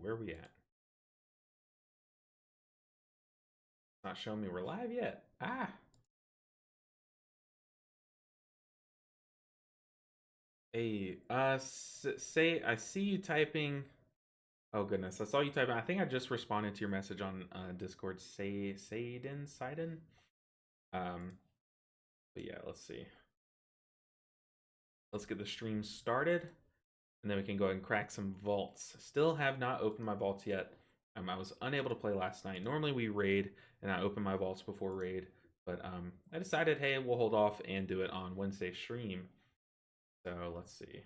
where are we at? Not showing me we're live yet. Ah. Hey, say I see you typing. Oh goodness, I saw you typing. I think I just responded to your message on Discord. Say Saiden. Um, but yeah, let's see. Let's get the stream started, and then we can go ahead and crack some vaults. Still have not opened my vaults yet. I was unable to play last night. Normally we raid, and I open my vaults before raid, but I decided, hey, we'll hold off and do it on Wednesday stream. So let's see.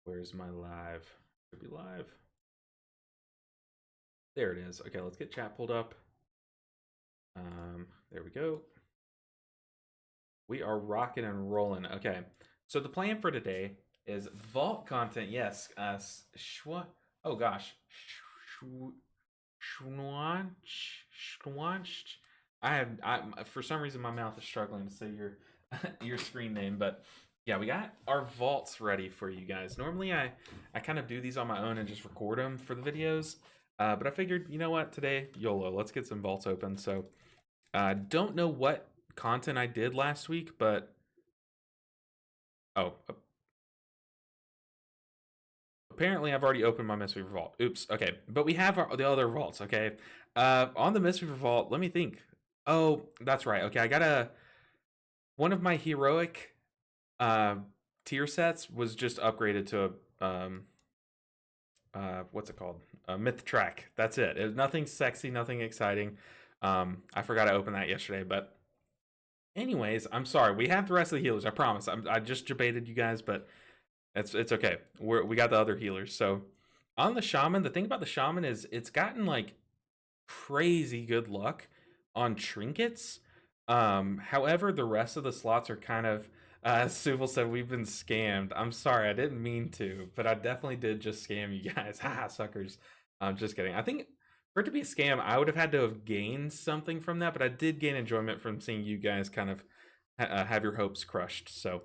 Where's my live? Should be live. There it is. Okay, let's get chat pulled up. There we go. We are rocking and rolling. Okay, so the plan for today is vault content. Yes. Oh gosh. I for some reason my mouth is struggling to say your screen name, but yeah, we got our vaults ready for you guys. Normally I kind of do these on my own and just record them for the videos, but I figured, you know what, today YOLO, let's get some vaults open. So don't know what content I did last week, but apparently I've already opened my Mistweaver vault. Oops. Okay, but we have the other vaults. Okay, on the Mistweaver vault, let me think. Oh, that's right. Okay, I got one of my heroic tier sets was just upgraded to what's it called? A myth track. That's it. It was nothing sexy, nothing exciting. I forgot to open that yesterday, but anyways, I'm sorry. We have the rest of the healers. I promise. I just debated you guys, but it's okay. We got the other healers. So on the shaman, the thing about the shaman is it's gotten like crazy good luck on trinkets. However, the rest of the slots are kind of Suval said we've been scammed. I'm sorry, I didn't mean to, but I definitely did just scam you guys. Haha, suckers. I'm just kidding. I think for it to be a scam, I would have had to have gained something from that, but I did gain enjoyment from seeing you guys kind of have your hopes crushed. So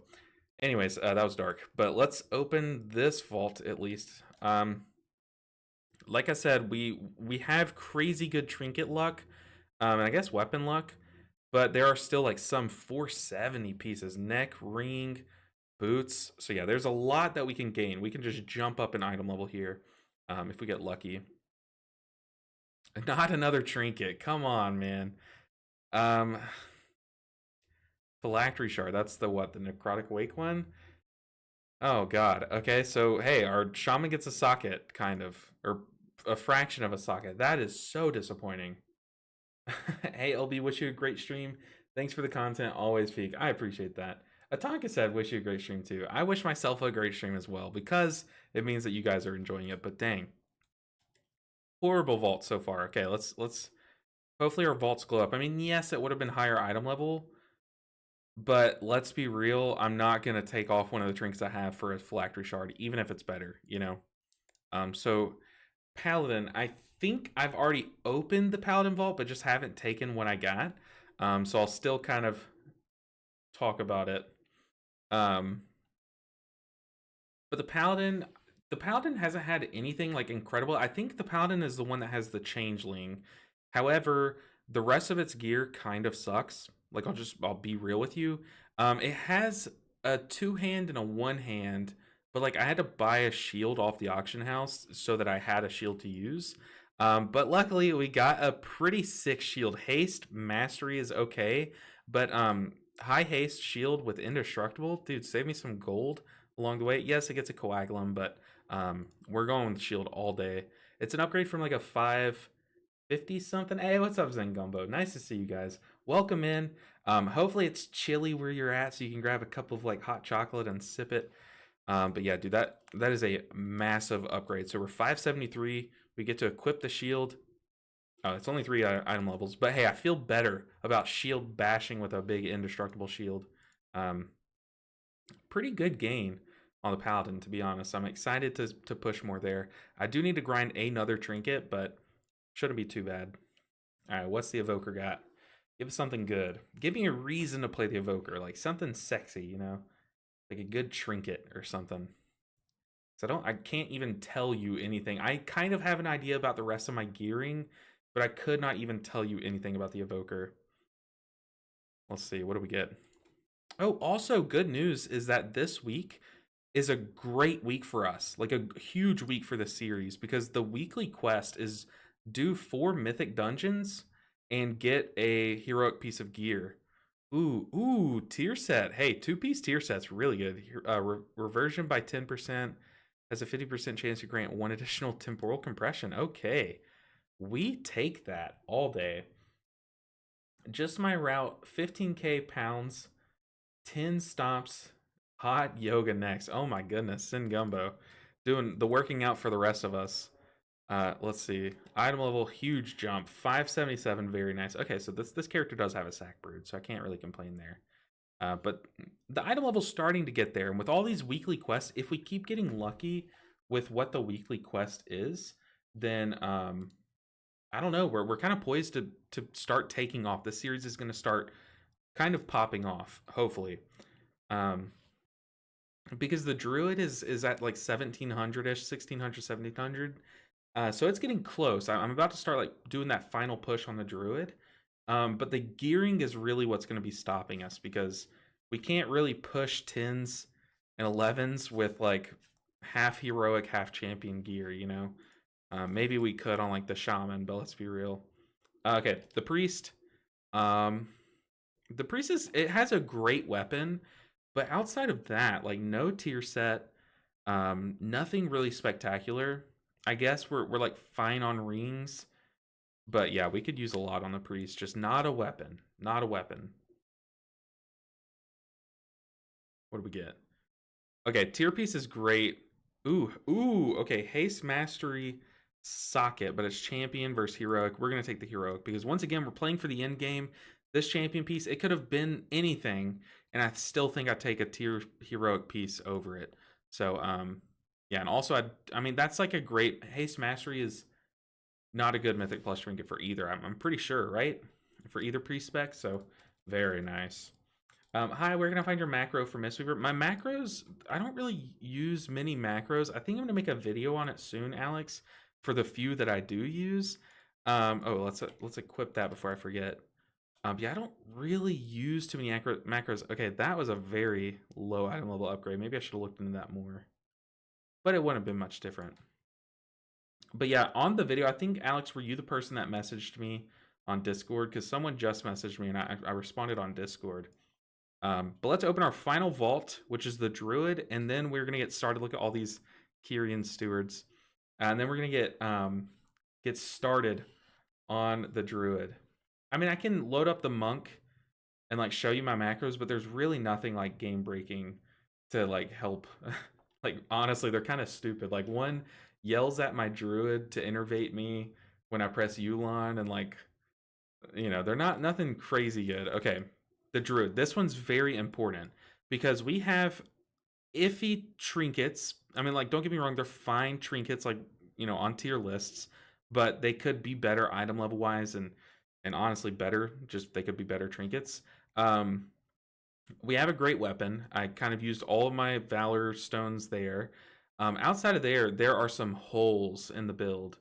anyways, that was dark. But let's open this vault at least. Like I said, we have crazy good trinket luck, and I guess weapon luck, but there are still like some 470 pieces, neck, ring, boots. So yeah, there's a lot that we can gain. We can just jump up an item level here if we get lucky. Not another trinket. Come on, man. Phylactery shard. That's the what? The necrotic wake one? Oh god. Okay, so hey, our shaman gets a socket, kind of, or a fraction of a socket. That is so disappointing. Hey LB, wish you a great stream. Thanks for the content. Always peak. I appreciate that. Atonka said, wish you a great stream too. I wish myself a great stream as well because it means that you guys are enjoying it. But dang, horrible vault so far. Okay, let's hopefully our vaults glow up. I mean, yes, it would have been higher item level, but let's be real. I'm not gonna take off one of the trinkets I have for a phylactery shard, even if it's better. You know. So Paladin, I think I've already opened the Paladin vault, but just haven't taken what I got. So I'll still kind of talk about it. But the Paladin hasn't had anything like incredible. I think the Paladin is the one that has the changeling. However, the rest of its gear kind of sucks. Like I'll be real with you. It has a 2-hand and a 1-hand, but like I had to buy a shield off the auction house so that I had a shield to use. But luckily we got a pretty sick shield. Haste mastery is okay, but high haste shield with indestructible, dude, save me some gold along the way. Yes, it gets a coagulum, but we're going with shield all day. It's an upgrade from like a 550 something. Hey, what's up, Zen Gumbo? Nice to see you guys. Welcome in. Hopefully it's chilly where you're at, so you can grab a cup of like hot chocolate and sip it. But yeah, dude, that is a massive upgrade. So we're 573. We get to equip the shield. Oh, it's only 3 item levels. But hey, I feel better about shield bashing with a big indestructible shield. Pretty good gain on the Paladin, to be honest. I'm excited to push more there. I do need to grind another trinket, but shouldn't be too bad. All right, what's the Evoker got? Give us something good. Give me a reason to play the Evoker, like something sexy, you know? Like a good trinket or something. So I can't even tell you anything. I kind of have an idea about the rest of my gearing, but I could not even tell you anything about the Evoker. Let's see, what do we get? Oh, also good news is that this week is a great week for us, like a huge week for the series, because the weekly quest is do 4 mythic dungeons and get a heroic piece of gear. Ooh, tier set. Hey, 2-piece tier set's really good. Reversion by 10% has a 50% chance to grant 1 additional temporal compression. Okay, we take that all day. Just my route, 15k pounds, 10 stops, hot yoga next. Oh my goodness, Sin Gumbo. Doing the working out for the rest of us. Let's see. Item level, huge jump. 577, very nice. Okay, so this character does have a sack brood, so I can't really complain there. But the item level's starting to get there, and with all these weekly quests, if we keep getting lucky with what the weekly quest is, then I don't know. We're kind of poised to start taking off. This series is going to start kind of popping off, hopefully. Because the Druid is at like 1700-ish, 1600, 1700. So it's getting close. I'm about to start like doing that final push on the Druid. But the gearing is really what's going to be stopping us, because we can't really push 10s and 11s with like half heroic, half champion gear, you know? Maybe we could on like the shaman, but let's be real. Okay, the priest. The priest it has a great weapon, but outside of that, like no tier set, nothing really spectacular. I guess we're like fine on rings, but yeah, we could use a lot on the priest. Just not a weapon, not a weapon. What do we get? Okay, tier piece is great. Ooh. Okay, haste mastery socket, but it's champion versus heroic. We're gonna take the heroic because once again, we're playing for the end game. This champion piece, it could have been anything, and I still think I'd take a tier heroic piece over it. So, yeah, and also, I mean, that's like a great haste mastery is not a good mythic plus trinket for either. I'm pretty sure, right? For either priest spec. So, very nice. Hi, where can I find your macro for Mistweaver? My macros, I don't really use many macros. I think I'm gonna make a video on it soon, Alex, for the few that I do use. Oh, let's equip that before I forget. Yeah, I don't really use too many macros. Okay, that was a very low item level upgrade. Maybe I should have looked into that more, but it wouldn't have been much different. But yeah, on the video, I think, Alex, were you the person that messaged me on Discord? Because someone just messaged me and I responded on Discord. But let's open our final vault, which is the Druid, and then we're gonna get started. Look at all these Kyrian stewards, and then we're gonna get started on the Druid. I mean, I can load up the monk and like show you my macros, but there's really nothing like game breaking to like help. Like honestly, they're kind of stupid. Like one yells at my Druid to innervate me when I press Yulon, and like, you know, they're not nothing crazy good. Okay, the Druid. This one's very important because we have iffy trinkets. I mean, like, don't get me wrong, they're fine trinkets, like, you know, on tier lists, but they could be better item level wise, and honestly better. Just they could be better trinkets. We have a great weapon. I kind of used all of my Valor stones there. Outside of there are some holes in the build.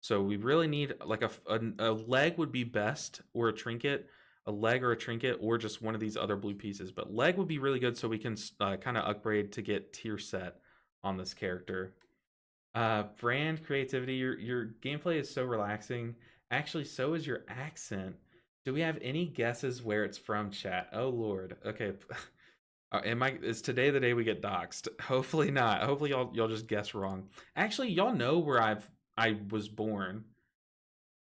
So we really need like a leg would be best, or a trinket, a leg or a trinket, or just one of these other blue pieces. But leg would be really good, so we can kind of upgrade to get tier set on this character. Brand creativity. Your gameplay is so relaxing. Actually, so is your accent. Do we have any guesses where it's from, chat? Oh Lord. Okay. Is today the day we get doxxed? Hopefully not. Hopefully y'all just guess wrong. Actually, y'all know where I was born.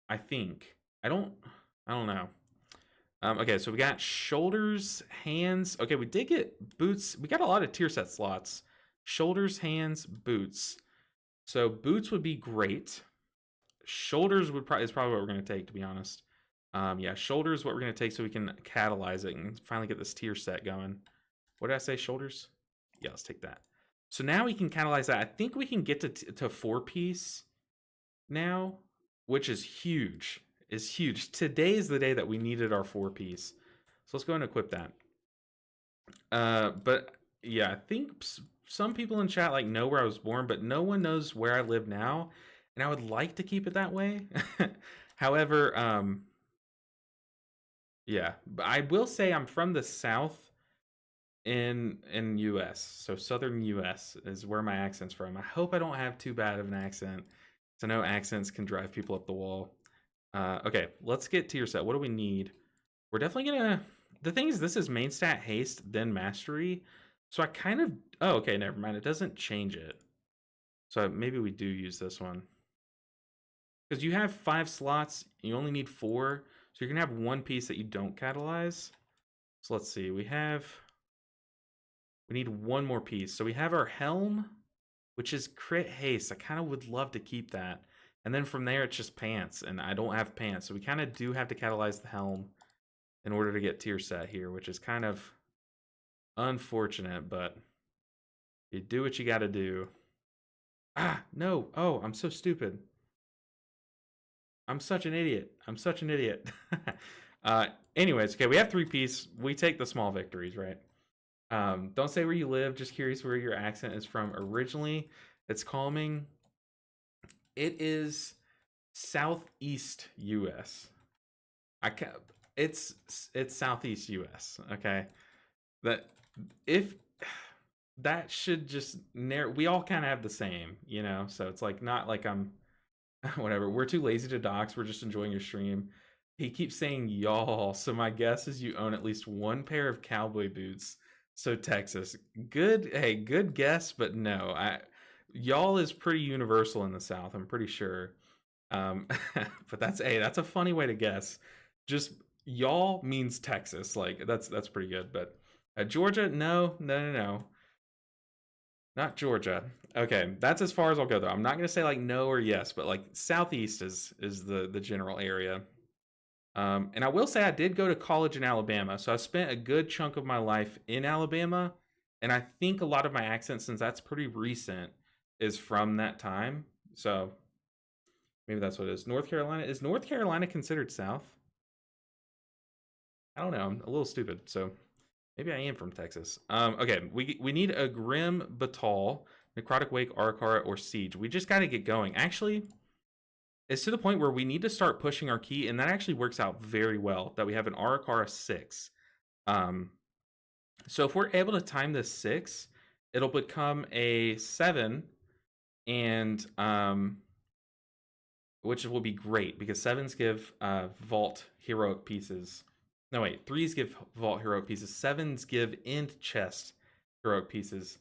I think. I don't know. Okay, so we got shoulders, hands. Okay, we did get boots. We got a lot of tier set slots. Shoulders, hands, boots. So boots would be great. Shoulders is probably what we're going to take, to be honest. Yeah, shoulders what we're going to take so we can catalyze it and finally get this tier set going. What did I say? Shoulders? Yeah, let's take that. So now we can catalyze that. I think we can get to 4-piece now, which is huge. Is huge. Today is the day that we needed our 4-piece. So let's go and equip that. But yeah, I think some people in chat like know where I was born, but no one knows where I live now, and I would like to keep it that way. However, yeah, but I will say I'm from the South in US. So southern US is where my accent's from. I hope I don't have too bad of an accent. So I know accents can drive people up the wall. Okay, let's get tier set. What do we need? We're definitely gonna. The thing is, this is main stat haste, then mastery. So I kind of. Oh, okay, never mind. It doesn't change it. So maybe we do use this one. Because you have 5 slots, you only need 4. So you're gonna have one piece that you don't catalyze. So let's see. We need one more piece. So we have our helm, which is crit haste. I kind of would love to keep that. And then from there, it's just pants, and I don't have pants. So we kind of do have to catalyze the helm in order to get tier set here, which is kind of unfortunate, but you do what you got to do. Ah, no. Oh, I'm so stupid. I'm such an idiot. I'm such an idiot. Anyways, okay, we have 3 piece. We take the small victories, right? Don't say where you live. Just curious where your accent is from originally. It's calming. It is Southeast U.S. It's Southeast U.S. Okay, that if that should just narrow. We all kind of have the same, you know. So it's like not like I'm whatever. We're too lazy to dox. We're just enjoying your stream. He keeps saying y'all, so my guess is you own at least one pair of cowboy boots. So Texas, good. Hey, good guess, but no. Y'all is pretty universal in the South. I'm pretty sure. But that's a funny way to guess. Just y'all means Texas. Like that's pretty good. But Georgia, no, not Georgia. Okay, that's as far as I'll go though. I'm not gonna say like no or yes, but like Southeast is the general area. And I will say I did go to college in Alabama, so I spent a good chunk of my life in Alabama, and I think a lot of my accent, since that's pretty recent, is from that time. So maybe that's what it is. North Carolina, is North Carolina considered South? I don't know. I'm a little stupid, so maybe I am from Texas. Okay, we need a Grim Batal, Necrotic Wake, Ara-Kara, or Siege. We just got to get going. Actually, it's to the point where we need to start pushing our key, and that actually works out very well that we have an Ara-Kara 6. So if we're able to time this 6, it'll become a 7, and which will be great because 7s give vault heroic pieces. No, wait, 3s give vault heroic pieces. 7s give end chest heroic pieces.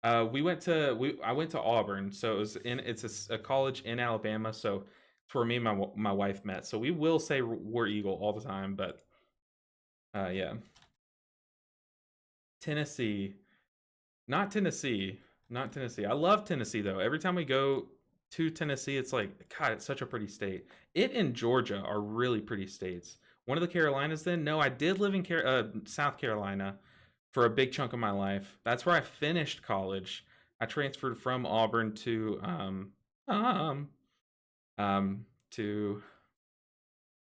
I went to Auburn, so it's a college in Alabama, so it's where me and my wife met. So we will say War Eagle all the time, but yeah. Tennessee. Not Tennessee. Not Tennessee. I love Tennessee though. Every time we go to Tennessee, it's like, God, it's such a pretty state. It and Georgia are really pretty states. One of the Carolinas then? No, I did live in South Carolina for a big chunk of my life. That's where I finished college. I transferred from Auburn to can't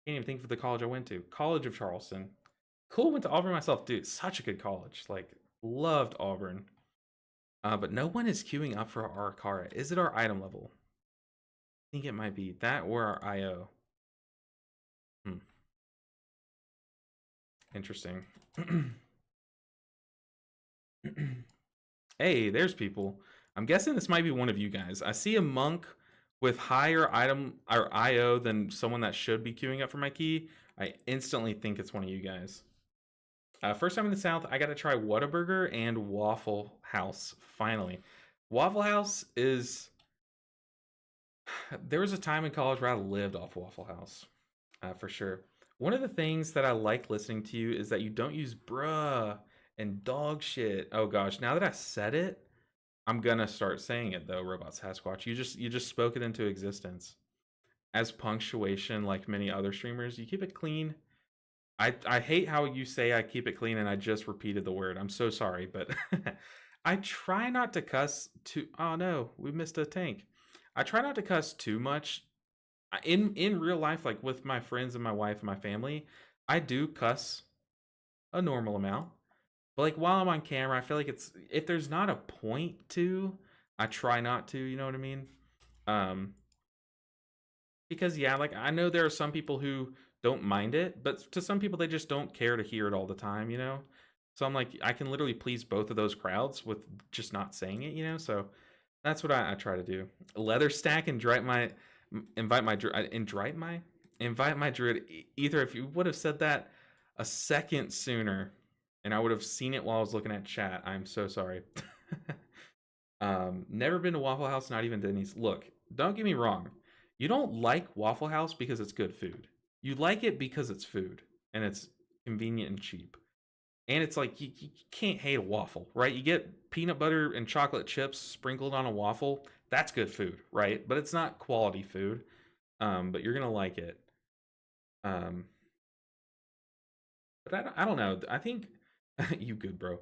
even think of the college I went to. College of Charleston. Cool, went to Auburn myself. Dude, such a good college. Like, loved Auburn. But no one is queuing up for our Ara-Kara. Is it our item level? I think it might be that or our IO. Interesting. Hey, there's people. I'm guessing this might be one of you guys. I see a monk with higher item or IO than someone that should be queuing up for my key. I instantly think it's one of you guys. First time in the South, I got to try Whataburger and Waffle House, finally. Waffle House is... There was a time in college where I lived off Waffle House, for sure. One of the things that I like listening to you is that you don't use bruh and dog shit. Oh gosh, now that I said it, I'm gonna start saying it though, Robot Sasquatch. You just spoke it into existence. As punctuation, like many other streamers, you keep it clean. I hate how you say I keep it clean and I just repeated the word. I'm so sorry, but I try not to cuss too. Oh no, we missed a tank. I try not to cuss too much. In real life, like with my friends and my wife and my family, I do cuss a normal amount. But like while I'm on camera, I feel like it's if there's not a point to, I try not to. You know what I mean? Um, because yeah, like I know there are some people who don't mind it, but to some people they just don't care to hear it all the time. You know? So I'm like, I can literally please both of those crowds with just not saying it. You know? So that's what I try to do. Leather stack and invite my invite my druid. Either if you would have said that a second sooner, and I would have seen it while I was looking at chat. I'm so sorry. Never been to Waffle House, not even Denny's. Look, don't get me wrong. You don't like Waffle House because it's good food. You like it because it's food and it's convenient and cheap. And it's like you can't hate a waffle, right? You get peanut butter and chocolate chips sprinkled on a waffle. That's good food, right? But it's not quality food. But you're gonna like it. Um, but I don't know. I think you good, bro.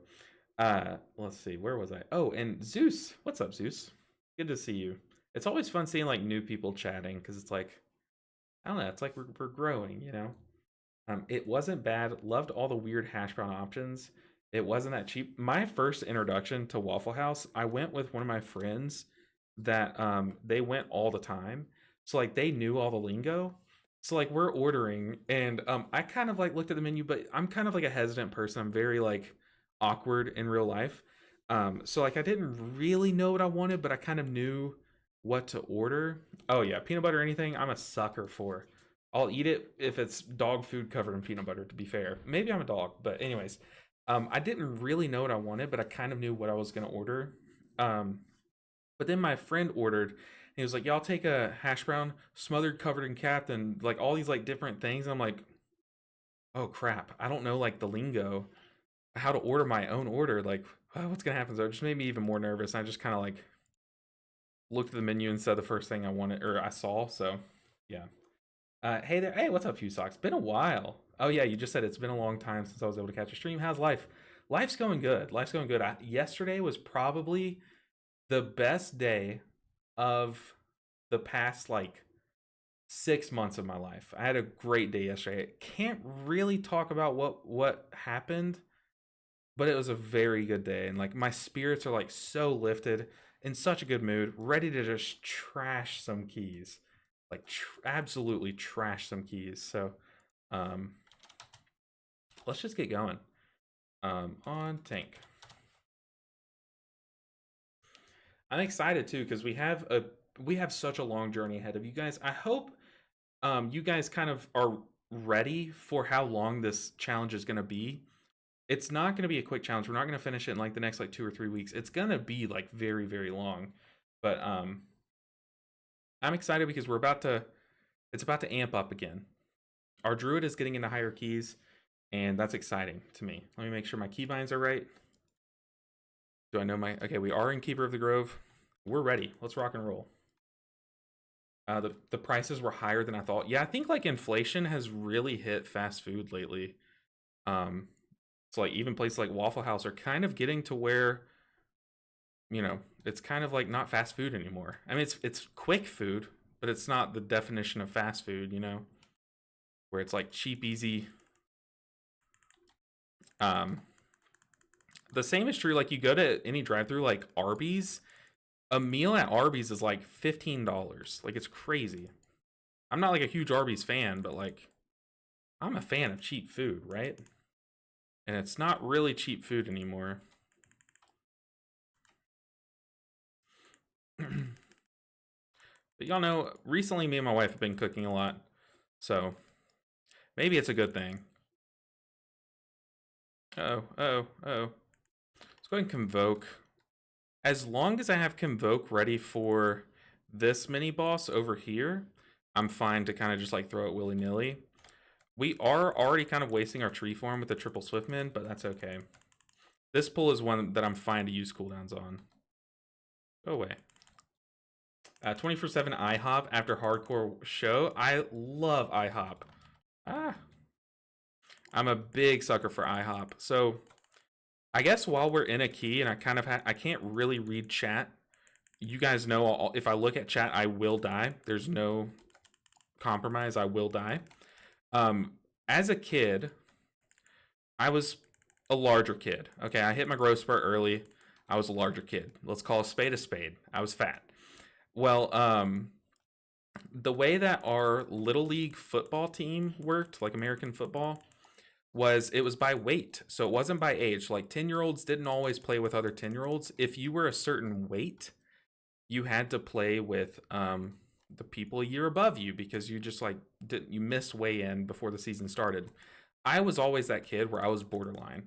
Let's see. Where was I? Oh, and Zeus. What's up, Zeus? Good to see you. It's always fun seeing like new people chatting because it's like I don't know. It's like we're growing, you know. It wasn't bad. Loved all the weird hash brown options. It wasn't that cheap. My first introduction to Waffle House, I went with one of my friends that they went all the time. So like they knew all the lingo. So like we're ordering and I kind of like looked at the menu, but I'm kind of like a hesitant person. I'm very like awkward in real life. So like I didn't really know what I wanted, but I kind of knew what to order. Oh yeah, peanut butter or anything, I'm a sucker for. I'll eat it if it's dog food covered in peanut butter, to be fair. Maybe I'm a dog, but anyways. I didn't really know what I wanted, but I kind of knew what I was gonna order. Um, but then my friend ordered, and he was like, "Y'all take a hash brown smothered, covered in captain, like all these like different things." And I'm like, "Oh crap! I don't know like the lingo, how to order my own order. Like, what's gonna happen?" So it just made me even more nervous. I just kind of like looked at the menu and said the first thing I wanted or I saw. So yeah. Hey there. Hey, what's up, Few Socks? Been a while. Oh yeah, you just said it's been a long time since I was able to catch a stream. How's life? Life's going good. Life's going good. Yesterday was probably the best day of the past like 6 months of my life. I had a great day yesterday. Can't really talk about what happened, but it was a very good day, and like my spirits are like so lifted, in such a good mood, ready to just trash some keys, like absolutely trash some keys. So, um, let's just get going. On tank. I'm excited too because we have such a long journey ahead of you guys. I hope you guys kind of are ready for how long this challenge is going to be. It's not going to be a quick challenge. We're not going to finish it in like the next like 2 or 3 weeks. It's going to be like very very long. But I'm excited because it's about to amp up again. Our druid is getting into higher keys, and that's exciting to me. Let me make sure my keybinds are right. Do I know my okay, we are in Keeper of the Grove. We're ready. Let's rock and roll. The prices were higher than I thought. Yeah, I think like inflation has really hit fast food lately. So like even places like Waffle House are kind of getting to where, you know, it's kind of like not fast food anymore. I mean, it's quick food, but it's not the definition of fast food, you know, where it's like cheap, easy. The same is true. Like you go to any drive-through, like Arby's, a meal at Arby's is like $15. Like it's crazy. I'm not like a huge Arby's fan, but like I'm a fan of cheap food, right? And it's not really cheap food anymore. But y'all know, recently me and my wife have been cooking a lot. So maybe it's a good thing. Oh. Let's go ahead and convoke. As long as I have convoke ready for this mini boss over here, I'm fine to kind of just like throw it willy-nilly. We are already kind of wasting our tree form with the triple Swiftman, but that's okay. This pull is one that I'm fine to use cooldowns on. Go away. 24/7 IHOP after hardcore show. I love IHOP. I'm a big sucker for IHOP. So I guess while we're in a key and I kind of I can't really read chat. You guys know if I look at chat, I will die. There's no compromise. I will die. As a kid, I was a larger kid. Okay, I hit my growth spurt early. I was a larger kid. Let's call a spade a spade. I was fat. Well, the way that our little league football team worked, like American football, was it was by weight. So it wasn't by age. Like 10-year-olds didn't always play with other 10-year-olds. If you were a certain weight, you had to play with the people a year above you because you just like you missed weigh in before the season started. I was always that kid where I was borderline.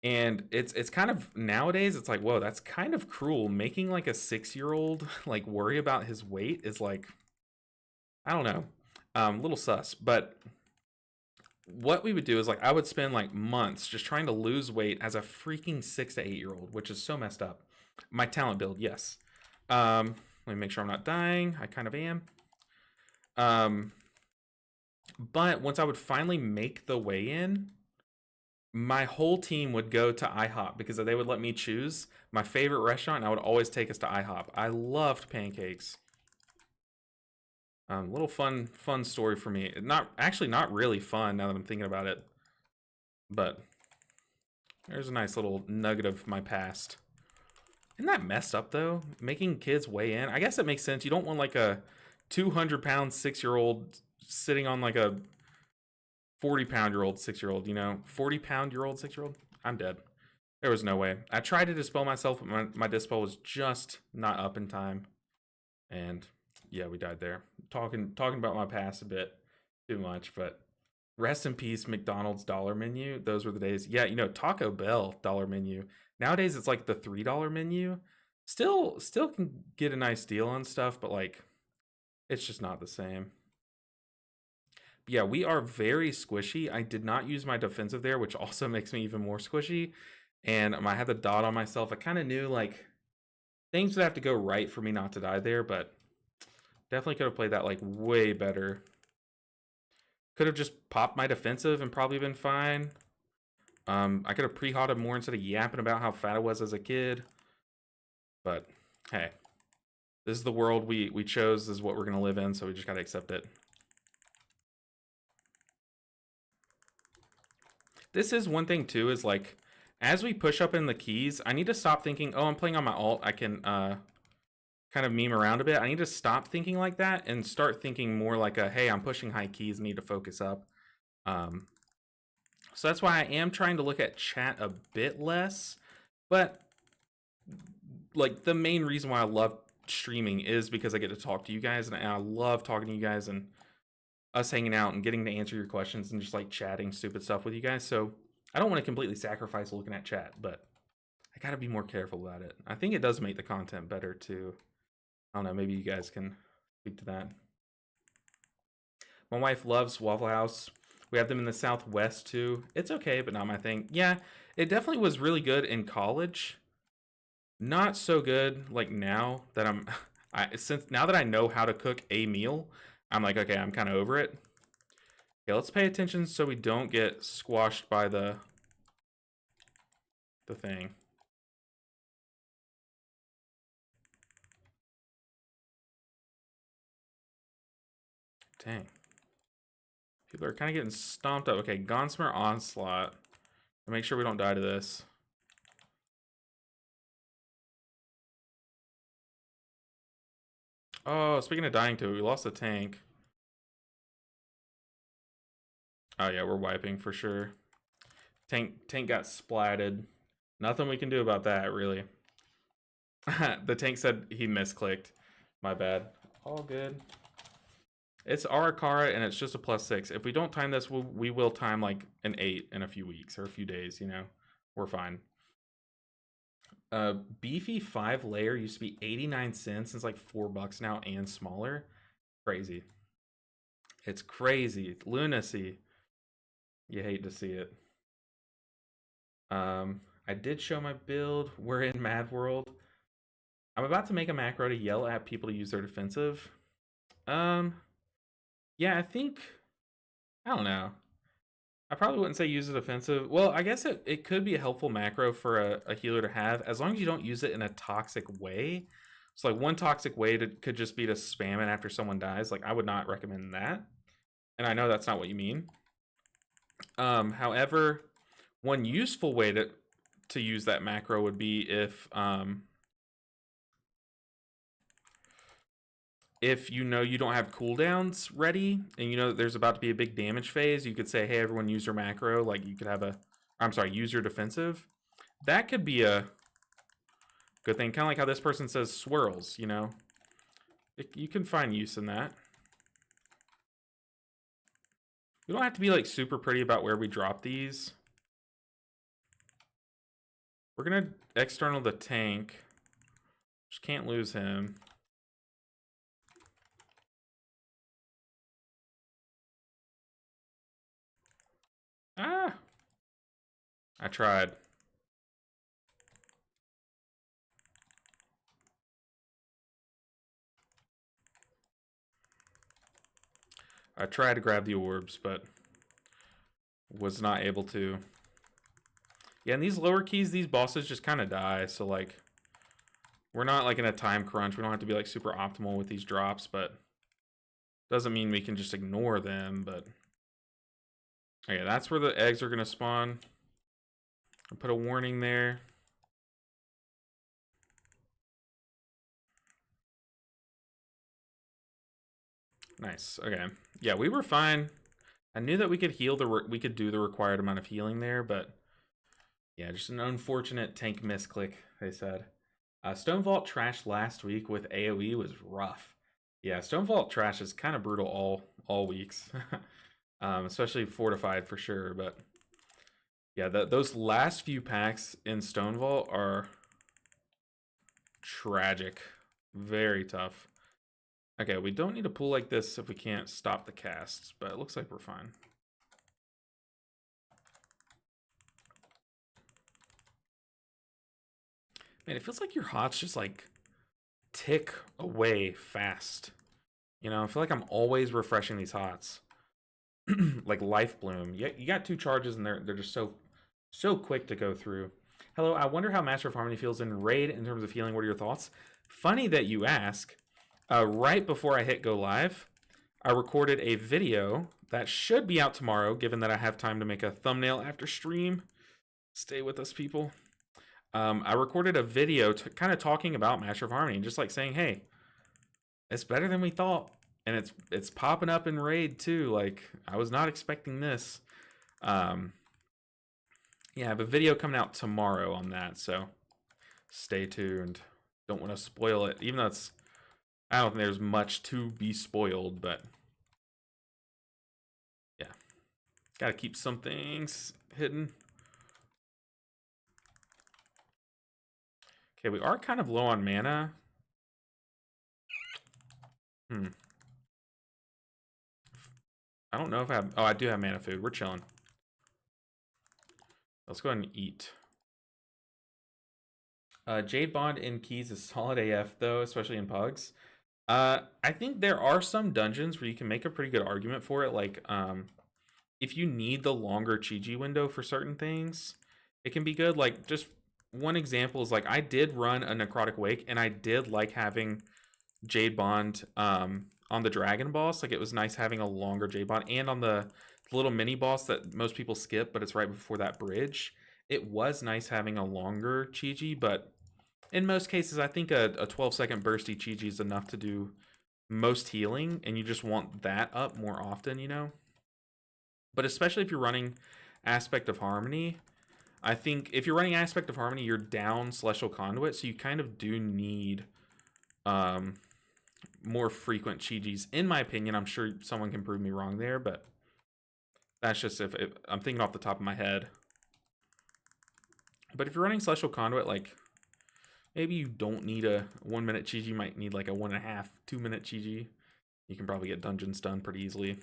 And it's kind of nowadays it's like, whoa, that's kind of cruel. Making like a 6-year-old like worry about his weight is like, I don't know, little sus. But what we would do is like I would spend like months just trying to lose weight as a freaking 6 to 8-year-old, which is so messed up. My talent build, yes. Let me make sure I'm not dying. I kind of am. But once I would finally make the weigh in, my whole team would go to IHOP because they would let me choose my favorite restaurant, and I would always take us to IHOP. I loved pancakes. Little fun story for me. Not really fun now that I'm thinking about it, but there's a nice little nugget of my past. Isn't that messed up though? Making kids weigh in. I guess it makes sense. You don't want like a 200-pound 6-year-old sitting on like a 40-pound-year-old 6-year-old, you know? 40-pound-year-old 6-year-old? I'm dead. There was no way. I tried to dispel myself, but my dispel was just not up in time. And yeah, we died there. Talking about my past a bit too much, but rest in peace, McDonald's dollar menu. Those were the days. Yeah, you know, Taco Bell dollar menu. Nowadays it's like the $3 menu. Still can get a nice deal on stuff, but like it's just not the same. But yeah, we are very squishy. I did not use my defensive there, which also makes me even more squishy. And I had the dot on myself. I kind of knew like things would have to go right for me not to die there, but definitely could have played that like way better. Could have just popped my defensive and probably been fine. I could have pre-hotted more instead of yapping about how fat I was as a kid. But hey, this is the world we chose. This is what we're going to live in, so we just got to accept it. This is one thing too, is like, as we push up in the keys, I need to stop thinking, oh, I'm playing on my alt. I can kind of meme around a bit. I need to stop thinking like that and start thinking more like a, hey, I'm pushing high keys, need to focus up. So that's why I am trying to look at chat a bit less. But like the main reason why I love streaming is because I get to talk to you guys, and I love talking to you guys and us hanging out and getting to answer your questions and just like chatting stupid stuff with you guys. So I don't want to completely sacrifice looking at chat, but I gotta be more careful about it. I think it does make the content better too. I don't know, maybe you guys can speak to that. My wife loves Waffle House. We have them in the Southwest too. It's okay, but not my thing. Yeah, it definitely was really good in college. Not so good like now that now that I know how to cook a meal, I'm like, okay, I'm kind of over it. Okay, let's pay attention so we don't get squashed by the thing. Dang. People are kind of getting stomped up. Okay, Gauntmer Onslaught. Make sure we don't die to this. Oh, speaking of dying to it, we lost a tank. Oh yeah, we're wiping for sure. Tank got splatted. Nothing we can do about that, really. The tank said he misclicked. My bad. All good. It's Ara-Kara, and it's just a +6. If we don't time this, we will time like an 8 in a few weeks or a few days, you know? We're fine. Beefy 5-layer used to be 89 cents. It's like $4 now and smaller. Crazy. It's crazy. Lunacy. You hate to see it. I did show my build. We're in Mad World. I'm about to make a macro to yell at people to use their defensive. Yeah, I don't know. I probably wouldn't say use it offensive. Well, I guess it could be a helpful macro for a healer to have, as long as you don't use it in a toxic way. So like one toxic way could just be to spam it after someone dies. Like I would not recommend that. And I know that's not what you mean. However, One useful way to use that macro would be if you know you don't have cooldowns ready and you know that there's about to be a big damage phase, you could say, hey, everyone use your macro. Like you could have use your defensive. That could be a good thing. Kind of like how this person says swirls, you know. You can find use in that. We don't have to be like super pretty about where we drop these. We're going to external the tank. Just can't lose him. Ah! I tried. I tried to grab the orbs, but was not able to. Yeah, and these lower keys, these bosses just kind of die, so like we're not like in a time crunch. We don't have to be like super optimal with these drops, but doesn't mean we can just ignore them, but okay, that's where the eggs are gonna spawn. I'll put a warning there. Nice. Okay. Yeah, we were fine. I knew that we could heal we could do the required amount of healing there, but yeah, just an unfortunate tank misclick, they said. Stone Vault trash last week with AoE was rough. Yeah, Stone Vault trash is kind of brutal all weeks. Especially fortified for sure, but yeah, those last few packs in Stone Vault are tragic. Very tough. Okay, we don't need to pull like this if we can't stop the casts, but it looks like we're fine. Man, it feels like your hots just like tick away fast. You know, I feel like I'm always refreshing these hots. Like Life Bloom. You got 2 charges and they're just so quick to go through. Hello, I wonder how Master of Harmony feels in Raid in terms of healing. What are your thoughts? Funny that you ask. Right before I hit go live, I recorded a video that should be out tomorrow, given that I have time to make a thumbnail after stream. Stay with us, people. I recorded a video kind of talking about Master of Harmony and just like saying, hey, it's better than we thought. And it's popping up in Raid too. Like, I was not expecting this. Yeah, I have a video coming out tomorrow on that, so stay tuned. Don't want to spoil it, even though I don't think there's much to be spoiled, but yeah. Gotta keep some things hidden. Okay, we are kind of low on mana. I don't know if I have... Oh, I do have mana food. We're chilling. Let's go ahead and eat. Jade Bond in Keys is solid AF, though, especially in Pugs. I think there are some dungeons where you can make a pretty good argument for it. Like, if you need the longer Chi-Ji window for certain things, it can be good. Like, just one example is, like, I did run a Necrotic Wake, and I did like having Jade Bond on the Dragon boss. Like, it was nice having a longer Jade Bond, and on the little mini boss that most people skip, but it's right before that bridge. It was nice having a longer Chi-Ji, but in most cases, I think a 12-second bursty Chi-Ji is enough to do most healing, and you just want that up more often, you know? But especially if you're running Aspect of Harmony, I think if you're running Aspect of Harmony, you're down Celestial Conduit, so you kind of do need more frequent Chi-Jis. In my opinion, I'm sure someone can prove me wrong there, but that's just if I'm thinking off the top of my head. But if you're running Celestial Conduit, like, maybe you don't need a 1 minute Chi-Ji, you might need like a 1.5, 2 minute Chi-Ji. You can probably get dungeons done pretty easily.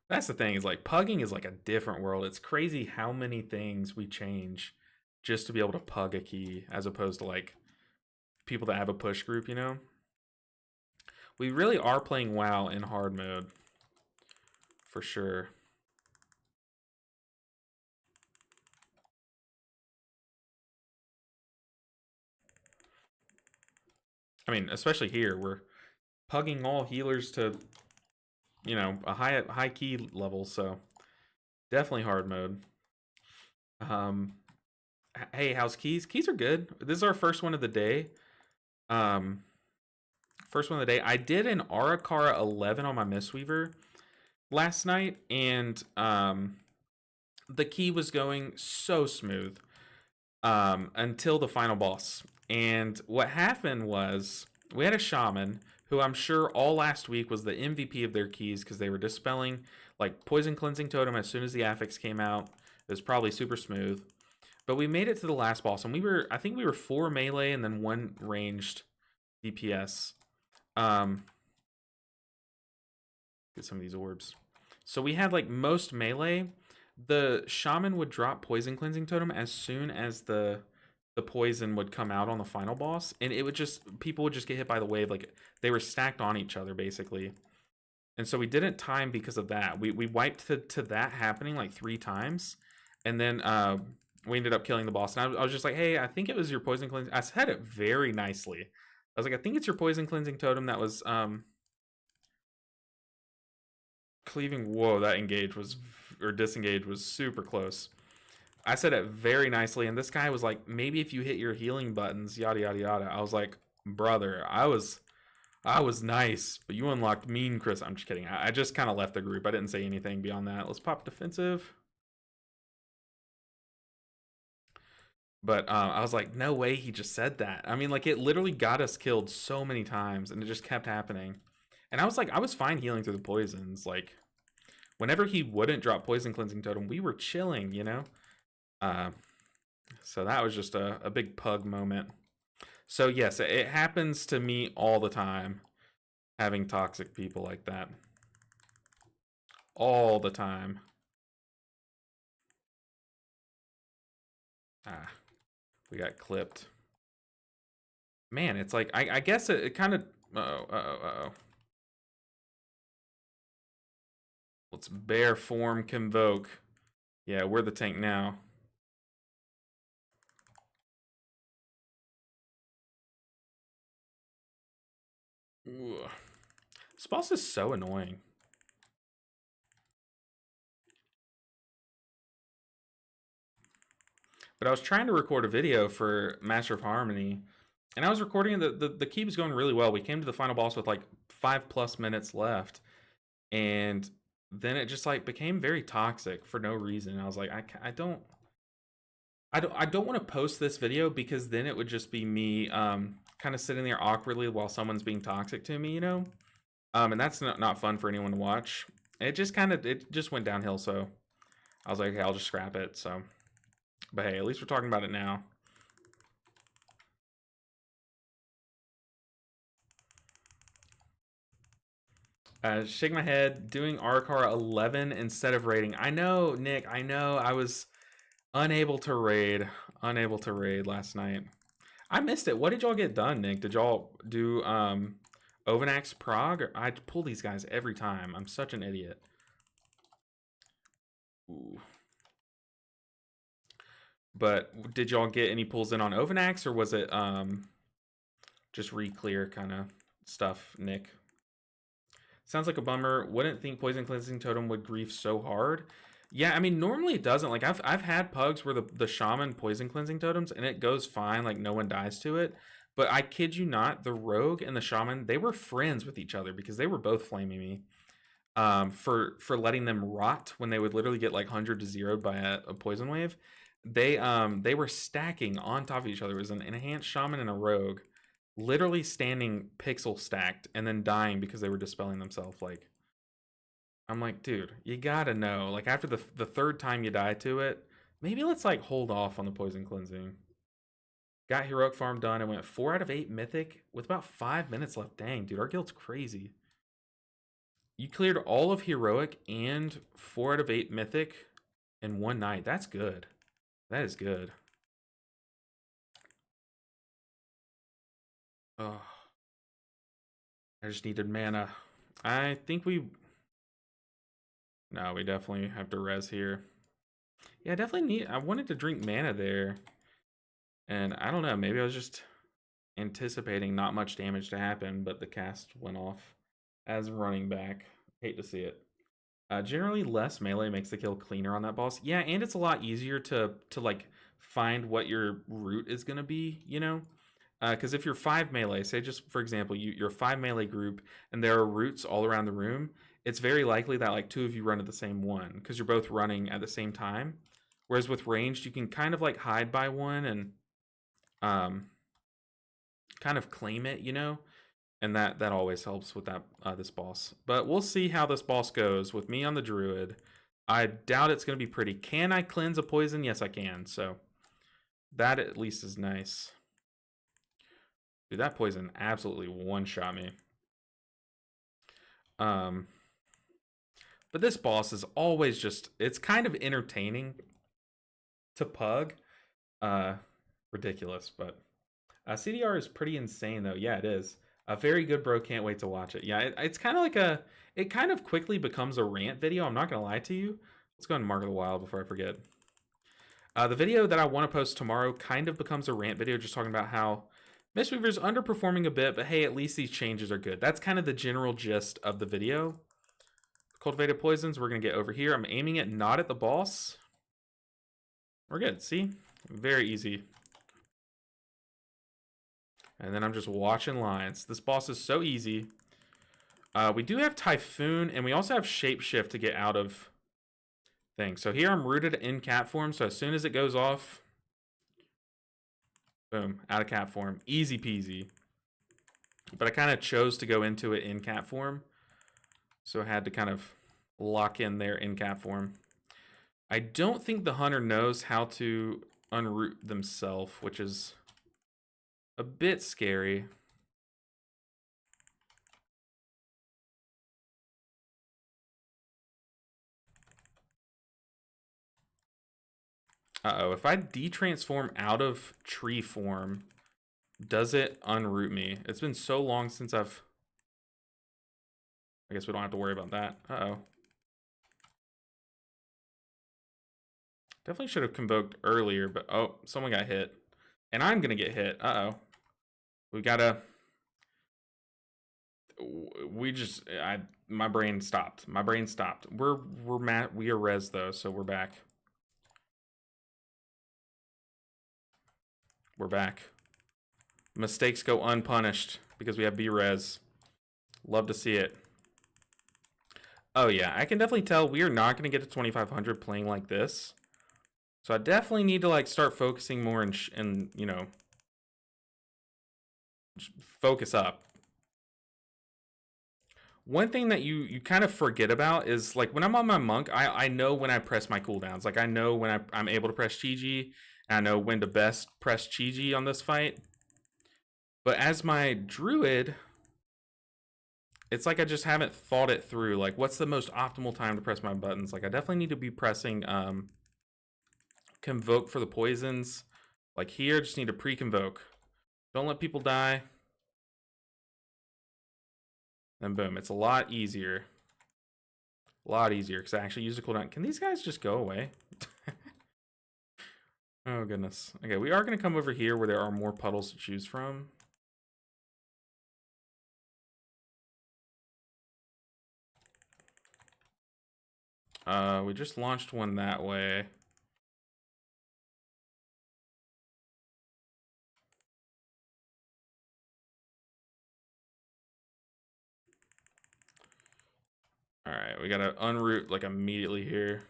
That's the thing, is like pugging is like a different world. It's crazy how many things we change just to be able to pug a key, as opposed to like people that have a push group, you know? We really are playing WoW in hard mode, for sure. I mean, especially here, we're pugging all healers to, you know, a high key level, so Definitely hard mode. Hey, how's keys? Keys are good. This is our first one of the day. Um, First one of the day. I did an Ara-Kara 11 on my Mistweaver last night, and the key was going so smooth until the final boss. And what happened was we had a shaman who I'm sure all last week was the MVP of their keys because they were dispelling like poison cleansing totem as soon as the affix came out. It was probably super smooth. But we made it to the last boss, and I think we were 4 melee and then 1 ranged DPS. Get some of these orbs. So we had like most melee. The shaman would drop poison cleansing totem as soon as the poison would come out on the final boss, and it would just, people would just get hit by the wave, like they were stacked on each other basically. And so we didn't time because of that. We wiped to that happening like 3 times, and then we ended up killing the boss. And I was just like, hey, I think it was your poison cleansing. I said it very nicely. I was like, I think it's your poison cleansing totem that was cleaving. Whoa, that engage was, or disengage was super close. I said it very nicely, and this guy was like, maybe if you hit your healing buttons, yada yada yada. I was like, brother, I was nice, but you unlocked mean Chris. I'm just kidding. I just kind of left the group. I didn't say anything beyond that. Let's pop defensive. But I was like, no way he just said that. I mean, like, it literally got us killed so many times, and it just kept happening. And I was like, I was fine healing through the poisons. Like, whenever he wouldn't drop poison cleansing totem, we were chilling, you know? So that was just a big pug moment. So yes, it happens to me all the time, having toxic people like that. All the time. We got clipped. Man, it's like, I guess it kind of... Uh-oh. Let's bear form convoke. Yeah, we're the tank now. Ugh. This boss is so annoying. But I was trying to record a video for Master of Harmony, and I was recording the key was going really well. We came to the final boss with like 5+ minutes left, and then it just like became very toxic for no reason. I was like, I don't want to post this video because then it would just be me kind of sitting there awkwardly while someone's being toxic to me, you know? And that's not fun for anyone to watch. It just went downhill, so I was like, okay, I'll just scrap it. So, but hey, at least we're talking about it now. Shake my head, doing Ara-Kara 11 instead of raiding. I know, Nick, I know. I was unable to raid last night. I missed it. What did y'all get done, Nick? Did y'all do Ovanax Prague? I pull these guys every time. I'm such an idiot. Ooh. But did y'all get any pulls in on Ovanax, or was it just re-clear kind of stuff, Nick? Sounds like a bummer. Wouldn't think Poison Cleansing Totem would grief so hard. Yeah, I mean, normally it doesn't. Like, I've had pugs where the shaman Poison Cleansing Totems, and it goes fine. Like, no one dies to it. But I kid you not, the rogue and the shaman, they were friends with each other because they were both flaming me for letting them rot when they would literally get like 100 to 0'd by a poison wave. They were stacking on top of each other. It was an enhanced shaman and a rogue, literally standing pixel stacked and then dying because they were dispelling themselves. Like, I'm like, dude, you gotta know. Like, after the 3rd time you die to it, maybe let's like hold off on the poison cleansing. Got heroic farm done and went 4 out of 8 mythic with about 5 minutes left. Dang, dude, our guild's crazy. You cleared all of heroic and 4 out of 8 mythic in one night. That's good. That is good. Oh, I just needed mana. I think no, we definitely have to res here. Yeah, I wanted to drink mana there. And I don't know, maybe I was just anticipating not much damage to happen, but the cast went off as running back. Hate to see it. Generally, less melee makes the kill cleaner on that boss. Yeah, and it's a lot easier to like find what your route is gonna be. You know, because if you're 5 melee, say just for example, you're a 5 melee group, and there are routes all around the room. It's very likely that like 2 of you run at the same one because you're both running at the same time. Whereas with ranged, you can kind of like hide by one and um, kind of claim it, you know, and that always helps with that this boss. But we'll see how this boss goes with me on the Druid. I doubt it's going to be pretty. Can I cleanse a poison? Yes, I can. So that at least is nice. Dude, that poison absolutely one-shot me. But this boss is always just, it's kind of entertaining to pug. Ridiculous, but CDR is pretty insane though. Yeah, it is. Very good, bro. Can't wait to watch it. Yeah, it's kind of like it kind of quickly becomes a rant video. I'm not going to lie to you. Let's go and mark the wild before I forget. The video that I want to post tomorrow kind of becomes a rant video, just talking about how Mistweaver's underperforming a bit, but hey, at least these changes are good. That's kind of the general gist of the video. Cultivated poisons, we're going to get over here. I'm aiming it not at the boss. We're good. See? Very easy. And then I'm just watching lines. This boss is so easy. We do have Typhoon, and we also have Shapeshift to get out of things. So here I'm rooted in cat form, so as soon as it goes off, boom, out of cat form. Easy peasy. But I kind of chose to go into it in cat form, so I had to kind of lock in there in cat form. I don't think the hunter knows how to unroot themselves, which is a bit scary. Uh-oh, if I de-transform out of tree form, does it unroot me? It's been so long since I guess we don't have to worry about that. Uh-oh. Definitely should have convoked earlier, but oh, someone got hit. And I'm gonna get hit. Uh-oh. We gotta... my brain stopped. My brain stopped. We are res though, so we're back. We're back. Mistakes go unpunished because we have B-res. Love to see it. Oh yeah, I can definitely tell we are not going to get to 2500 playing like this. So I definitely need to like start focusing more and you know, focus up. One thing that you kind of forget about is like when I'm on my monk, I know when I press my cooldowns. Like I know when I'm able to press Chi-Ji, and I know when to best press Chi-Ji on this fight. But as my druid, it's like I just haven't thought it through. Like what's the most optimal time to press my buttons? Like I definitely need to be pressing convoke for the poisons. Like here, just need to pre-convoke. Don't let people die. And boom, it's a lot easier. A lot easier because I actually used a cooldown. Can these guys just go away? Oh goodness. Okay, we are going to come over here where there are more puddles to choose from. We just launched one that way. All right, we got to unroot like immediately here.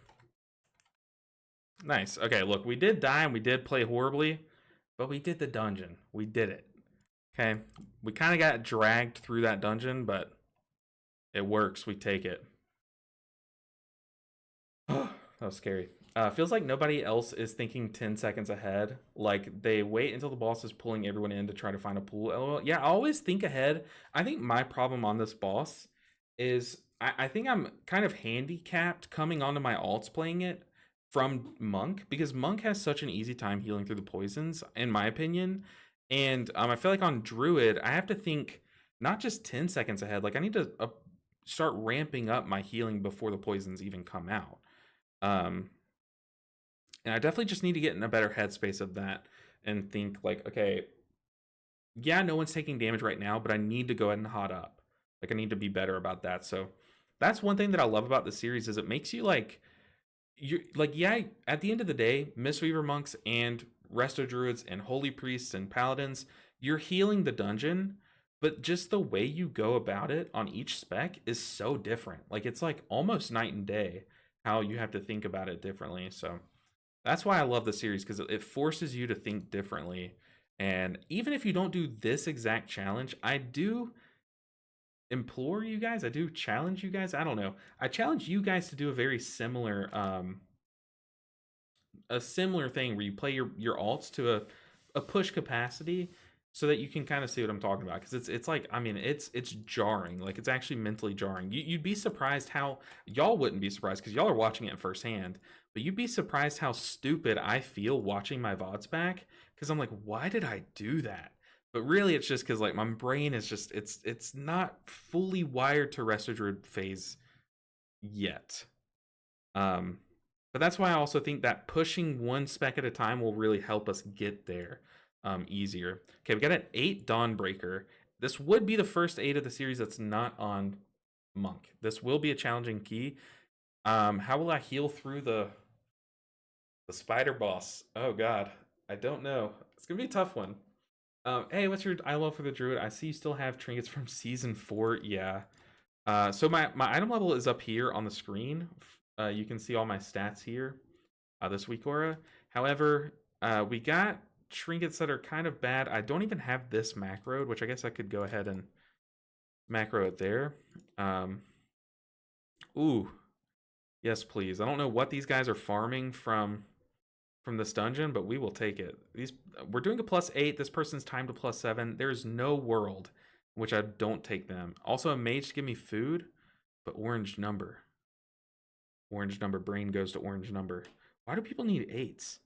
Nice. Okay, look, we did die and we did play horribly, but we did the dungeon. We did it. Okay, we kind of got dragged through that dungeon, but it works. We take it. That was scary. Feels like nobody else is thinking 10 seconds ahead. Like they wait until the boss is pulling everyone in to try to find a pool. LOL. Yeah, I always think ahead. I think my problem on this boss is I think I'm kind of handicapped coming onto my alts playing it from Monk because Monk has such an easy time healing through the poisons, in my opinion. And I feel like on Druid, I have to think not just 10 seconds ahead. Like I need to start ramping up my healing before the poisons even come out. And I definitely just need to get in a better headspace of that and think like, okay, yeah, no one's taking damage right now, but I need to go ahead and hot up. Like I need to be better about that. So that's one thing that I love about the series is it makes you like you're like, yeah, at the end of the day, Mistweaver monks and resto druids and holy priests and paladins, you're healing the dungeon, but just the way you go about it on each spec is so different. Like it's like almost night and day how you have to think about it differently. So that's why I love the series, because it forces you to think differently. And even if you don't do this exact challenge, I do implore you guys, I do challenge you guys. I don't know. I challenge you guys to do a very similar thing where you play your alts to a push capacity so that you can kind of see what I'm talking about, because it's like, I mean, it's jarring. Like it's actually mentally jarring. You'd be surprised how y'all wouldn't be surprised because y'all are watching it firsthand, but you'd be surprised how stupid I feel watching my VODs back, because I'm like, why did I do that? But really it's just because like my brain is just it's not fully wired to Resto Druid phase yet. But that's why I also think that pushing one spec at a time will really help us get there easier. Okay, we got an 8 Dawnbreaker. This would be the first 8 of the series that's not on Monk. This will be a challenging key. How will I heal through the spider boss? Oh god, I don't know. It's gonna be a tough one. Hey, what's your ILO for the Druid? I see you still have trinkets from season 4. Yeah. So my item level is up here on the screen. You can see all my stats here this week, Aura. However, we got trinkets that are kind of bad. I don't even have this macroed, which I guess I could go ahead and macro it there. Ooh, yes, please. I don't know what these guys are farming from this dungeon, but we will take it. We're doing a +8. This person's timed to +7. There's no world in which I don't take them. Also, a mage to give me food, but orange number. Orange number. Brain goes to orange number. Why do people need 8s?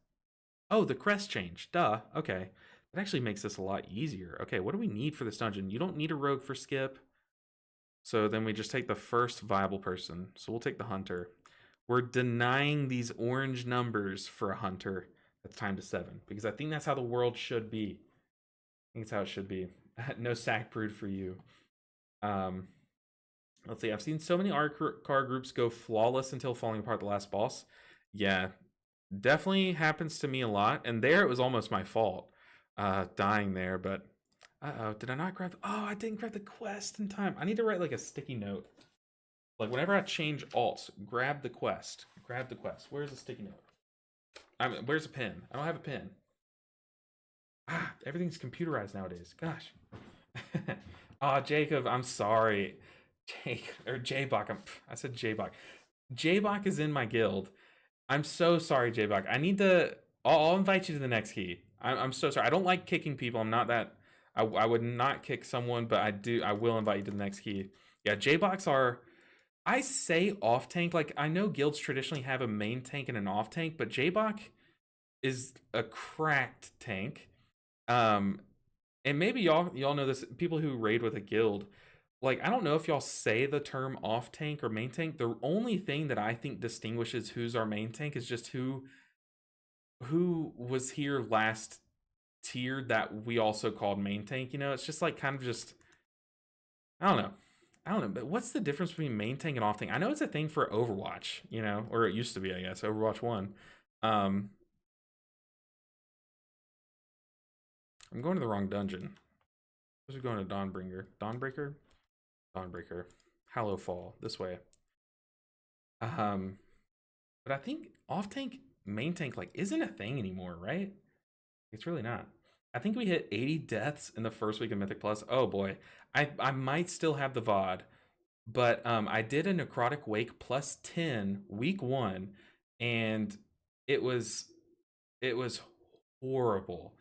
Oh, the crest change. Duh. Okay. That actually makes this a lot easier. Okay, what do we need for this dungeon? You don't need a rogue for skip. So then we just take the first viable person. So we'll take the hunter. We're denying these orange numbers for a hunter that's timed to 7, because I think that's how the world should be. I think it's how it should be. No sack brood for you. Let's see. I've seen so many Ara-Kara groups go flawless until falling apart the last boss. Yeah, definitely happens to me a lot. And there it was almost my fault dying there. But uh-oh, did I not grab? Oh, I didn't grab the quest in time. I need to write like a sticky note. Like whenever I change alts, grab the quest. Grab the quest. Where's the sticky note? Where's a pen? I don't have a pen. Everything's computerized nowadays. Gosh. Oh, Jacob, I'm sorry. J-Bach. I said J-Bach. J-Bach is in my guild. I'm so sorry, J-Bach. I need to... I'll invite you to the next key. I'm so sorry. I don't like kicking people. I'm not that... I would not kick someone, but I will invite you to the next key. Yeah, J-Bachs are... I say off tank, like I know guilds traditionally have a main tank and an off tank, but J-Bach is a cracked tank. And maybe y'all know this, people who raid with a guild, like I don't know if y'all say the term off tank or main tank. The only thing that I think distinguishes who's our main tank is just who was here last tier that we also called main tank. You know, it's just like kind of just, I don't know, but what's the difference between main tank and off tank? I know it's a thing for Overwatch, you know, or it used to be, I guess, Overwatch 1. I'm going to the wrong dungeon. Where's we going to Dawnbreaker? Dawnbreaker. Hallowfall. This way. But I think off tank, main tank, like, isn't a thing anymore, right? It's really not. I think we hit 80 deaths in the first week of Mythic Plus. Oh boy. I might still have the VOD, but I did a Necrotic Wake +10 week 1, and it was horrible.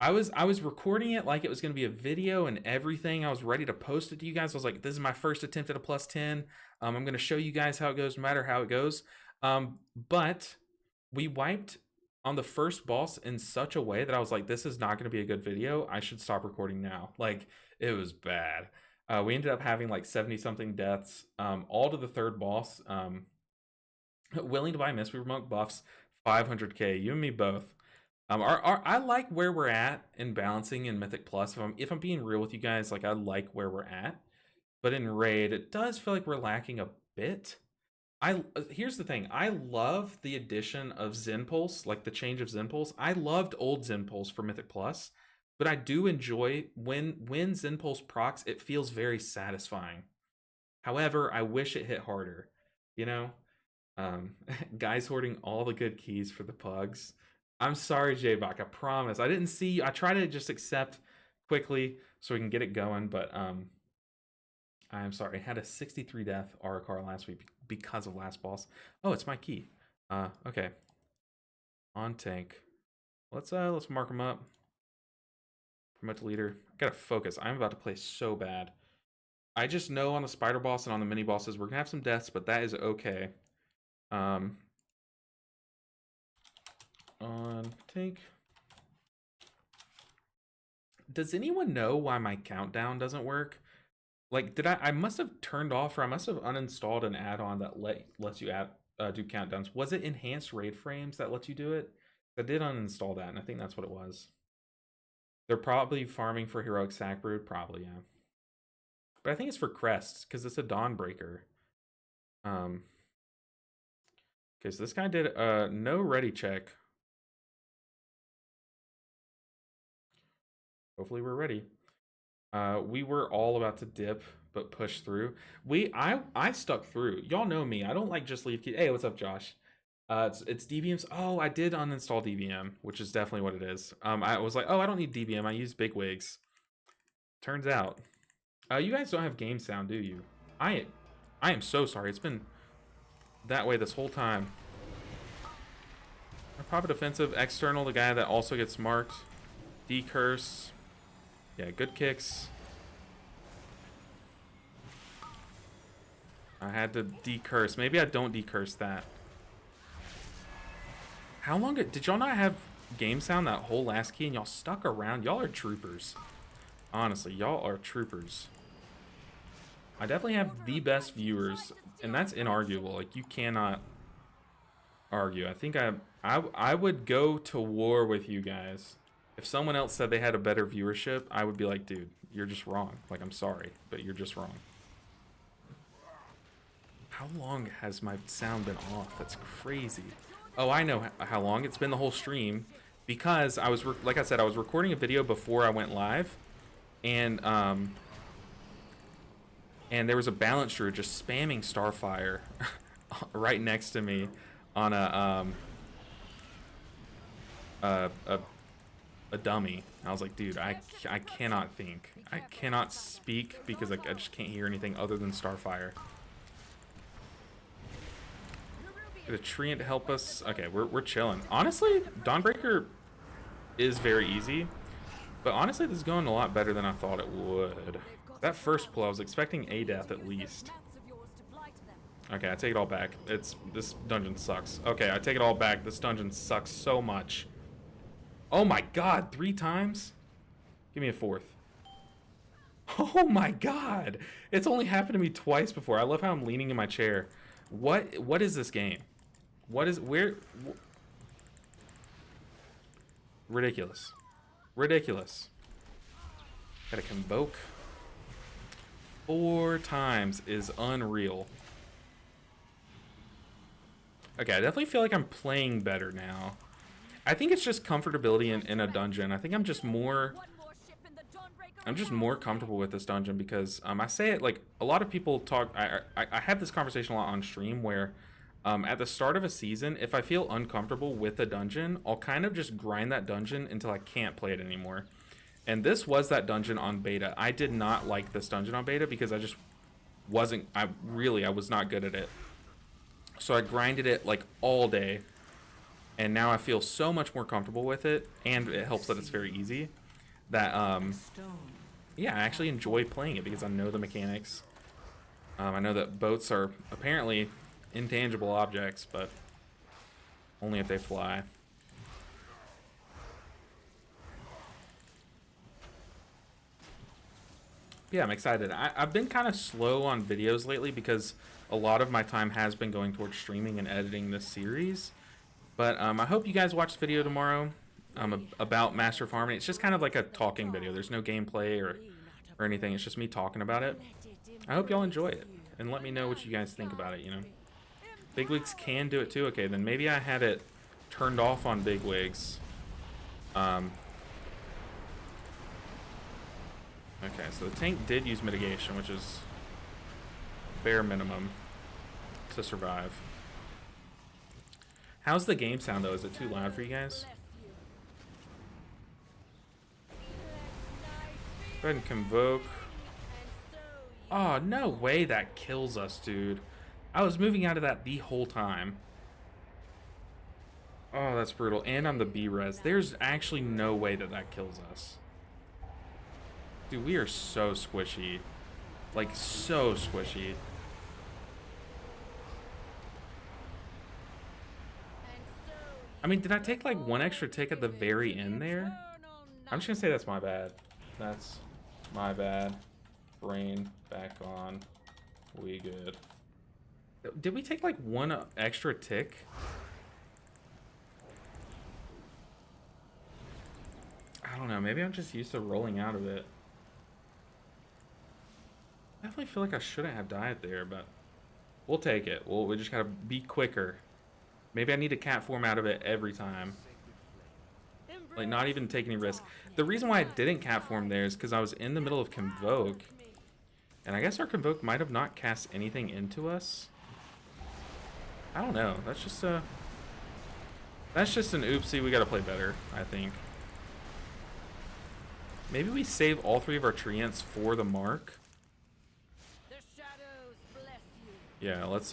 I was recording it like it was going to be a video and everything. I was ready to post it to you guys. I was like, this is my first attempt at a +10. I'm going to show you guys how it goes, no matter how it goes. But we wiped on the first boss in such a way that I was like, this is not going to be a good video. I should stop recording now. Like, it was bad. We ended up having like 70-something deaths, all to the third boss. Willing to buy Mistweaver Monk buffs, 500k. You and me both. I like where we're at in balancing in Mythic Plus. If I'm being real with you guys, like I like where we're at. But in Raid, it does feel like we're lacking a bit. Here's the thing. I love the addition of Zen Pulse, like the change of Zen Pulse. I loved old Zen Pulse for Mythic Plus, but I do enjoy when Zen Pulse procs, it feels very satisfying. However, I wish it hit harder, you know? Guys hoarding all the good keys for the pugs. I'm sorry, J-Bach, I promise. I didn't see you. I try to just accept quickly so we can get it going, but I'm sorry. I had a 63 death Ara-Kara last week because of last boss. Oh, it's my key. Okay. On tank. Let's mark him up. Promote to leader. I gotta focus. I'm about to play so bad. I just know on the spider boss and on the mini bosses we're gonna have some deaths, but that is okay. On tank. Does anyone know why my countdown doesn't work? Like, I must have turned off, or I must have uninstalled an add-on that lets you do countdowns. Was it enhanced raid frames that lets you do it? I did uninstall that, and I think that's what it was. They're probably farming for heroic sack brood, probably, yeah. But I think it's for crests because it's a Dawnbreaker. Okay, so this guy did no ready check. Hopefully we're ready. We were all about to dip, but push through. I stuck through. Y'all know me. I don't like just leave key. Hey, what's up, Josh? It's DVMs. Oh, I did uninstall DVM, which is definitely what it is. I was like, oh, I don't need DVM. I use big wigs. Turns out, you guys don't have game sound, do you? I am so sorry. It's been that way this whole time. Prophet Offensive, external, the guy that also gets marked. Decurse. Yeah, good kicks. I had to decurse. Maybe I don't decurse that. How long did y'all not have game sound that whole last key and y'all stuck around? Y'all are troopers. Honestly, y'all are troopers. I definitely have the best viewers, and that's inarguable. Like, you cannot argue. I think I would go to war with you guys. If someone else said they had a better viewership, I would be like, dude, you're just wrong. Like, I'm sorry, but you're just wrong. How long has my sound been off? That's crazy. Oh, I know how long. It's been the whole stream because I was, like I said, I was recording a video before I went live, and there was a balance Druid just spamming Starfire right next to me on a dummy. I was like, dude, I cannot think. I cannot speak because I just can't hear anything other than Starfire. Get a treant to help us. Okay, we're chilling. Honestly, Dawnbreaker is very easy, but honestly, this is going a lot better than I thought it would. That first pull, I was expecting a death at least. Okay, I take it all back. This dungeon sucks. Okay, I take it all back. This dungeon sucks so much. Oh my god, 3 times? Give me a 4th. Oh my god! It's only happened to me twice before. I love how I'm leaning in my chair. What is this game? Where? Ridiculous. Ridiculous. Gotta convoke. 4 times is unreal. Okay, I definitely feel like I'm playing better now. I think it's just comfortability in a dungeon. I think I'm just more comfortable with this dungeon because I say it like a lot of people talk. I have this conversation a lot on stream where at the start of a season, if I feel uncomfortable with a dungeon, I'll kind of just grind that dungeon until I can't play it anymore. And this was that dungeon on beta. I did not like this dungeon on beta because I just wasn't. I was not good at it. So I grinded it like all day. And now I feel so much more comfortable with it, and it helps that it's very easy, that, yeah, I actually enjoy playing it because I know the mechanics. I know that boats are apparently intangible objects, but only if they fly. Yeah, I'm excited. I've been kind of slow on videos lately because a lot of my time has been going towards streaming and editing this series. But I hope you guys watch the video tomorrow about Master of Harmony. It's just kind of like a talking video. There's no gameplay or anything. It's just me talking about it. I hope y'all enjoy it. and let me know what you guys think about it, you know. Bigwigs can do it too. Okay, then maybe I had it turned off on bigwigs. Okay, so the tank did use mitigation, which is bare minimum to survive. How's the game sound though? Is it too loud for you guys? Go ahead and convoke. Oh, no way that kills us, dude. I was moving out of that the whole time. Oh, that's brutal. And on the B-res. There's actually no way that that kills us. Dude, we are so squishy. Like, so squishy. I mean, did I take like one extra tick at the very end there? I'm just gonna say that's my bad. That's my bad. Brain back on. We good. Did we take like one extra tick? I don't know. Maybe I'm just used to rolling out of it. I definitely feel like I shouldn't have died there, but we'll take it. We just gotta be quicker. Maybe I need to cat form out of it every time. Like, not even take any risk. The reason why I didn't cat form there is because I was in the middle of Convoke. And I guess our Convoke might have not cast anything into us. I don't know. That's just an oopsie. We gotta play better, I think. Maybe we save all three of our treants for the mark. Yeah, let's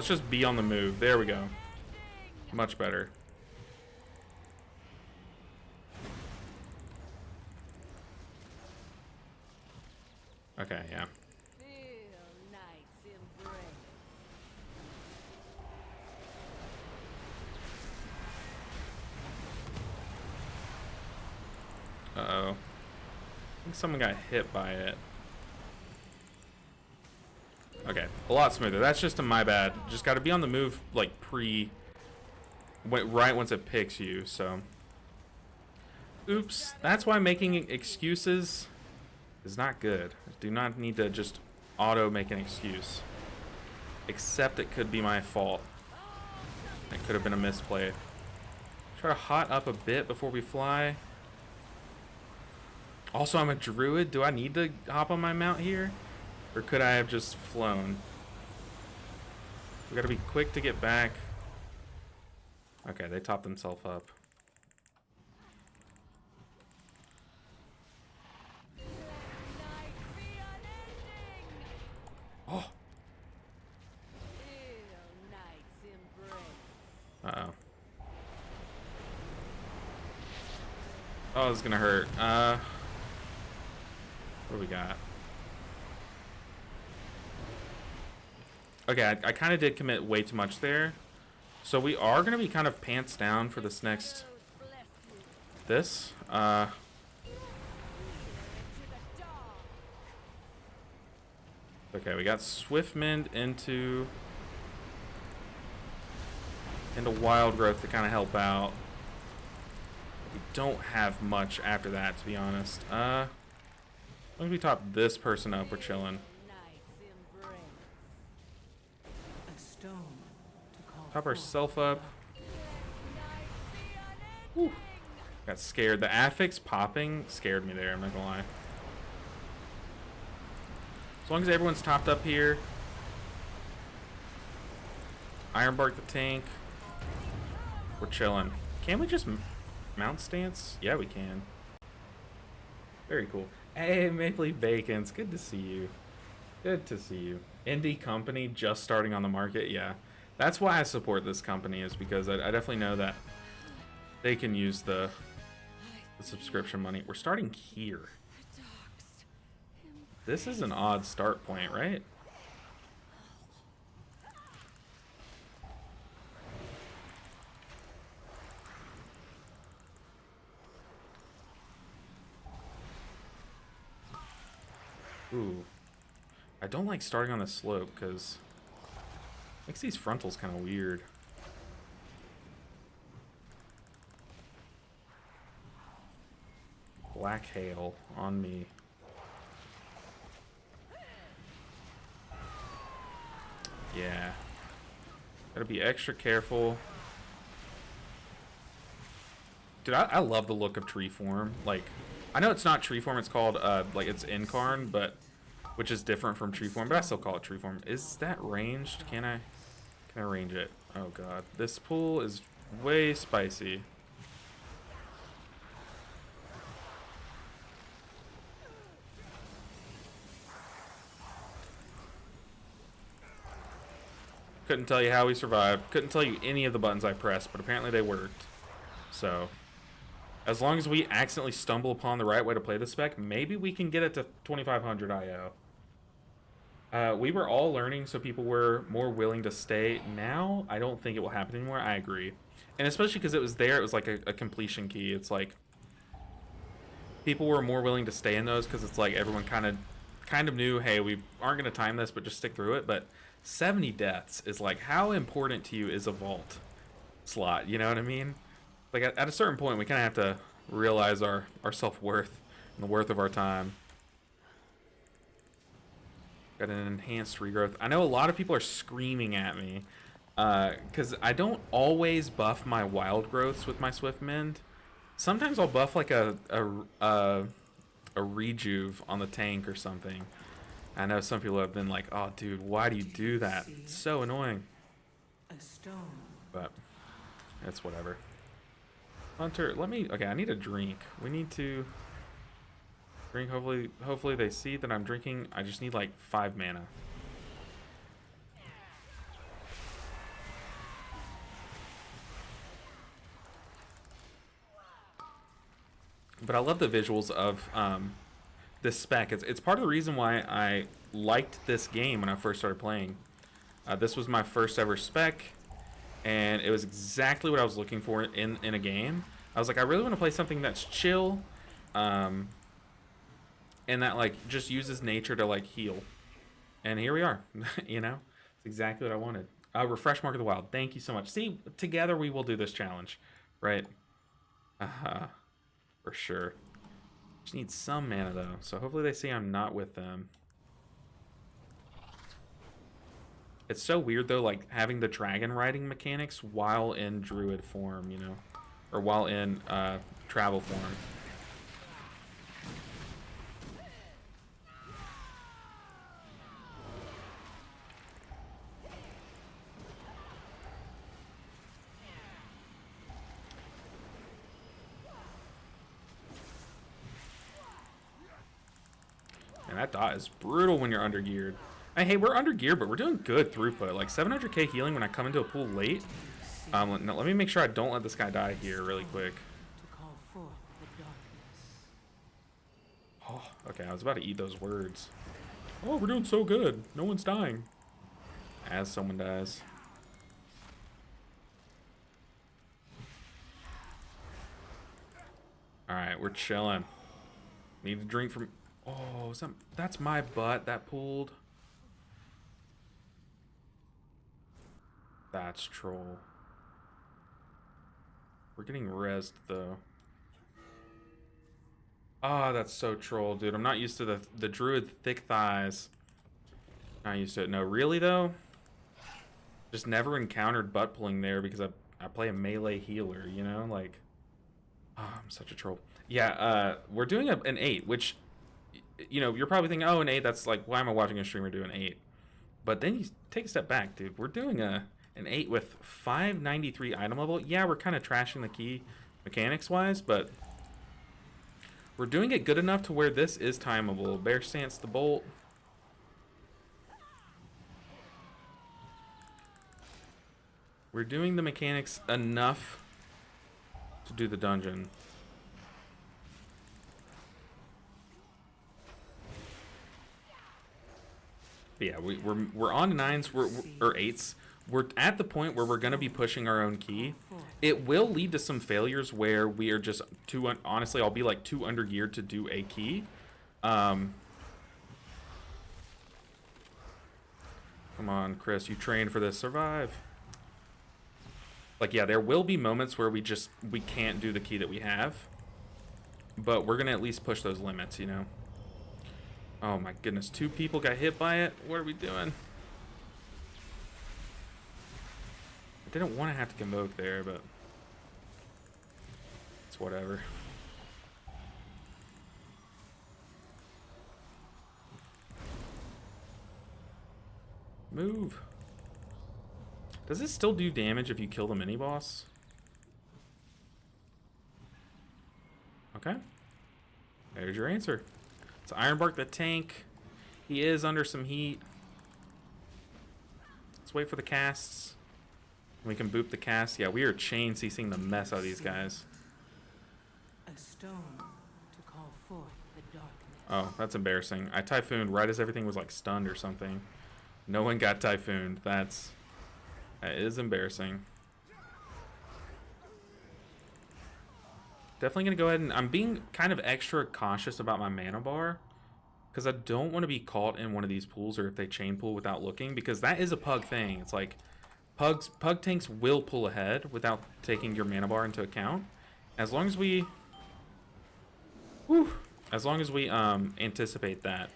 just be on the move. There we go. Much better. Okay, yeah. Uh-oh. I think someone got hit by it. Okay, a lot smoother. That's just my bad. Just got to be on the move, like, right once it picks you, so. Oops. That's why making excuses is not good. Do not need to just auto make an excuse. Except it could be my fault. It could have been a misplay. Try to hot up a bit before we fly. Also, I'm a druid. Do I need to hop on my mount here? Or could I have just flown? We gotta be quick to get back. Okay, they topped themselves up. Oh. Uh-oh. Oh, this is gonna hurt. What do we got? Okay, I kind of did commit way too much there. So we are going to be kind of pants down for this next... This. Okay, we got Swiftmend into Wild Growth to kind of help out. We don't have much after that, to be honest. As long as we top this person up, we're chilling. Top ourself up. Whew. Got scared. The affix popping scared me there, I'm not gonna lie. As long as everyone's topped up here. Ironbark the tank. We're chilling. Can we just mount stance? Yeah, we can. Very cool. Hey, Maple Leaf Bacon's. Good to see you. Good to see you. Indie company just starting on the market. Yeah. That's why I support this company, is because I definitely know that they can use the subscription money. We're starting here. This is an odd start point, right? Ooh. I don't like starting on the slope because it makes these frontals kind of weird. Black hail on me. Yeah. Gotta be extra careful. Dude, I love the look of tree form. Like, I know it's not tree form, it's called, like, it's incarn, but, which is different from tree form, but I still call it tree form. Is that ranged? Can I range it? Oh, God. This pool is way spicy. Couldn't tell you how we survived. Couldn't tell you any of the buttons I pressed, but apparently they worked. So, as long as we accidentally stumble upon the right way to play the spec, maybe we can get it to 2500 IO. We were all learning, so people were more willing to stay. Now, I don't think it will happen anymore. I agree. And especially because it was there, it was like a completion key. It's like, people were more willing to stay in those because it's like everyone kind of knew, hey, we aren't going to time this, but just stick through it. But 70 deaths is like, how important to you is a vault slot? You know what I mean? Like, at a certain point, we kind of have to realize our self-worth and the worth of our time. Got an enhanced regrowth. I know a lot of people are screaming at me because I don't always buff my wild growths with my Swift Mend. Sometimes I'll buff like a rejuve on the tank or something. I know some people have been like, oh, dude, why do you do that? It's so annoying. But it's whatever. Hunter, okay, I need a drink. We need to drink. Hopefully they see that I'm drinking. I just need like 5 mana. But I love the visuals of this spec. It's part of the reason why I liked this game when I first started playing. This was my first ever spec, and it was exactly what I was looking for in a game. I was like, I really want to play something that's chill, and that like just uses nature to like heal. And here we are. You know, it's exactly what I wanted. Refresh Mark of the Wild. Thank you so much. See, together we will do this challenge, right? For sure. Just need some mana though, so hopefully they see I'm not with them. It's so weird though, like having the dragon riding mechanics while in druid form, you know, or while in travel form. And that dot is brutal when you're under geared. Hey, we're under geared, but we're doing good throughput. Like 700k healing when I come into a pool late. Now let me make sure I don't let this guy die here really quick. Oh, okay, I was about to eat those words. Oh, we're doing so good. No one's dying. As someone dies. Alright, we're chilling. Need a drink from... Oh, that's my butt that pulled. That's troll. We're getting rezzed though. Ah, oh, that's so troll, dude. I'm not used to the druid thick thighs. Not used to it. No, really though? Just never encountered butt pulling there because I play a melee healer, you know? Like, oh, I'm such a troll. Yeah, we're doing an 8, which... You know, you're probably thinking, oh, an 8, that's like, why am I watching a streamer do an 8? But then you take a step back, dude. We're doing an 8 with 593 item level. Yeah, we're kind of trashing the key mechanics-wise, but we're doing it good enough to where this is timeable. Bear Stance the Bolt. We're doing the mechanics enough to do the dungeon. But yeah, we're on 9s, or 8s. We're at the point where we're going to be pushing our own key. It will lead to some failures where we are just too... Honestly, I'll be like too undergeared to do a key. Come on, Chris, you trained for this. Survive. Like, yeah, there will be moments where we can't do the key that we have. But we're going to at least push those limits, you know? Oh my goodness, 2 people got hit by it. What are we doing? didn't want to have to convoke there, but it's whatever. Move. Does it still do damage if you kill the mini boss? Okay. There's your answer. It's Ironbark the tank. He is under some heat. Let's wait for the casts. We can boop the cast. Yeah, we are chain CCing the mess out of these guys. A stone to call forth the darkness. Oh, that's embarrassing. I typhooned right as everything was like stunned or something. No one got typhooned. That is embarrassing. Definitely gonna go ahead and I'm being kind of extra cautious about my mana bar because I don't want to be caught in one of these pools or if they chain pool without looking, because that is a pug thing. It's like pug tanks will pull ahead without taking your mana bar into account. As long as we anticipate that.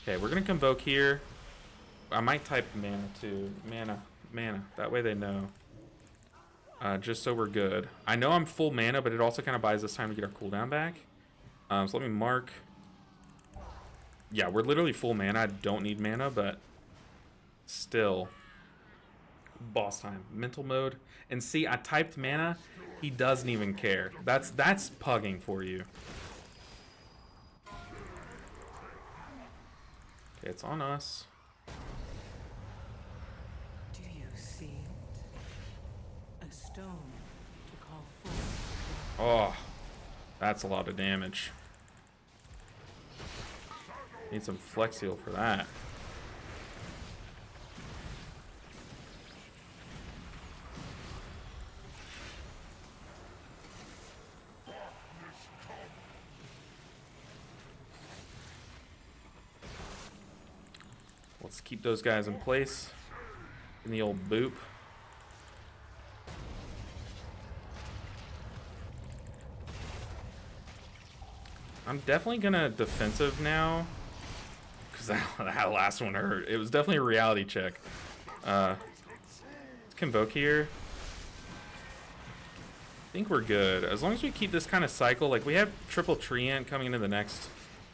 Okay, we're gonna convoke here. I might type mana too. Mana. That way they know. Just so we're good. I know I'm full mana, but it also kind of buys us time to get our cooldown back. So let me mark. Yeah, we're literally full mana. I don't need mana, but still. Boss time. Mental mode. And see, I typed mana. He doesn't even care. That's pugging for you. Okay, it's on us. Do you see it? A stone to call forth. Oh, that's a lot of damage. Need some flex heal for that. Let's keep those guys in place. In the old boop. I'm definitely gonna defensive now. Because that last one hurt. It was definitely a reality check. Let's convoke here. I think we're good. As long as we keep this kind of cycle. Like, we have triple treant coming into the next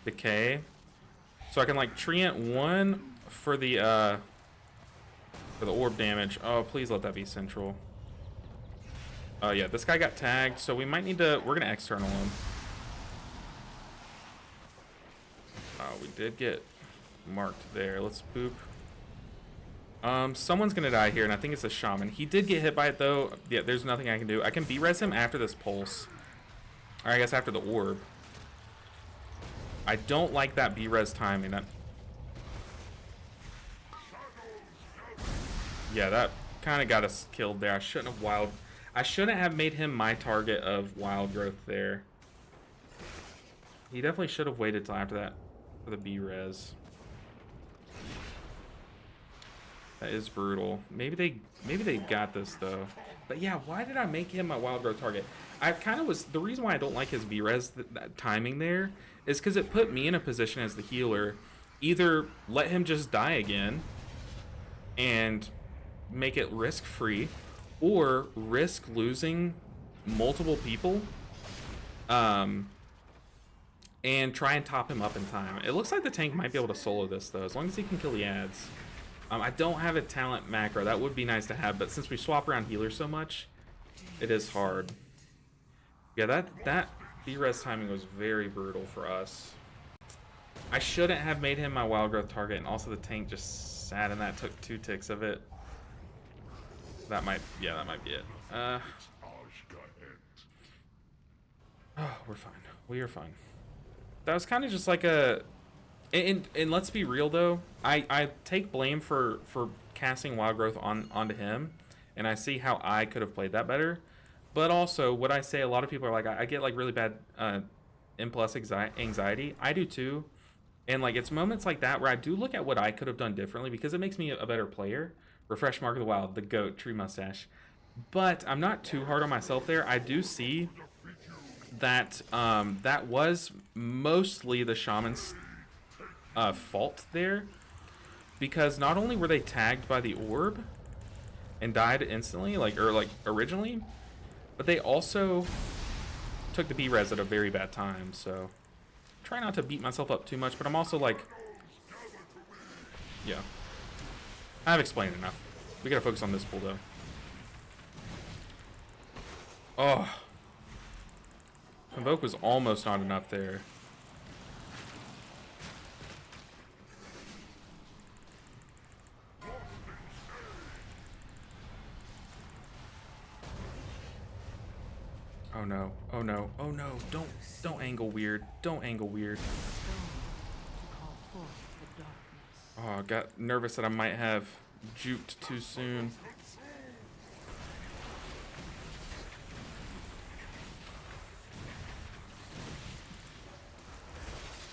decay. So I can, like, treant one for the orb damage. Oh, please let that be central. Oh, yeah, this guy got tagged. So we might need to... We're going to external him. Oh, we did get marked there. Let's boop. Someone's gonna die here, and I think it's a shaman. He did get hit by it though. Yeah, there's nothing I can do. I can B-res him after this pulse. Or I guess after the orb. I don't like that B-res timing. Yeah, that kind of got us killed there. I shouldn't have made him my target of wild growth there. He definitely should have waited till after that for the B-res. That is brutal. Maybe they got this though. But yeah, why did I make him my wild growth target? I kind of was... The reason why I don't like his B-res, that timing there, is because it put me in a position as the healer. Either let him just die again and make it risk-free, or risk losing multiple people and try and top him up in time. It looks like the tank might be able to solo this though, as long as he can kill the ads. I don't have a talent macro. That would be nice to have, but since we swap around healers so much, it is hard. Yeah, that B-res timing was very brutal for us. I shouldn't have made him my wild growth target, and also the tank just sat in that, took 2 ticks of it. That might be it. Oh, we're fine. We are fine. That was kind of just like a... And let's be real though, I take blame for casting wild growth onto him, and I see how I could have played that better. But also, what I say, a lot of people are like, I get like really bad impulse anxiety. I do too, and like it's moments like that where I do look at what I could have done differently because it makes me a better player. Refresh Mark of the Wild, the GOAT, tree mustache. But I'm not too hard on myself there. I do see that that was mostly the shaman's fault there, because not only were they tagged by the orb, and died instantly, like, or like originally, but they also took the B-res at a very bad time, so try not to beat myself up too much, but I'm also like, yeah, I've explained enough. We gotta focus on this pull though. Oh, Convoke was almost not enough there. Oh no, oh no, oh no, don't angle weird. Don't angle weird. Oh, I got nervous that I might have juked too soon.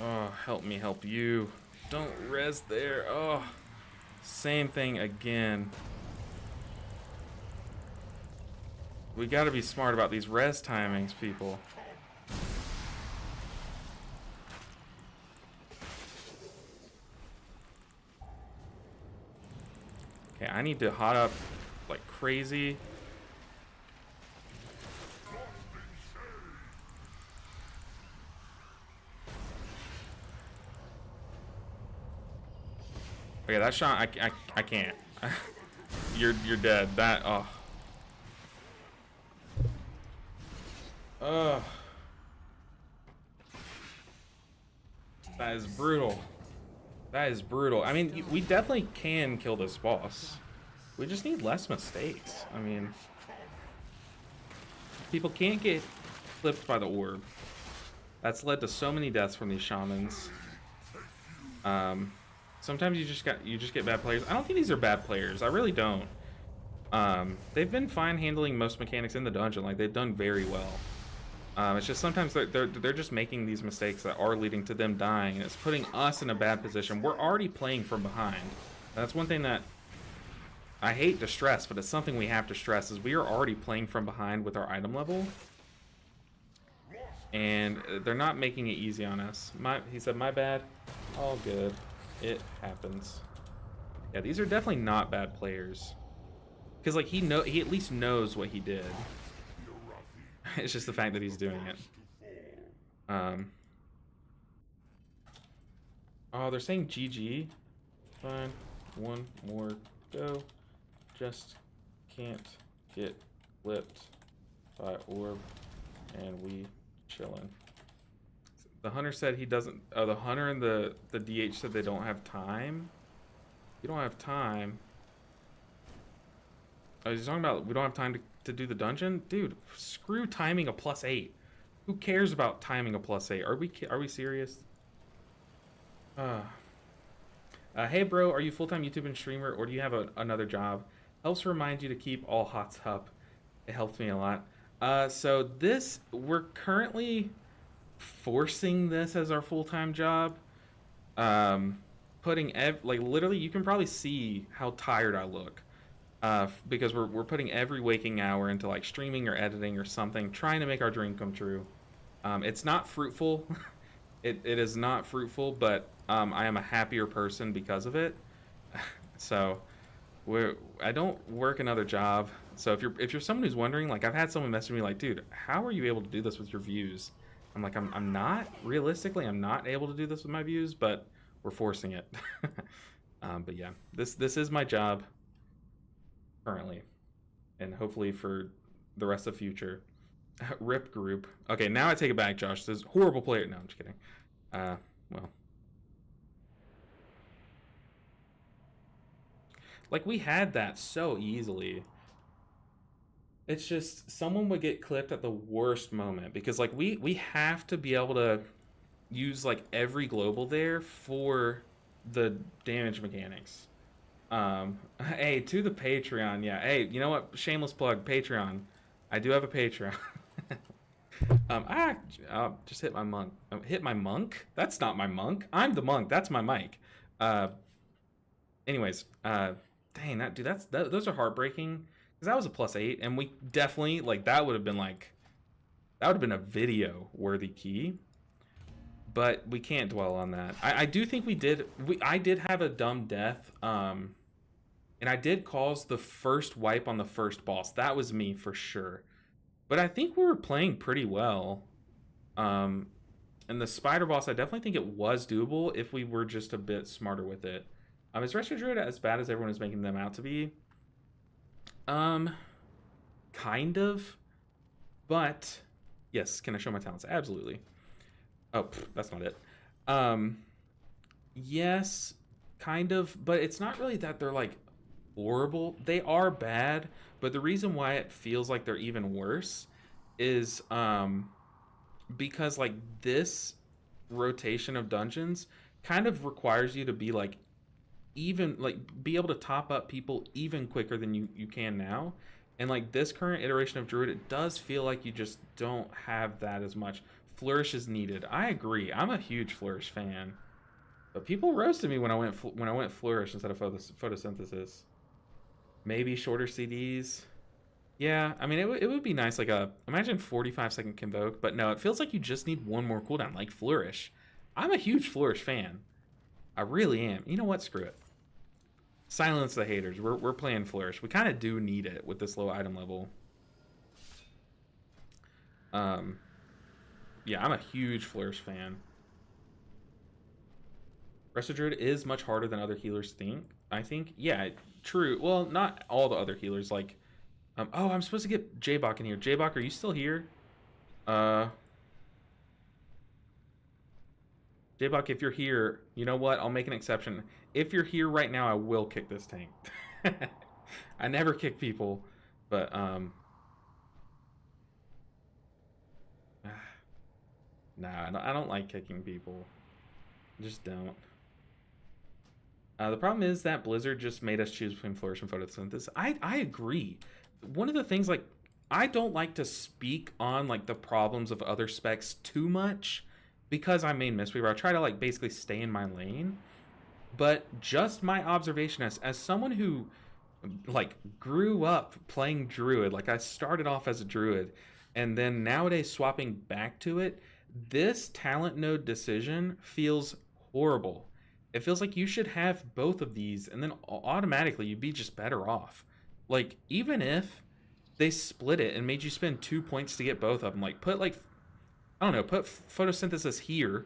Oh, help me help you. Don't res there. Oh, same thing again. We gotta be smart about these res timings, people. Okay, I need to hot up like crazy. Okay, that shot, I can't. You're dead. That, oh. Ugh. That is brutal. That is brutal. I mean, we definitely can kill this boss. We just need less mistakes. I mean, people can't get flipped by the orb. That's led to so many deaths from these shamans. Sometimes you just get bad players. I don't think these are bad players. I really don't. They've been fine handling most mechanics in the dungeon. Like, they've done very well. It's just sometimes they're just making these mistakes that are leading to them dying, and it's putting us in a bad position. We're already playing from behind. That's one thing that I hate to stress, but it's something we have to stress, is we are already playing from behind with our item level, and they're not making it easy on us. He said, my bad. All good. It happens. Yeah, these are definitely not bad players, because like he at least knows what he did. It's just the fact that he's doing it. Oh, they're saying GG. Fine. One more go. Just can't get flipped by orb, and we chillin'. The hunter said he doesn't. Oh, the hunter and the DH said they don't have time. You don't have time. Oh, he's talking about we don't have time to do the dungeon? Dude, screw timing a +8. Who cares about timing a +8? Are we serious? Hey bro, are you full-time YouTube and streamer, or do you have another job? Helps remind you to keep all hots up. It helps me a lot. So we're currently forcing this as our full-time job. Putting like literally, you can probably see how tired I look. Because we're putting every waking hour into like streaming or editing or something, trying to make our dream come true. It's not fruitful. It is not fruitful, but I am a happier person because of it. So I don't work another job. So if you're someone who's wondering, like, I've had someone message me like, dude, how are you able to do this with your views? I'm like, I'm not, realistically, I'm not able to do this with my views, but we're forcing it. But yeah, this is my job currently, and hopefully for the rest of the future. Rip group. Okay, now I take it back. Josh says horrible player. No, I'm just kidding. Well, like, we had that so easily. It's just someone would get clipped at the worst moment, because like we have to be able to use like every global there for the damage mechanics. Hey, to the Patreon, yeah. Hey, you know what? Shameless plug, Patreon. I do have a Patreon. Just hit my monk. Hit my monk? That's not my monk. I'm the monk. That's my mic. Anyways, dang, those are heartbreaking, because that was a +8, and we definitely, like, that would have been a video worthy key. But we can't dwell on that. I do think I did have a dumb death. And I did cause the first wipe on the first boss. That was me for sure. But I think we were playing pretty well. Um, and the spider boss, I definitely think it was doable if we were just a bit smarter with it. Is Resto Druid as bad as everyone is making them out to be? Um, kind of. But, yes, can I show my talents? Absolutely. Oh, that's not it. Yes, kind of, but it's not really that they're like horrible. They are bad, but the reason why it feels like they're even worse is because like this rotation of dungeons kind of requires you to be like even like be able to top up people even quicker than you can now. And like this current iteration of Druid, it does feel like you just don't have that as much. Flourish is needed. I agree. I'm a huge Flourish fan. But people roasted me when I went Flourish instead of photosynthesis. Maybe shorter CDs. Yeah, I mean it would be nice like a imagine 45-second Convoke, but no, it feels like you just need one more cooldown like Flourish. I'm a huge Flourish fan. I really am. You know what? Screw it. Silence the haters. We're playing Flourish. We kind of do need it with this low item level. Yeah, I'm a huge Flourish fan. Resto Druid is much harder than other healers think. I think. Yeah, true. Well, not all the other healers. Like, oh, I'm supposed to get J-Bok in here. J-Bok, are you still here? J-Bok, if you're here, you know what? I'll make an exception. If you're here right now, I will kick this tank. I never kick people, but nah, I don't like kicking people. I just don't. The problem is that Blizzard just made us choose between Flourish and Photosynthesis. I agree. One of the things, like, I don't like to speak on, like, the problems of other specs too much because I main Mistweaver. I try to, like, basically stay in my lane. But just my observation as someone who, like, grew up playing Druid, like, I started off as a Druid, and then nowadays swapping back to it, this talent node decision feels horrible. It feels like you should have both of these, and then automatically you'd be just better off. Like, even if they split it and made you spend 2 points to get both of them, like, put, like, I don't know, put photosynthesis here.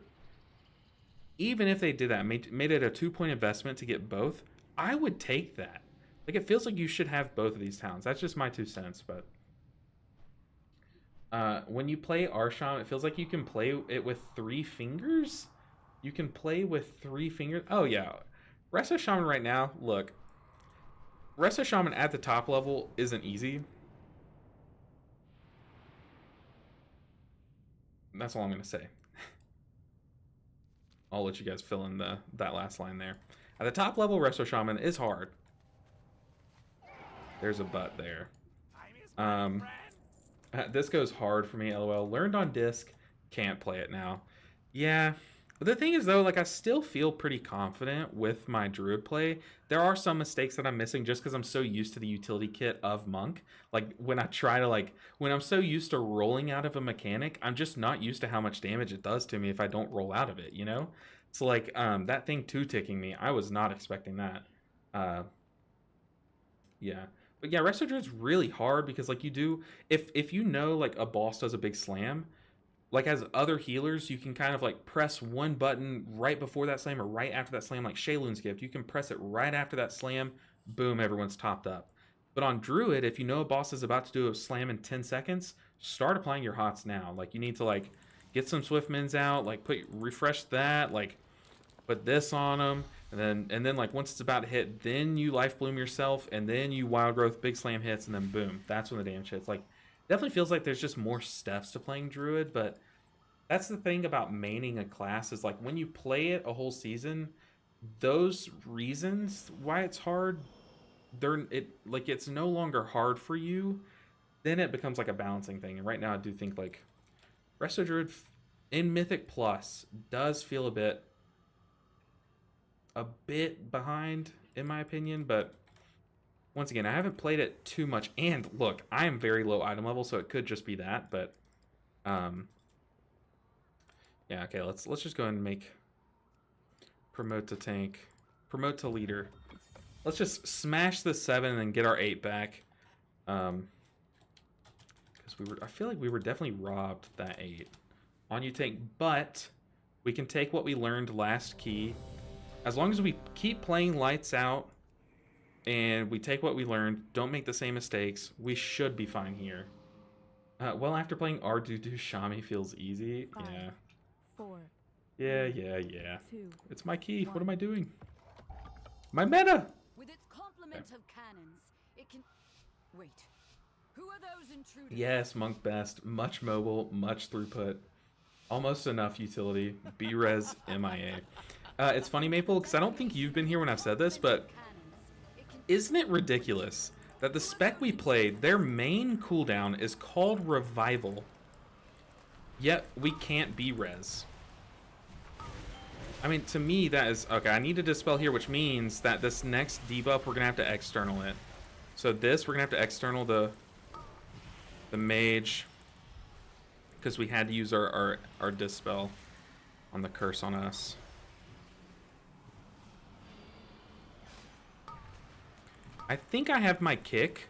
Even if they did that, made it a 2-point investment to get both, I would take that. Like, it feels like you should have both of these talents. That's just my 2 cents, but when you play Arsham, it feels like you can play it with 3 fingers. You can play with 3 fingers. Oh, yeah. Resto Shaman right now, look. Resto Shaman at the top level isn't easy. That's all I'm going to say. I'll let you guys fill in that last line there. At the top level, Resto Shaman is hard. There's a but there. This goes hard for me, LOL. Learned on disc, can't play it now. Yeah. But the thing is, though, like, I still feel pretty confident with my Druid play. There are some mistakes that I'm missing just because I'm so used to the utility kit of Monk. Like, when I try to, like, when I'm so used to rolling out of a mechanic, I'm just not used to how much damage it does to me if I don't roll out of it, you know? So, like, that thing 2-ticking me, I was not expecting that. Yeah. But yeah, Resto Druid's really hard because, like, you do, if you know, like, a boss does a big slam, like, as other healers, you can kind of, like, press one button right before that slam or right after that slam, like Shayloon's Gift. You can press it right after that slam, boom, everyone's topped up. But on Druid, if you know a boss is about to do a slam in 10 seconds, start applying your hots now. Like, you need to, like, get some Swift Mins out, like, refresh that, like, put this on them, and then like once it's about to hit, then you life bloom yourself, and then you wild growth big slam hits, and then boom, that's when the damage hits. Like, definitely feels like there's just more steps to playing Druid, but that's the thing about maining a class is, like, when you play it a whole season, those reasons why it's hard, it's no longer hard for you. Then it becomes like a balancing thing, and right now I do think, like, Resto Druid in Mythic Plus does feel a bit behind, in my opinion, but once again, I haven't played it too much, and look, I am very low item level, so it could just be that, but yeah, okay, let's just go ahead and make promote to tank, promote to leader. Let's just smash the 7 and then get our 8 back. Because I feel like we were definitely robbed that 8 on you tank, but we can take what we learned last key. As long as we keep playing lights out and we take what we learned, don't make the same mistakes, we should be fine here. Well, after playing Ardudu, Shami feels easy. 5, Yeah. 4. Yeah. 2, It's my key. 1. What am I doing? My meta! With its complement of cannons, it can... Wait. Who are those intruders? Yes, Monk best. Much mobile, much throughput. Almost enough utility. B-res, MIA. It's funny, Maple, because I don't think you've been here when I've said this, but isn't it ridiculous that the spec we played, their main cooldown is called Revival, yet we can't B-res? I mean, to me, that is... Okay, I need to dispel here, which means that this next debuff, we're going to have to external it. So this, we're going to have to external the mage, because we had to use our dispel on the curse on us. I think I have my kick.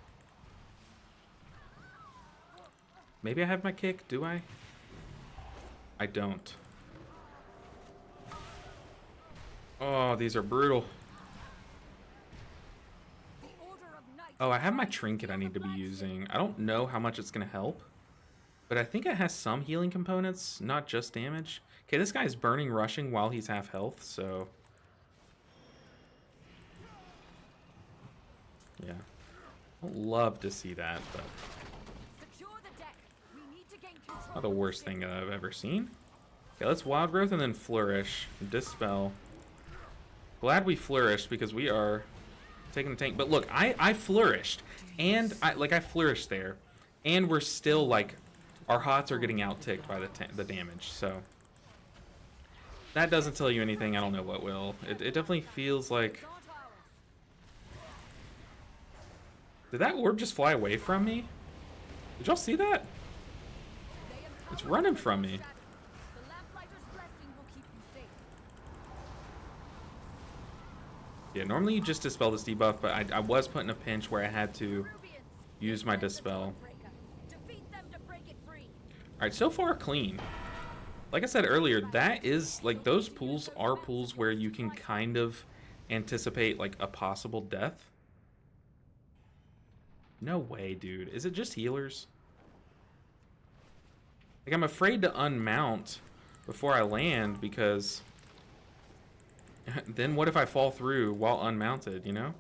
Maybe I have my kick. Do I? I don't. Oh, these are brutal. Oh, I have my trinket I need to be using. I don't know how much it's going to help, but I think it has some healing components, not just damage. Okay, this guy's burning rushing while he's half health, so... Yeah. I don't love to see that, but... Not the worst thing that I've ever seen. Okay, let's Wild Growth and then Flourish. Dispel. Glad we flourished because we are taking the tank. But look, I flourished. And I flourished there. And we're still like... Our HOTS are getting out-ticked by the damage, so... That doesn't tell you anything, I don't know what will. It definitely feels like... Did that orb just fly away from me? Did y'all see that? It's running from me. Yeah, normally you just dispel this debuff, but I was put in a pinch where I had to use my dispel. Alright, so far clean. Like I said earlier, that is, like, those pools are pools where you can kind of anticipate, like, a possible death. No way, dude. Is it just healers? Like, I'm afraid to unmount before I land because then what if I fall through while unmounted, you know?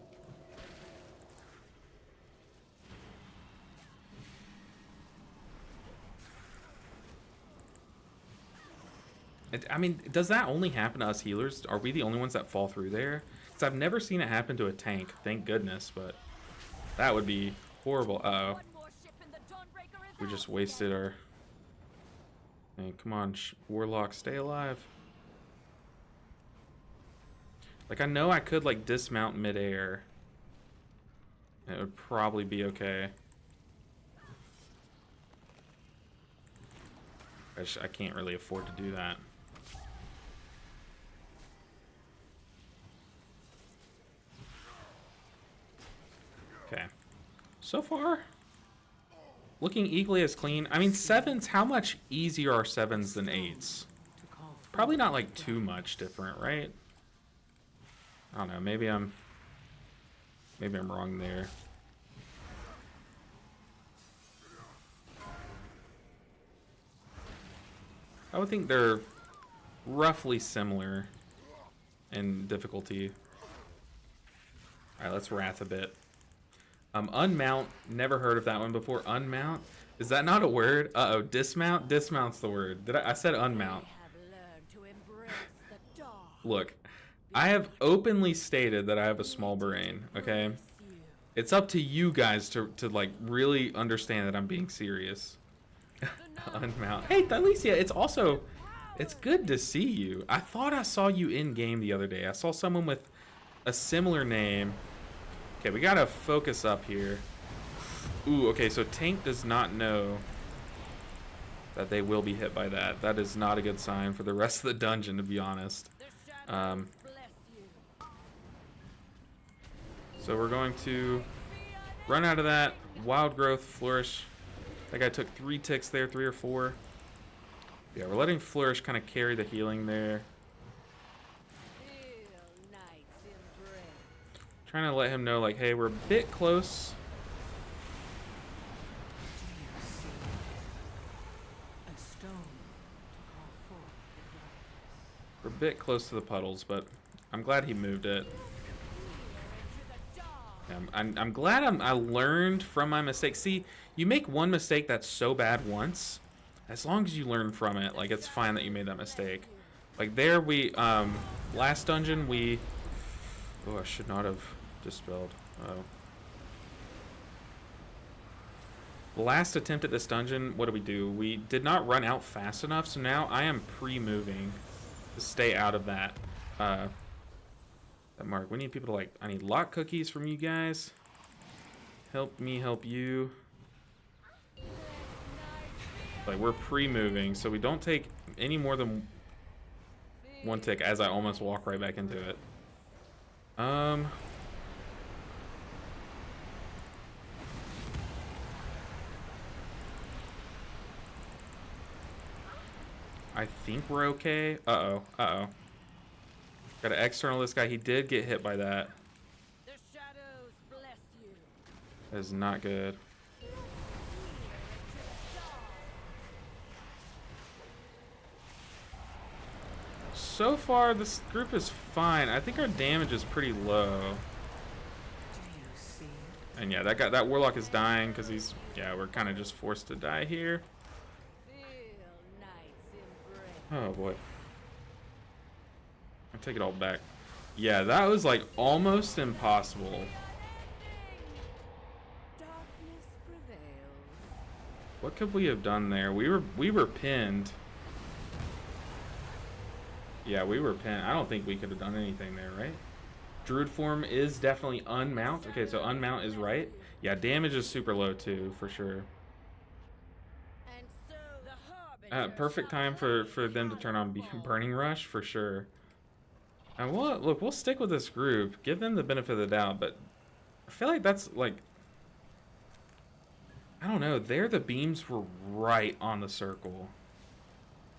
I mean, does that only happen to us healers? Are we the only ones that fall through there? Because I've never seen it happen to a tank, thank goodness, but that would be horrible. Uh-oh. We just wasted our... Hey, come on, Warlock, stay alive. Like, I know I could, like, dismount midair. It would probably be okay. I can't really afford to do that. Okay. So far, looking equally as clean. I mean, 7s, how much easier are 7s than 8s? Probably not, like, too much different, right? I don't know, maybe I'm wrong there. I would think they're roughly similar in difficulty. Alright, let's Wrath a bit. Unmount, never heard of that one before. Unmount? Is that not a word? Uh-oh, dismount? Dismount's the word. I said unmount. Look, I have openly stated that I have a small brain, okay? It's up to you guys to like, really understand that I'm being serious. Unmount. Hey, Alicia, it's good to see you. I thought I saw you in-game the other day. I saw someone with a similar name. Okay, we gotta focus up here. Ooh, okay, so tank does not know that they will be hit by that. That is not a good sign for the rest of the dungeon, to be honest. So we're going to run out of that. Wild Growth, Flourish. That guy took 3 ticks there, 3 or 4. Yeah, we're letting Flourish kind of carry the healing there. Trying to let him know, like, hey, we're a bit close. We're a bit close to the puddles, but I'm glad he moved it. I'm glad I learned from my mistake. See, you make one mistake that's so bad once, as long as you learn from it, like, it's fine that you made that mistake. Like there we, last dungeon we, oh, I should not have dispelled. Oh. The last attempt at this dungeon, what do? We did not run out fast enough, so now I am pre-moving to stay out of that, that mark. We need people to, like, I need lock cookies from you guys. Help me help you. Like, we're pre-moving, so we don't take any more than 1 tick as I almost walk right back into it. I think we're okay. Uh-oh. Uh-oh. Got to external this guy. He did get hit by that. The shadows bless you. That is not good. So far, this group is fine. I think our damage is pretty low. And yeah, that warlock is dying because he's, yeah, we're kind of just forced to die here. Oh boy. I take it all back. Yeah, that was like almost impossible. What could we have done there? We were pinned. Yeah, we were pinned. I don't think we could have done anything there, right? Druid form is definitely unmount. Okay, so unmount is right. Yeah, damage is super low too, for sure. Perfect time for them to turn on Burning Rush, for sure. And we'll stick with this group. Give them the benefit of the doubt, but I feel like that's like, I don't know. There, the beams were right on the circle.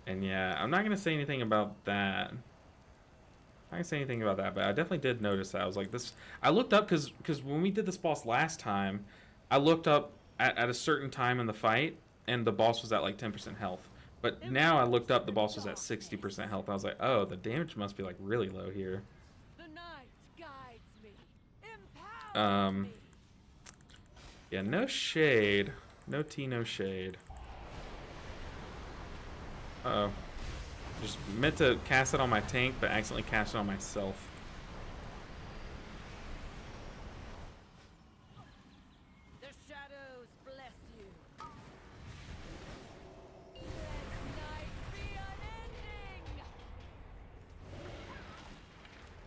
And yeah, I'm not going to say anything about that. I can't say anything about that, but I definitely did notice that. I was like, this. I looked up because when we did this boss last time, I looked up at a certain time in the fight, and the boss was at like 10% health. But now I looked up, the boss was at 60% health. I was like, oh, the damage must be like really low here. Yeah, no shade. No tea, no shade. Uh-oh. Just meant to cast it on my tank, but accidentally cast it on myself. The shadows bless you.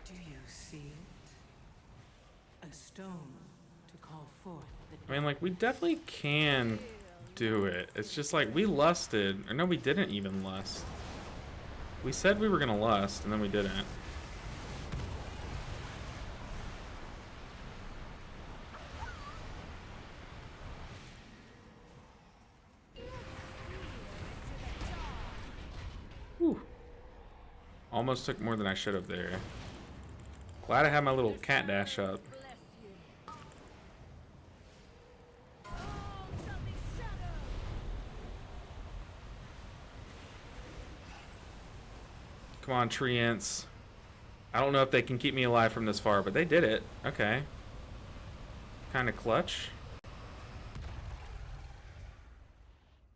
Do you see it? A stone to call forth the I mean, like, we definitely can do it. It's just like, we lusted. Or no, we didn't even lust. We said we were gonna lust, and then we didn't. Whew. Almost took more than I should have there. Glad I had my little cat dash up. Come on, treants. I don't know if they can keep me alive from this far, but they did it. Okay. Kind of clutch.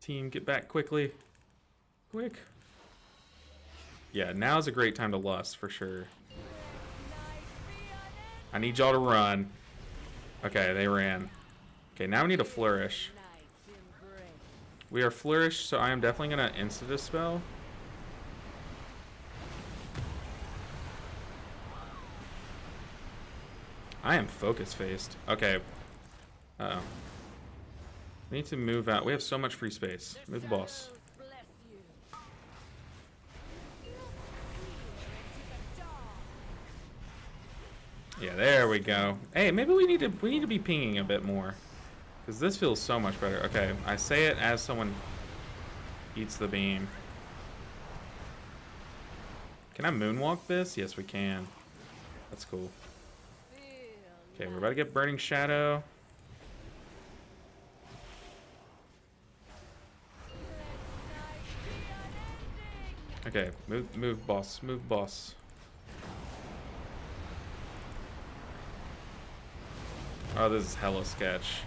Team, get back quickly. Quick. Yeah, now's a great time to lust, for sure. I need y'all to run. Okay, they ran. Okay, now we need a flourish. We are flourished, so I am definitely going to insta-dispel. I am focus-faced. Okay. Uh-oh. We need to move out. We have so much free space. Move the boss. Yeah, there we go. Hey, maybe we need to be pinging a bit more, because this feels so much better. Okay, I say it as someone eats the beam. Can I moonwalk this? Yes, we can. That's cool. Okay, we're about to get Burning Shadow. Okay, move, boss. Move, boss. Oh, this is hella sketch.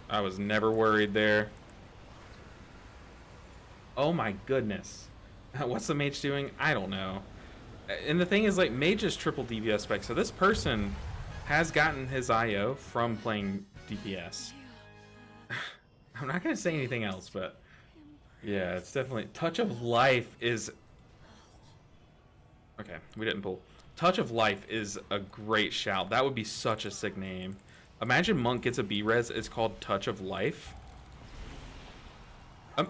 I was never worried there. Oh my goodness. What's the mage doing? I don't know. And the thing is, like, mage is triple DPS spec, so this person has gotten his IO from playing DPS. I'm not gonna say anything else, but yeah, it's definitely... Touch of Life is... Okay, we didn't pull. Touch of Life is a great shout. That would be such a sick name. Imagine Monk gets a B-res, it's called Touch of Life.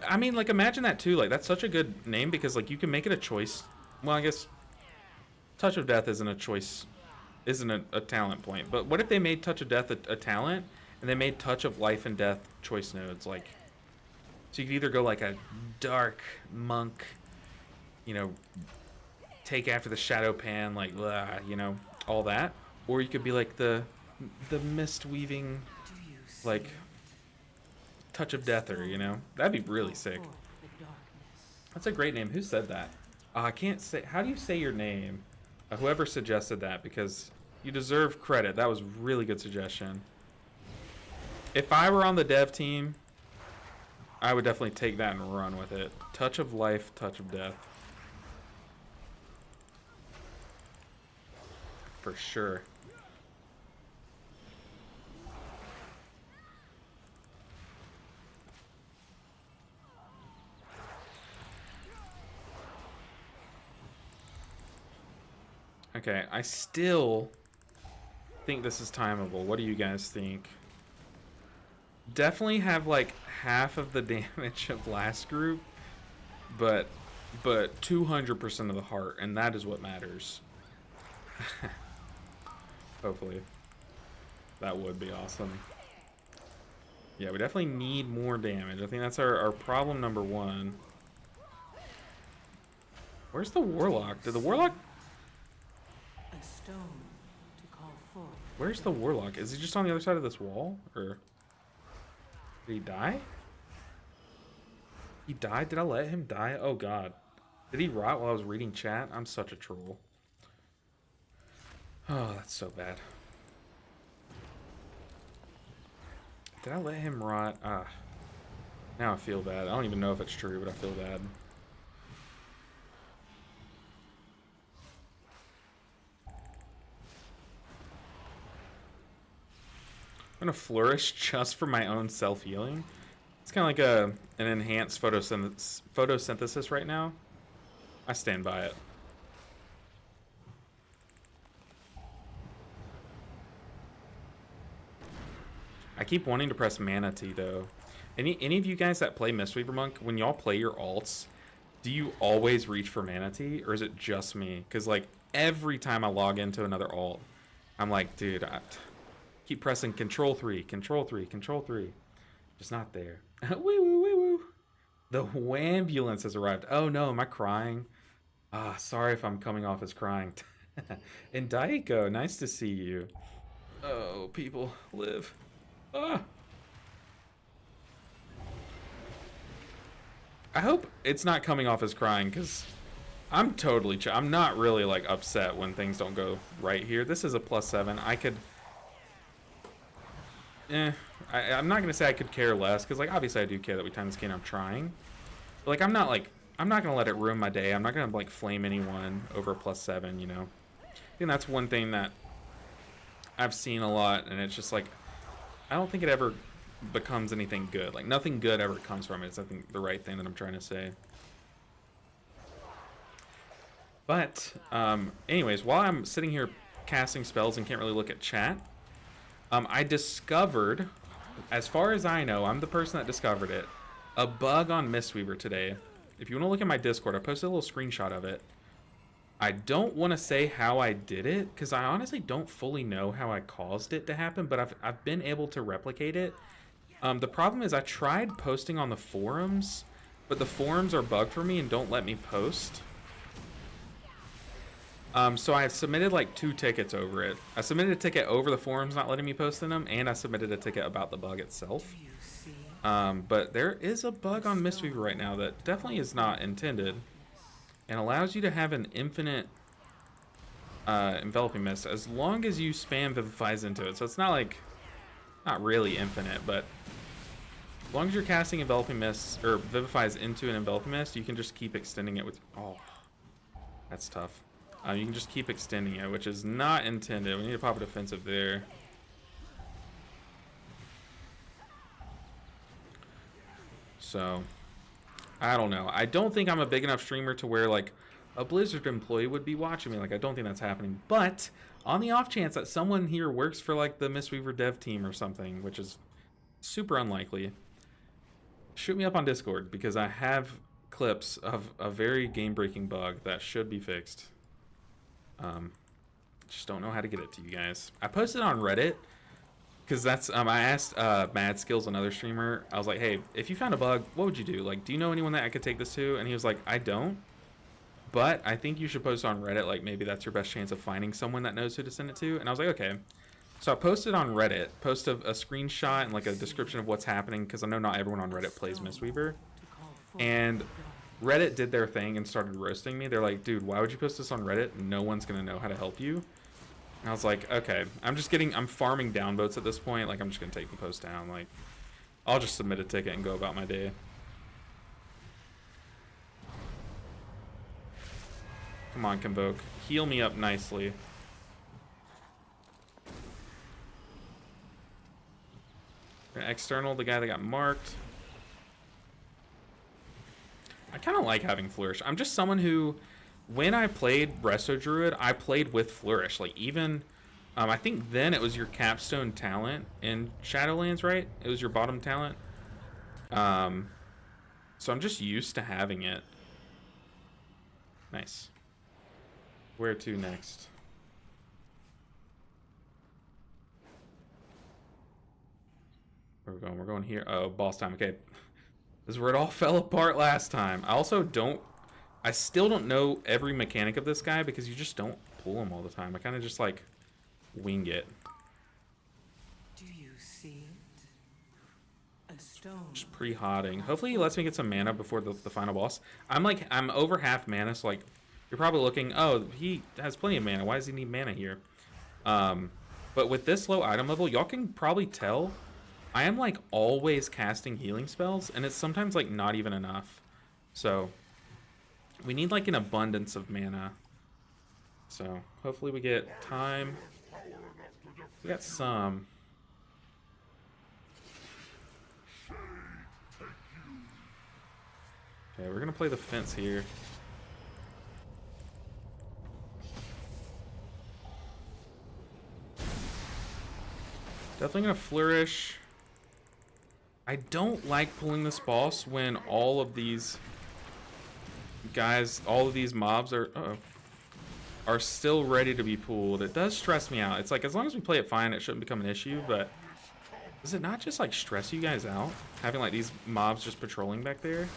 I mean, like, imagine that too. Like, that's such a good name because, like, you can make it a choice. Well, I guess Touch of Death isn't a choice, isn't a talent point. But what if they made Touch of Death a talent, and they made Touch of Life and Death choice nodes? Like, so you could either go like a dark monk, you know, take after the shadow pan, like, blah, you know, all that, or you could be like the mist weaving, like, Touch of Deather, you know? That'd be really sick. That's a great name. Who said that? I can't say. How do you say your name? Whoever suggested that, because you deserve credit. That was a really good suggestion. If I were on the dev team, I would definitely take that and run with it. Touch of Life, Touch of Death. For sure. Okay, I still think this is timeable. What do you guys think? Definitely have like half of the damage of last group, but 200% of the heart, and that is what matters. Hopefully. That would be awesome. Yeah, we definitely need more damage. I think that's our problem number one. Where's the Warlock? Did the Warlock... A stone to call forth. Where's the Warlock? Is he just on the other side of this wall? Or... Did he die? He died? Did I let him die? Oh god. Did he rot while I was reading chat? I'm such a troll. Oh, that's so bad. Did I let him rot? Ah. Now I feel bad. I don't even know if it's true, but I feel bad. I'm gonna flourish just for my own self-healing. It's kind of like an enhanced photosynthesis right now. I stand by it. I keep wanting to press Mana Tea though. Any of you guys that play Mistweaver Monk, when y'all play your alts, do you always reach for Mana Tea, or is it just me? Because like every time I log into another alt, I'm like, dude, I keep pressing Control 3, Control 3, Control 3. Just not there. Woo woo woo woo. The Wambulance has arrived. Oh no, am I crying? Ah, sorry if I'm coming off as crying. And Daiko, nice to see you. Oh, people, live. Ah. I hope it's not coming off as crying, because I'm totally I'm not really like upset when things don't go right here. This is a +7. I could I'm not gonna say I could care less, because like obviously I do care that we time this game. I'm trying, but like I'm not gonna let it ruin my day. I'm not gonna like flame anyone over a +7, you know. I think that's one thing that I've seen a lot, and it's just like I don't think it ever becomes anything good. Like nothing good ever comes from it. It's I think the right thing that I'm trying to say. But anyways, while I'm sitting here casting spells and can't really look at chat, I discovered, as far as I know, I'm the person that discovered it, a bug on Mistweaver today if you want to look at my Discord, I posted a little screenshot of it. I don't want to say how I did it, because I honestly don't fully know how I caused it to happen, but I've been able to replicate it. The problem is I tried posting on the forums, but the forums are bugged for me and don't let me post. So I submitted like 2 tickets over it. I submitted a ticket over the forums not letting me post in them, and I submitted a ticket about the bug itself. But there is a bug on Mistweaver right now that definitely is not intended, and allows you to have an infinite enveloping mist as long as you spam Vivifies into it. So it's not like, not really infinite, but as long as you're casting enveloping mist or Vivifies into an enveloping mist, you can just keep extending it with. Oh, that's tough. You can just keep extending it, which is not intended. We need to pop a defensive there. So, I don't know. I don't think I'm a big enough streamer to where, like, a Blizzard employee would be watching me. Like, I don't think that's happening. But, on the off chance that someone here works for, like, the Mistweaver dev team or something, which is super unlikely, shoot me up on Discord, because I have clips of a very game-breaking bug that should be fixed. Just don't know how to get it to you guys. I posted on Reddit because that's I asked Mad Skills, another streamer. I was like, hey, if you found a bug, what would you do? Like, do you know anyone that I could take this to? And he was like, I don't, but I think you should post on Reddit. Like, maybe that's your best chance of finding someone that knows who to send it to. And I was like, okay. So I posted on Reddit, posted a screenshot and like a description of what's happening, because I know not everyone on Reddit plays Mistweaver. And Reddit did their thing and started roasting me. They're like, dude, why would you post this on Reddit? No one's gonna know how to help you. And I was like, okay, I'm farming downvotes at this point. Like, I'm just gonna take the post down. Like, I'll just submit a ticket and go about my day. Come on, Convoke. Heal me up nicely. External, the guy that got marked. I kind of like having Flourish. I'm just someone who, when I played Resto Druid, I played with Flourish. Like, even, I think then it was your capstone talent in Shadowlands, right? It was your bottom talent. So I'm just used to having it. Nice. Where to next? Where are we going? We're going here. Oh, boss time. Okay. This is where it all fell apart last time. I still don't know every mechanic of this guy, because you just don't pull him all the time. I kind of just like wing it. Do you see it? A stone. Just pre-hotting. Hopefully he lets me get some mana before the final boss. I'm over half mana, so like you're probably looking, oh, he has plenty of mana. Why does he need mana here? But with this low item level, y'all can probably tell I am like always casting healing spells, and it's sometimes like not even enough. So we need like an abundance of mana. So hopefully we get time. We got some. Okay, we're gonna play the fence here. Definitely gonna flourish. I don't like pulling this boss when all of these guys, all of these mobs are still ready to be pulled. It does stress me out. It's like, as long as we play it fine, it shouldn't become an issue, but does it not just like stress you guys out having like these mobs just patrolling back there?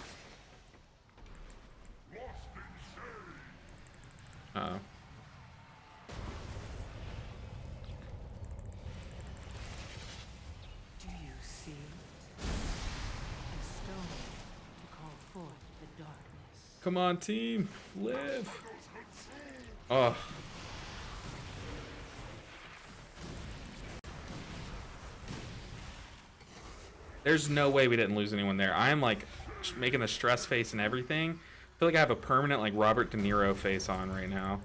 Uh-oh. Come on, team. Live. Oh. There's no way we didn't lose anyone there. I am like making the stress face and everything. I feel like I have a permanent like Robert De Niro face on right now.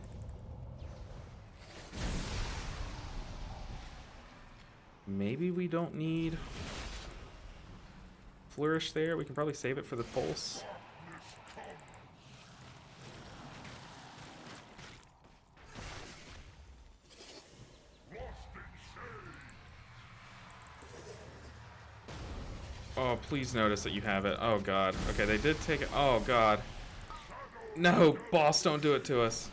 Maybe we don't need Flourish there. We can probably save it for the pulse. Oh, please notice that you have it. Oh, God. Okay, they did take it. Oh, God. No, boss, don't do it to us.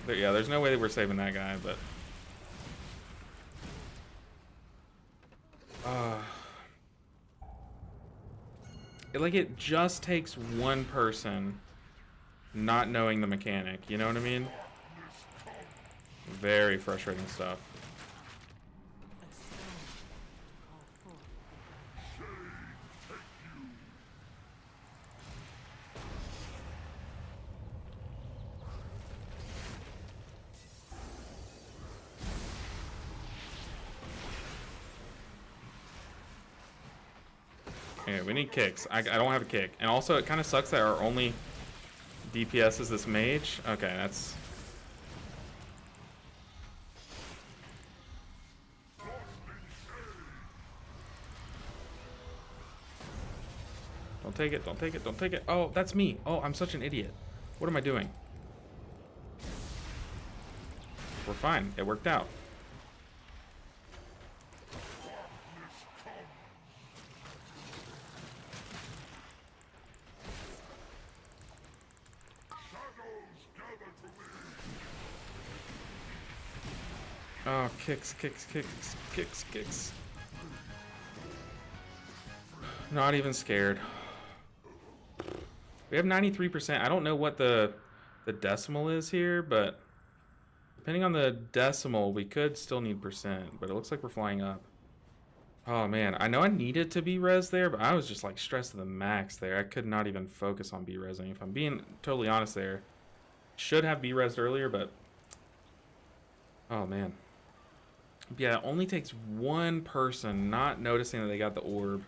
Yeah, there's no way that we're saving that guy, but... it just takes one person not knowing the mechanic, you know what I mean? Very frustrating stuff. Okay, we need kicks. I don't have a kick. And also, it kind of sucks that our only DPS is this mage. Okay, that's... Don't take it, don't take it, don't take it. Oh, that's me. Oh, I'm such an idiot. What am I doing? We're fine. It worked out. Oh, kicks, kicks, kicks, kicks, kicks. Not even scared. We have 93%. I don't know what the decimal is here, but depending on the decimal, we could still need percent, but it looks like we're flying up. Oh man, I know I needed to be res there, but I was just like stressed to the max there. I could not even focus on B-resing. If I'm being totally honest there. Should have B-resed earlier, but... Oh man. Yeah, it only takes one person not noticing that they got the orb.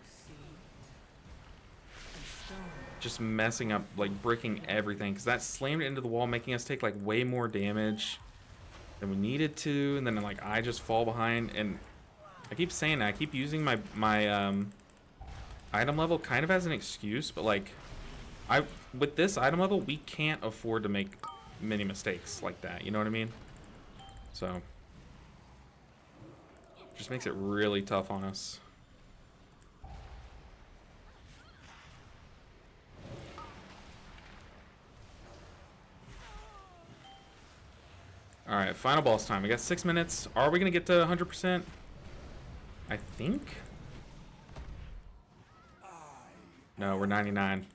Just messing up, like breaking everything, because that slammed it into the wall, making us take like way more damage than we needed to, and then like I just fall behind. And I keep saying that, I keep using my item level kind of as an excuse, but like with this item level, we can't afford to make many mistakes like that, you know what I mean? So just makes it really tough on us. All right, final boss time. We got 6 minutes. Are we gonna get to 100%? I think. No, we're 99.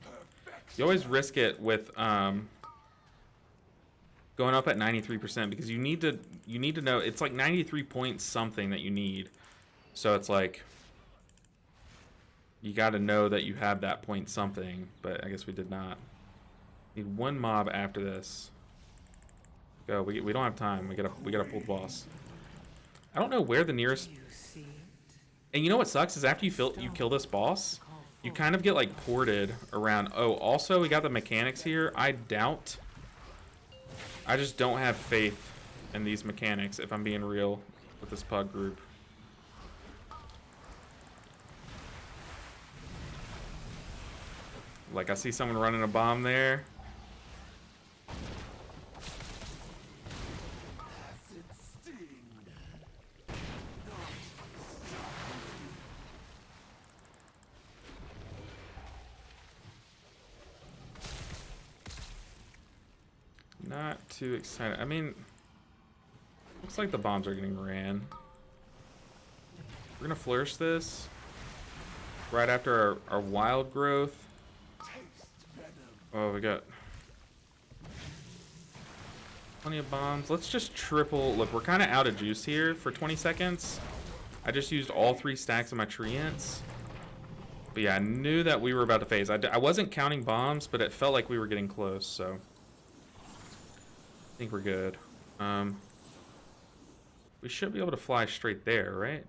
You always risk it with going up at 93% because you need to know it's like 93 point something that you need. So it's like you got to know that you have that point something, but I guess we did not. Need one mob after this. Go. We don't have time. We gotta pull the boss. I don't know where the nearest. And you know what sucks is after you kill this boss, you kind of get like ported around. Oh, also we got the mechanics here. I just don't have faith in these mechanics if I'm being real with this pug group. Like I see someone running a bomb there. Not too excited. I mean, looks like the bombs are getting ran. We're gonna flourish this right after our wild growth. Oh, we got plenty of bombs. Let's just triple. Look, we're kind of out of juice here for 20 seconds. I just used all 3 stacks of my treants. But yeah, I knew that we were about to phase. I wasn't counting bombs, but it felt like we were getting close, so I think we're good. We should be able to fly straight there, right?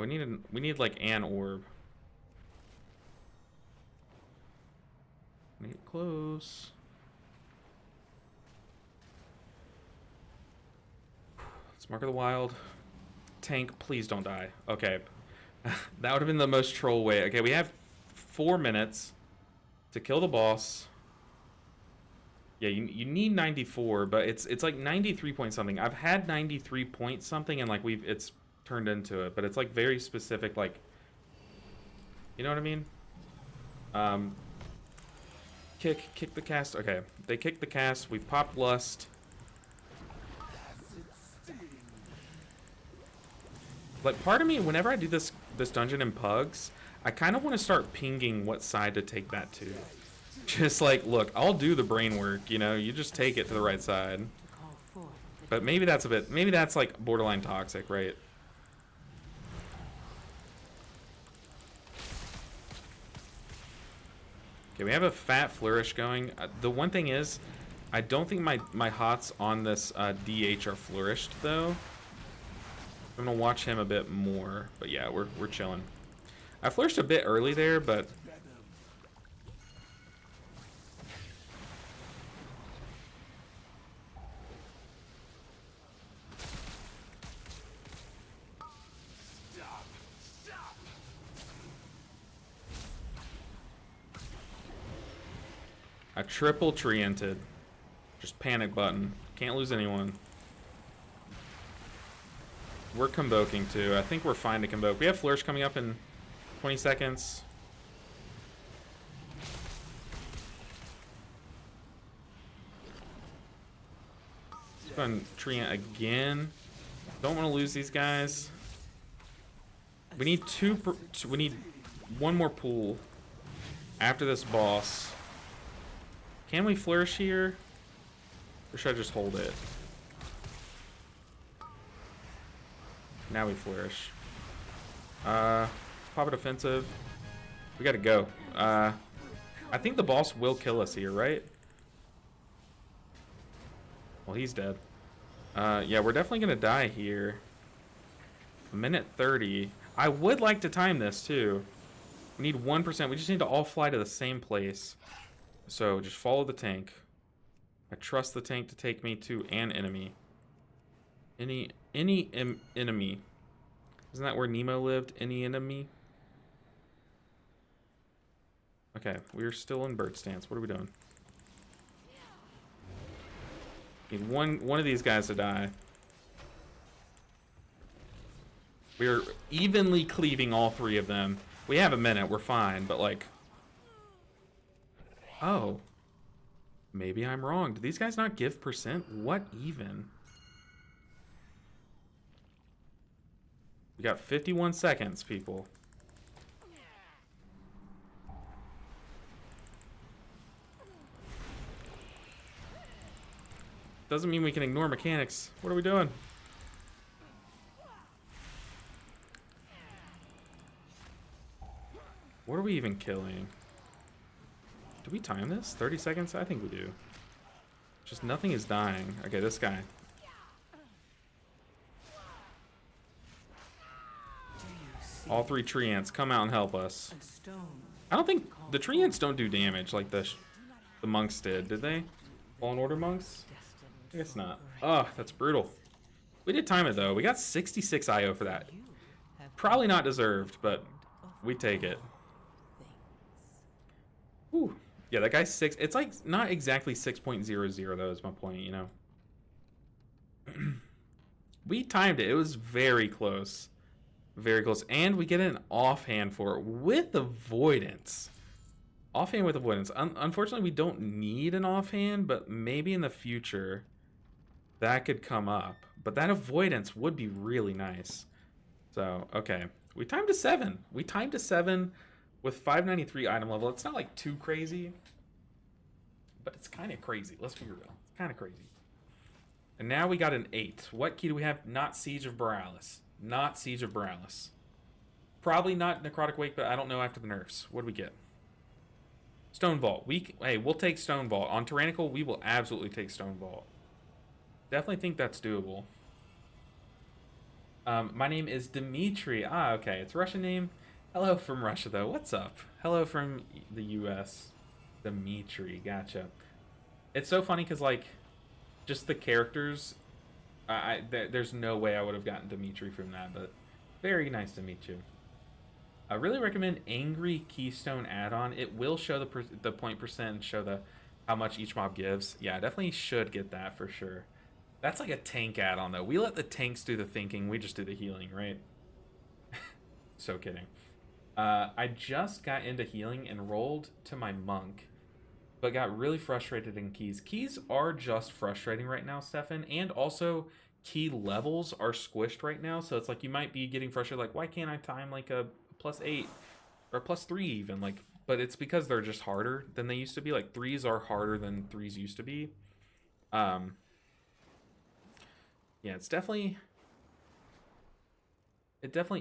We need like an orb. Get close. Let's mark of the wild. Tank, please don't die. Okay. That would have been the most troll way. Okay, we have 4 minutes to kill the boss. Yeah, you need 94, but it's like 93 point something. I've had 93 point something and like it's turned into it, but it's like very specific, like, you know what I mean? Kick the cast. Okay, they kicked the cast. We've popped Lust. Like, part of me, whenever I do this dungeon in Pugs, I kind of want to start pinging what side to take that to. Just like, look, I'll do the brain work, you know, you just take it to the right side. But maybe that's maybe that's like borderline toxic, right? Okay, we have a fat flourish going. The one thing is, I don't think my hots on this DH are flourished though. I'm gonna watch him a bit more, but yeah, we're chilling. I flourished a bit early there, but I triple tree-ented. Just panic button. Can't lose anyone. We're convoking too. I think we're fine to convoke. We have flourish coming up in 20 seconds. Go and tree-ent again. Don't want to lose these guys. We need we need one more pool after this boss. Can we flourish here? Or should I just hold it? Now we flourish. Pop it offensive. We gotta go. I think the boss will kill us here, right? Well, he's dead. Yeah, we're definitely gonna die here. A minute 30. I would like to time this too. We need 1%. We just need to all fly to the same place. So just follow the tank. I trust the tank to take me to an enemy. Any enemy. Isn't that where Nemo lived? Any enemy? Okay, we're still in bird stance. What are we doing? Need one of these guys to die. We're evenly cleaving all three of them. We have a minute, we're fine, but like... Oh. Maybe I'm wrong. Do these guys not give percent? What even? We got 51 seconds, people. Doesn't mean we can ignore mechanics. What are we doing? What are we even killing? Do we time this? 30 seconds? I think we do. Just nothing is dying. Okay, this guy. All three tree ants, come out and help us. I don't think the tree ants don't do damage like the monks did they? Fallen Order monks? I guess not. Oh, that's brutal. We did time it though. We got 66 IO for that. Probably not deserved, but we take it. Ooh. Yeah, that guy's 6. It's like not exactly 6.00 though is my point, you know. We timed it. It was very close. Very close. And we get an offhand for it with avoidance. Offhand with avoidance. Unfortunately, we don't need an offhand, but maybe in the future that could come up. But that avoidance would be really nice. So, okay. We timed to 7. We timed to 7 with 593 item level. It's not like too crazy, but it's kind of crazy. Let's be real. It's kind of crazy. And now we got an 8. What key do we have? Not Siege of Borealis. Not Siege of Borealis. Probably not Necrotic Wake, but I don't know after the nerfs. What do we get? Stone Vault. Hey, we'll take Stone Vault. On Tyrannical, we will absolutely take Stone Vault. Definitely think that's doable. My name is Dimitri. Ah, okay. It's a Russian name. Hello from Russia, though. What's up? Hello from the U.S. Dimitri. Gotcha. It's so funny because, like, just the characters... there's no way I would have gotten Dimitri from that, but very nice to meet you. I really recommend Angry Keystone add-on. It will show the point percent and show how much each mob gives. Yeah, I definitely should get that for sure. That's like a tank add-on though. We let the tanks do the thinking, we just do the healing, right? So kidding. I just got into healing and rolled to my monk, but got really frustrated in keys. Keys are just frustrating right now, Stefan, and also key levels are squished right now, so it's like you might be getting frustrated, like, why can't I time like a +8 or +3 even? Like, but it's because they're just harder than they used to be. Like, 3s are harder than 3s used to be. Yeah, it definitely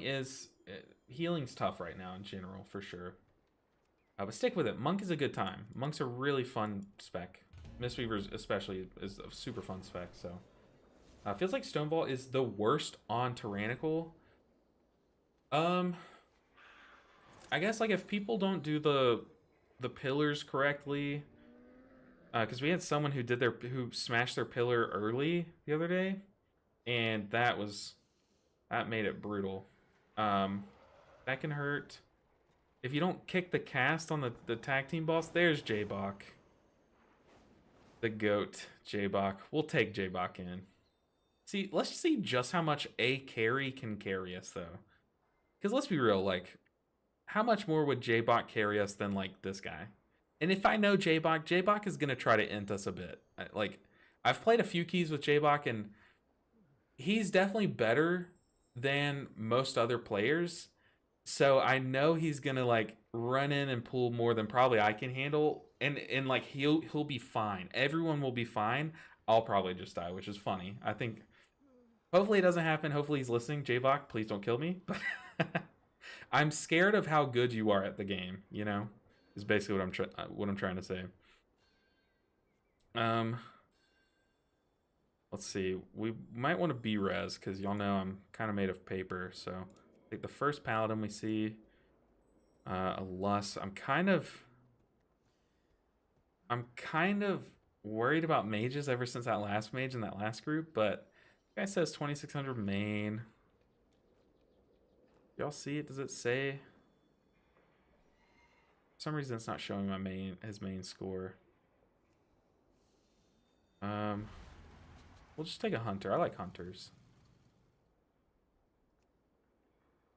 is. Healing's tough right now in general, for sure. But stick with it. Monk is a good time. Monk's a really fun spec. Mistweaver especially is a super fun spec. So feels like Stoneball is the worst on Tyrannical. I guess like if people don't do the pillars correctly, because we had someone who smashed their pillar early the other day, and that made it brutal. That can hurt. If you don't kick the cast on the tag team boss, there's J-Bach. The GOAT, J-Bach. We'll take J-Bach in. See, let's see just how much a carry can carry us, though. Because let's be real, like, how much more would J-Bach carry us than, like, this guy? And if I know J-Bach, J-Bach is going to try to int us a bit. Like, I've played a few keys with J-Bach, and he's definitely better than most other players. So I know he's gonna like run in and pull more than probably I can handle, and like he'll be fine. Everyone will be fine. I'll probably just die, which is funny. I think hopefully it doesn't happen. Hopefully he's listening. J-Bach, please don't kill me. But I'm scared of how good you are at the game. You know, is basically what I'm trying to say. Let's see. We might want to B-res because y'all know I'm kind of made of paper. So I think the first Paladin we see. A Lust. I'm kind of worried about mages ever since that last mage in that last group, but the guy says 2600 main. Y'all see it? Does it say? For some reason it's not showing his main score. We'll just take a hunter. I like hunters.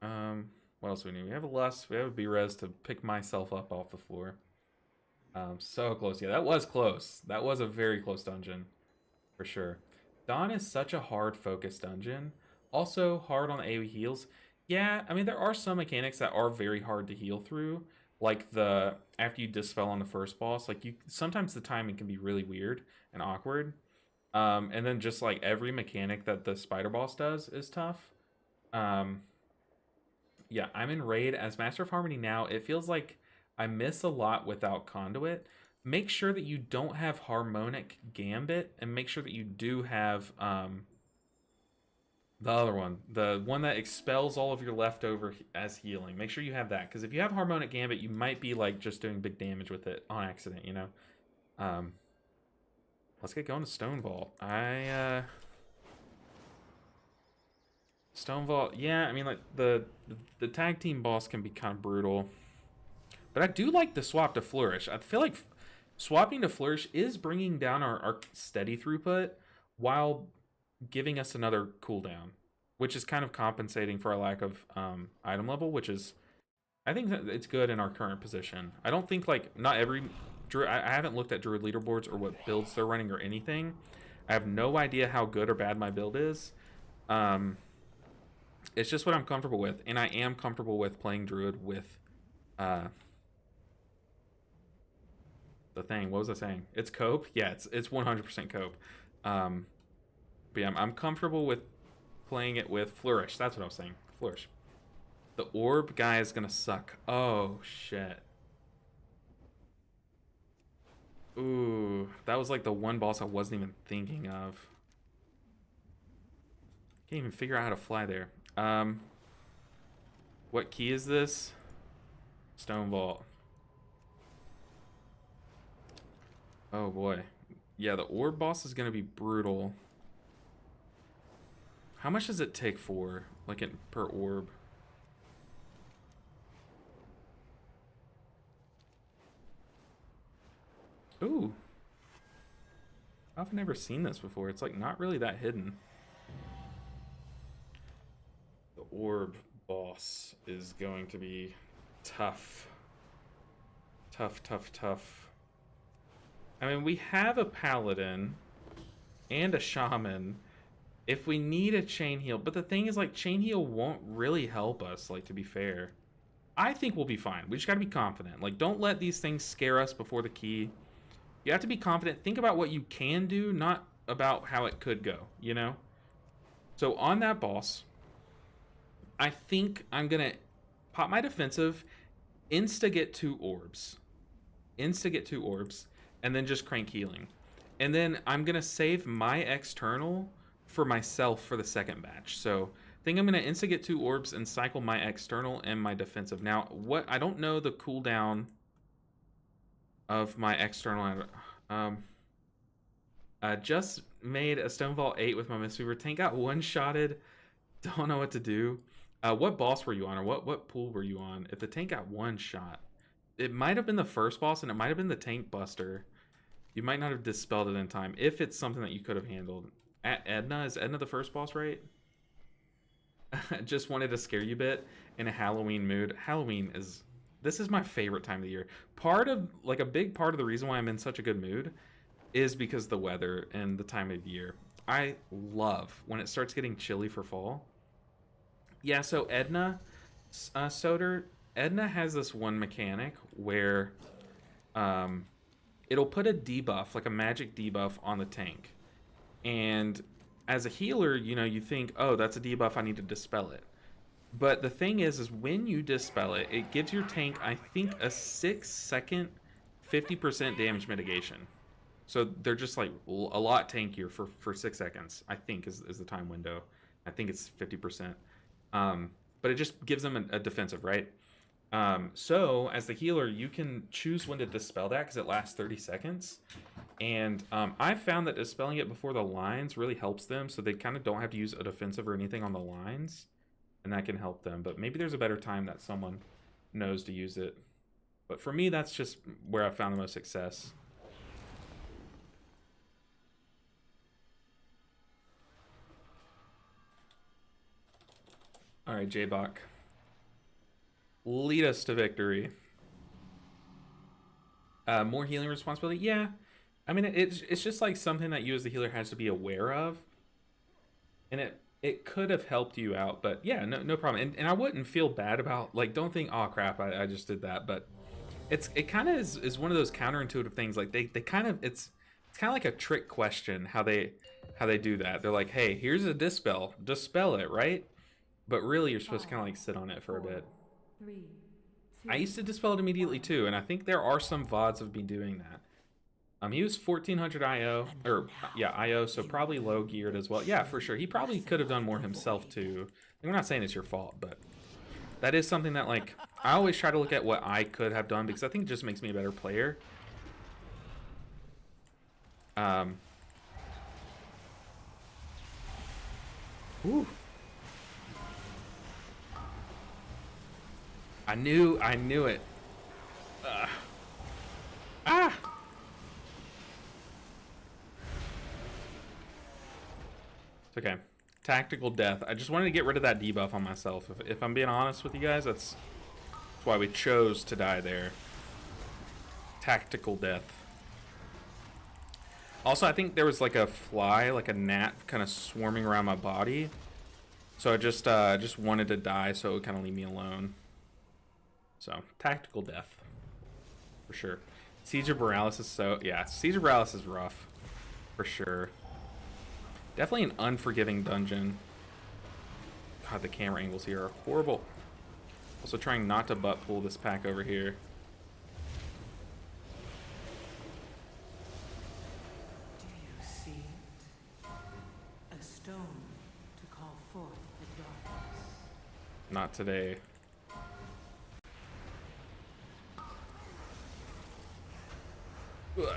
What else do we need? We have a Lust. We have a B-res to pick myself up off the floor. So close. Yeah, that was close. That was a very close dungeon. For sure. Dawn is such a hard focus dungeon. Also hard on AoE heals. Yeah, I mean, there are some mechanics that are very hard to heal through. Like after you dispel on the first boss, like sometimes the timing can be really weird and awkward. And then just like every mechanic that the spider boss does is tough. Yeah, I'm in raid as Master of Harmony now. It feels like I miss a lot without Conduit. Make sure that you don't have Harmonic Gambit, and make sure that you do have the other one, the one that expels all of your leftover as healing. Make sure you have that, because if you have Harmonic Gambit, you might be like just doing big damage with it on accident, you know. Let's get going to Stone Vault. Stone Vault, yeah, I mean, like the tag team boss can be kind of brutal, but I do like the swap to Flourish. I feel like swapping to Flourish is bringing down our steady throughput while giving us another cooldown, which is kind of compensating for our lack of item level, which is, I think that it's good in our current position. I don't think like not every Druid, I haven't looked at Druid leaderboards or what builds they're running or anything. I have no idea how good or bad my build is. It's just what I'm comfortable with, and I am comfortable with playing Druid with the thing. What was I saying? It's cope. Yeah, it's 100% cope. But yeah, I'm comfortable with playing it with Flourish. That's what I was saying. Flourish. The orb guy is gonna suck. Oh shit. Ooh, that was like the one boss I wasn't even thinking of. Can't even figure out how to fly there. What key is this? Stone Vault. Oh boy. Yeah, the orb boss is gonna be brutal. How much does it take for, like, per orb? Ooh. I've never seen this before. It's like not really that hidden. The orb boss is going to be tough. Tough, tough, tough. I mean, we have a paladin and a shaman if we need a chain heal, but the thing is, like, chain heal won't really help us, like, to be fair. I think we'll be fine. We just gotta be confident. Like, don't let these things scare us before the key. You have to be confident. Think about what you can do, not about how it could go, you know? So on that boss, I think I'm gonna pop my defensive, insta-get 2 orbs. Insta-get 2 orbs, and then just crank healing. And then I'm gonna save my external for myself for the second batch. So I think I'm gonna insta-get 2 orbs and cycle my external and my defensive. Now, what I don't know the cooldown of my external. Just made a Stonefall 8 with my Mistweaver. Tank got one-shotted. Don't know what to do. What boss were you on, or what pool were you on? If the tank got one shot, it might have been the first boss, and it might have been the tank buster. You might not have dispelled it in time, if it's something that you could have handled. At Edna, is Edna the first boss, right? Just wanted to scare you a bit in a Halloween mood. This is my favorite time of the year. A big part of the reason why I'm in such a good mood is because the weather and the time of year. I love when it starts getting chilly for fall. Yeah, so Edna, Soder, Edna has this one mechanic where it'll put a debuff, like a magic debuff, on the tank. And as a healer, you know, you think, oh, that's a debuff, I need to dispel it. But the thing is when you dispel it, it gives your tank, I think, a 6-second 50% damage mitigation. So they're just like a lot tankier for 6 seconds, I think is the time window. I think it's 50%. But it just gives them a defensive, right? So as the healer, you can choose when to dispel that because it lasts 30 seconds. And I've found that dispelling it before the lines really helps them, so they kind of don't have to use a defensive or anything on the lines, and that can help them. But maybe there's a better time that someone knows to use it. But for me, that's just where I've found the most success. All right, J-Bach. Lead us to victory. More healing responsibility? Yeah. I mean, it's just like something that you as the healer has to be aware of. And it could have helped you out, but yeah, no problem. And I wouldn't feel bad about, like, don't think, oh crap, I just did that. But it kind of is one of those counterintuitive things. Like they kind of, it's kind of like a trick question how they do that. They're like, hey, here's a dispel it, right? But really you're supposed to kind of like sit on it for a bit. 3, 2, I used to dispel it immediately too, and I think there are some VODs of me doing that. He was 1400 IO, or yeah, IO, so probably low geared as well. Yeah, for sure. He probably could have done more himself too. And we're not saying it's your fault, but that is something that, like, I always try to look at what I could have done because I think it just makes me a better player. Ooh. I knew it. Ah! It's okay. Tactical death. I just wanted to get rid of that debuff on myself. If I'm being honest with you guys, that's why we chose to die there. Tactical death. Also, I think there was like a fly, like a gnat, kind of swarming around my body. So I just wanted to die so it would kind of leave me alone. So, tactical death. For sure. Siege of Borealis is Siege of Borealis is rough. For sure. Definitely an unforgiving dungeon. God, the camera angles here are horrible. Also trying not to butt pull this pack over here. do you see it? A stone to call forth the darkness. Not today. Ugh.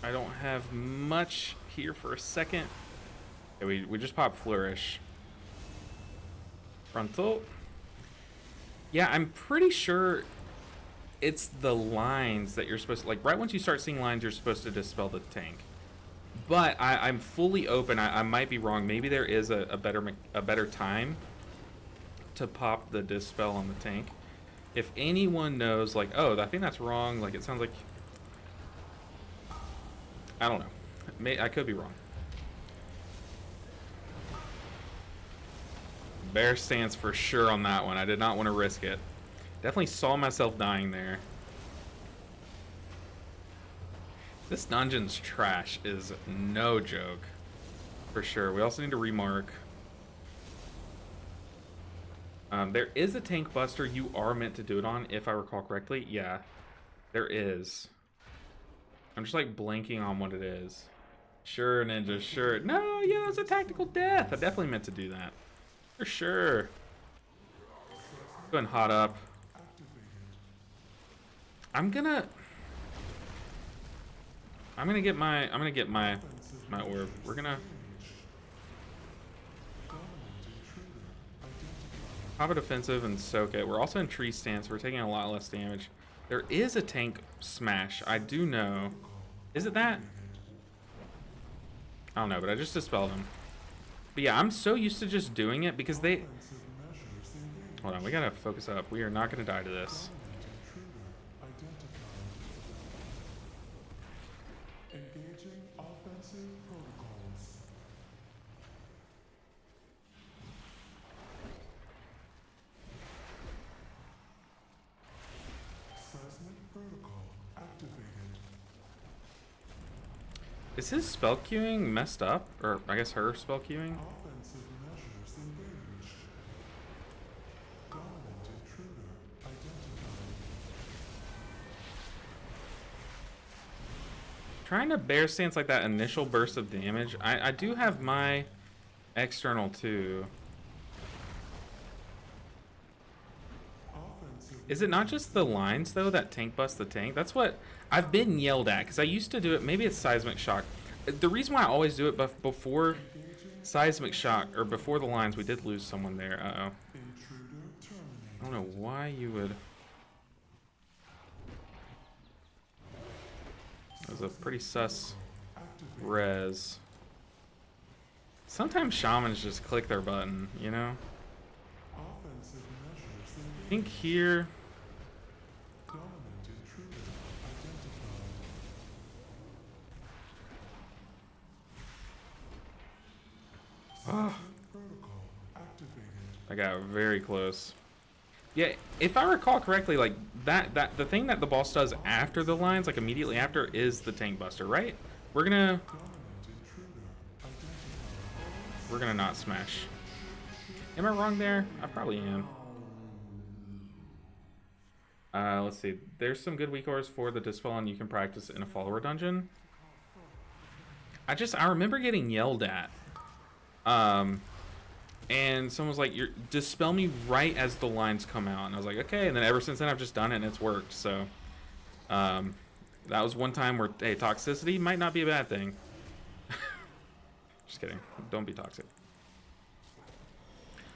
I don't have much here for a second. Okay, we just popped Flourish. Frontal. Yeah, I'm pretty sure it's the lines that you're supposed to, like, right once you start seeing lines, you're supposed to dispel the tank. But I'm fully open. I might be wrong. Maybe there is a better time to pop the dispel on the tank. If anyone knows, like, oh, I think that's wrong. Like, it sounds like, I don't know. I could be wrong. Bear stance for sure on that one. I did not want to risk it. Definitely saw myself dying there. This dungeon's trash is no joke. For sure. We also need to remark. There is a tank buster you are meant to do it on, if I recall correctly. Yeah, there is. I'm just like blanking on what it is. Sure, Ninja, sure. No, yeah, it was a tactical death. I definitely meant to do that. For sure. Go and hot up. I'm gonna get my orb. We're gonna pop a defensive and soak it. We're also in tree stance. We're taking a lot less damage. There is a tank smash. I do know. Is it that? I don't know, but I just dispelled him. But yeah, I'm so used to just doing it because they... Hold on, we gotta focus up. We are not gonna die to this. Is his spell queuing messed up? Or I guess her spell queuing? Trying to bear stance like that initial burst of damage. I do have my external too. Is it not just the lines though that tank bust the tank? That's what I've been yelled at because I used to do it. Maybe it's seismic shock. The reason why I always do it before seismic shock or before the lines, we did lose someone there. Uh-oh. I don't know why you would. That was a pretty sus res. Sometimes shamans just click their button, you know? I think here... Oh. I got very close. Yeah, if I recall correctly, like that the thing that the boss does after the lines, like immediately after, is the tank buster, right? We're gonna not smash. Am I wrong there? I probably am. Let's see. There's some good weak ores for the dispel, and you can practice in a follower dungeon. I remember getting yelled at. And someone was like, dispel me right as the lines come out. And I was like, okay. And then ever since then, I've just done it and it's worked. So, that was one time where, hey, toxicity might not be a bad thing. Just kidding. Don't be toxic.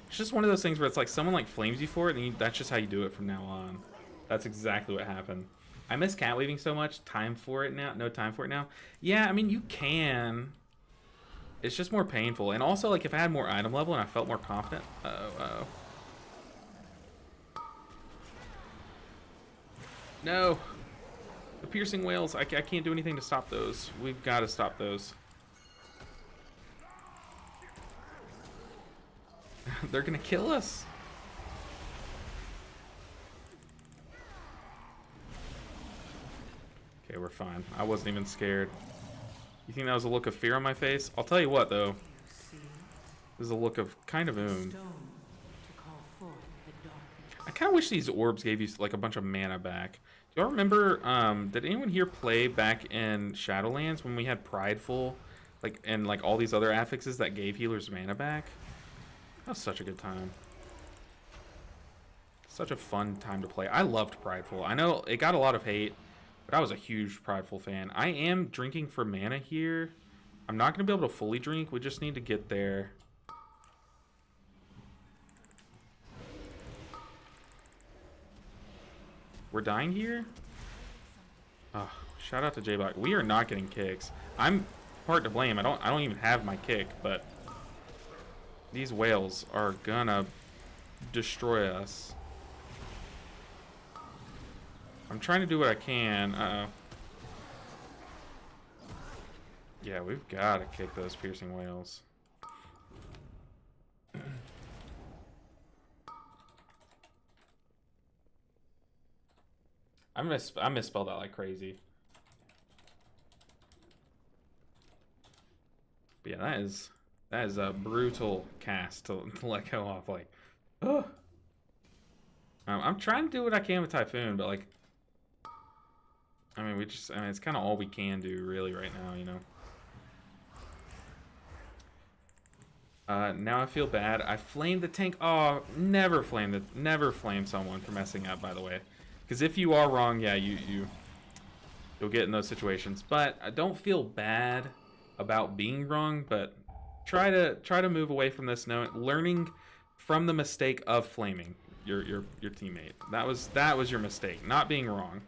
It's just one of those things where it's like someone like flames you for it, and that's just how you do it from now on. That's exactly what happened. I miss cat weaving so much. Time for it now. No time for it now. Yeah, I mean, you can. It's just more painful. And also, like, if I had more item level and I felt more confident. Uh-oh. No. The piercing whales. I can't do anything to stop those. We've got to stop those. They're going to kill us. Okay, we're fine. I wasn't even scared. You think that was a look of fear on my face? I'll tell you what, though. This is a look of kind of I kind of wish these orbs gave you like a bunch of mana back. Do y'all remember, did anyone here play back in Shadowlands when we had Prideful, like, and like all these other affixes that gave healers mana back? That was such a good time. Such a fun time to play. I loved Prideful. I know it got a lot of hate, but I was a huge Prideful fan. I am drinking for mana here. I'm not going to be able to fully drink. We just need to get there. We're dying here? Oh, shout out to J-Bot. We are not getting kicks. part to blame. I don't even have my kick, but these whales are gonna destroy us. I'm trying to do what I can. Uh-oh. Yeah, we've got to kick those piercing whales. I misspelled that like crazy. But yeah, that is a brutal cast to let go off. Like, oh. I'm trying to do what I can with Typhoon, but like, I mean, it's kind of all we can do really right now, you know. Now I feel bad. I flamed the tank. Oh, never flame someone for messing up, by the way. Because if you are wrong, yeah, you'll get in those situations. But I don't feel bad about being wrong, but try to move away from this, learning from the mistake of flaming your teammate. That was your mistake, not being wrong.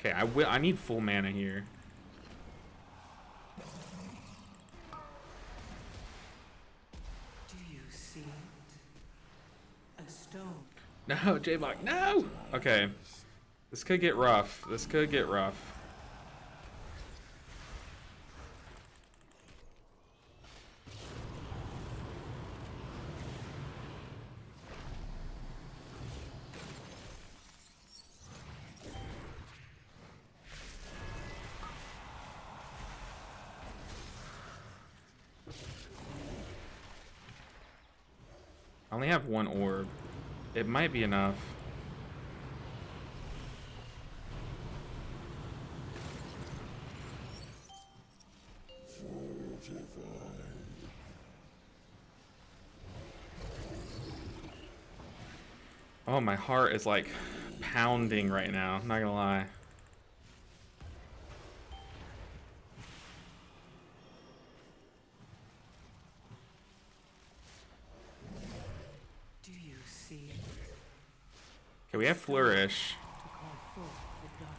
Okay, I need full mana here. Do you see it? A stone. No, J-Block, no! Okay. This could get rough. This could get rough. I only have one orb. It might be enough. Oh, my heart is like pounding right now, I'm not gonna lie. Do you see it? Okay, we have Flourish. To call forth the darkness.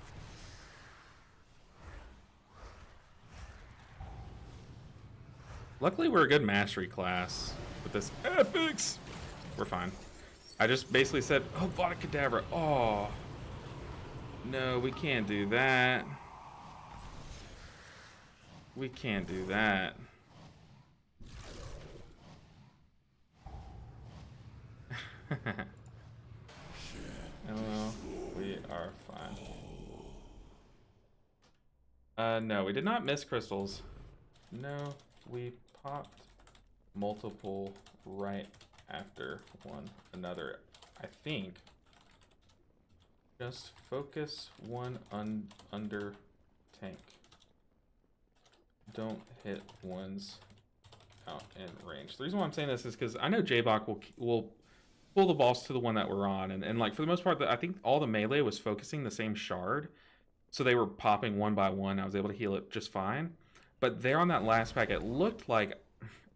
Luckily, we're a good mastery class with this ethics. We're fine. I just basically said, oh, Vada Kedavra. Oh. No, we can't do that. We can't do that. Oh, we are fine. No, we did not miss crystals. No, we popped multiple right after one another, I think. Just focus one under tank. Don't hit ones out in range. The reason why I'm saying this is because I know J-Bok will pull the boss to the one that we're on, and like for the most part, I think all the melee was focusing the same shard, so they were popping one by one. I was able to heal it just fine. But there on that last pack, it looked like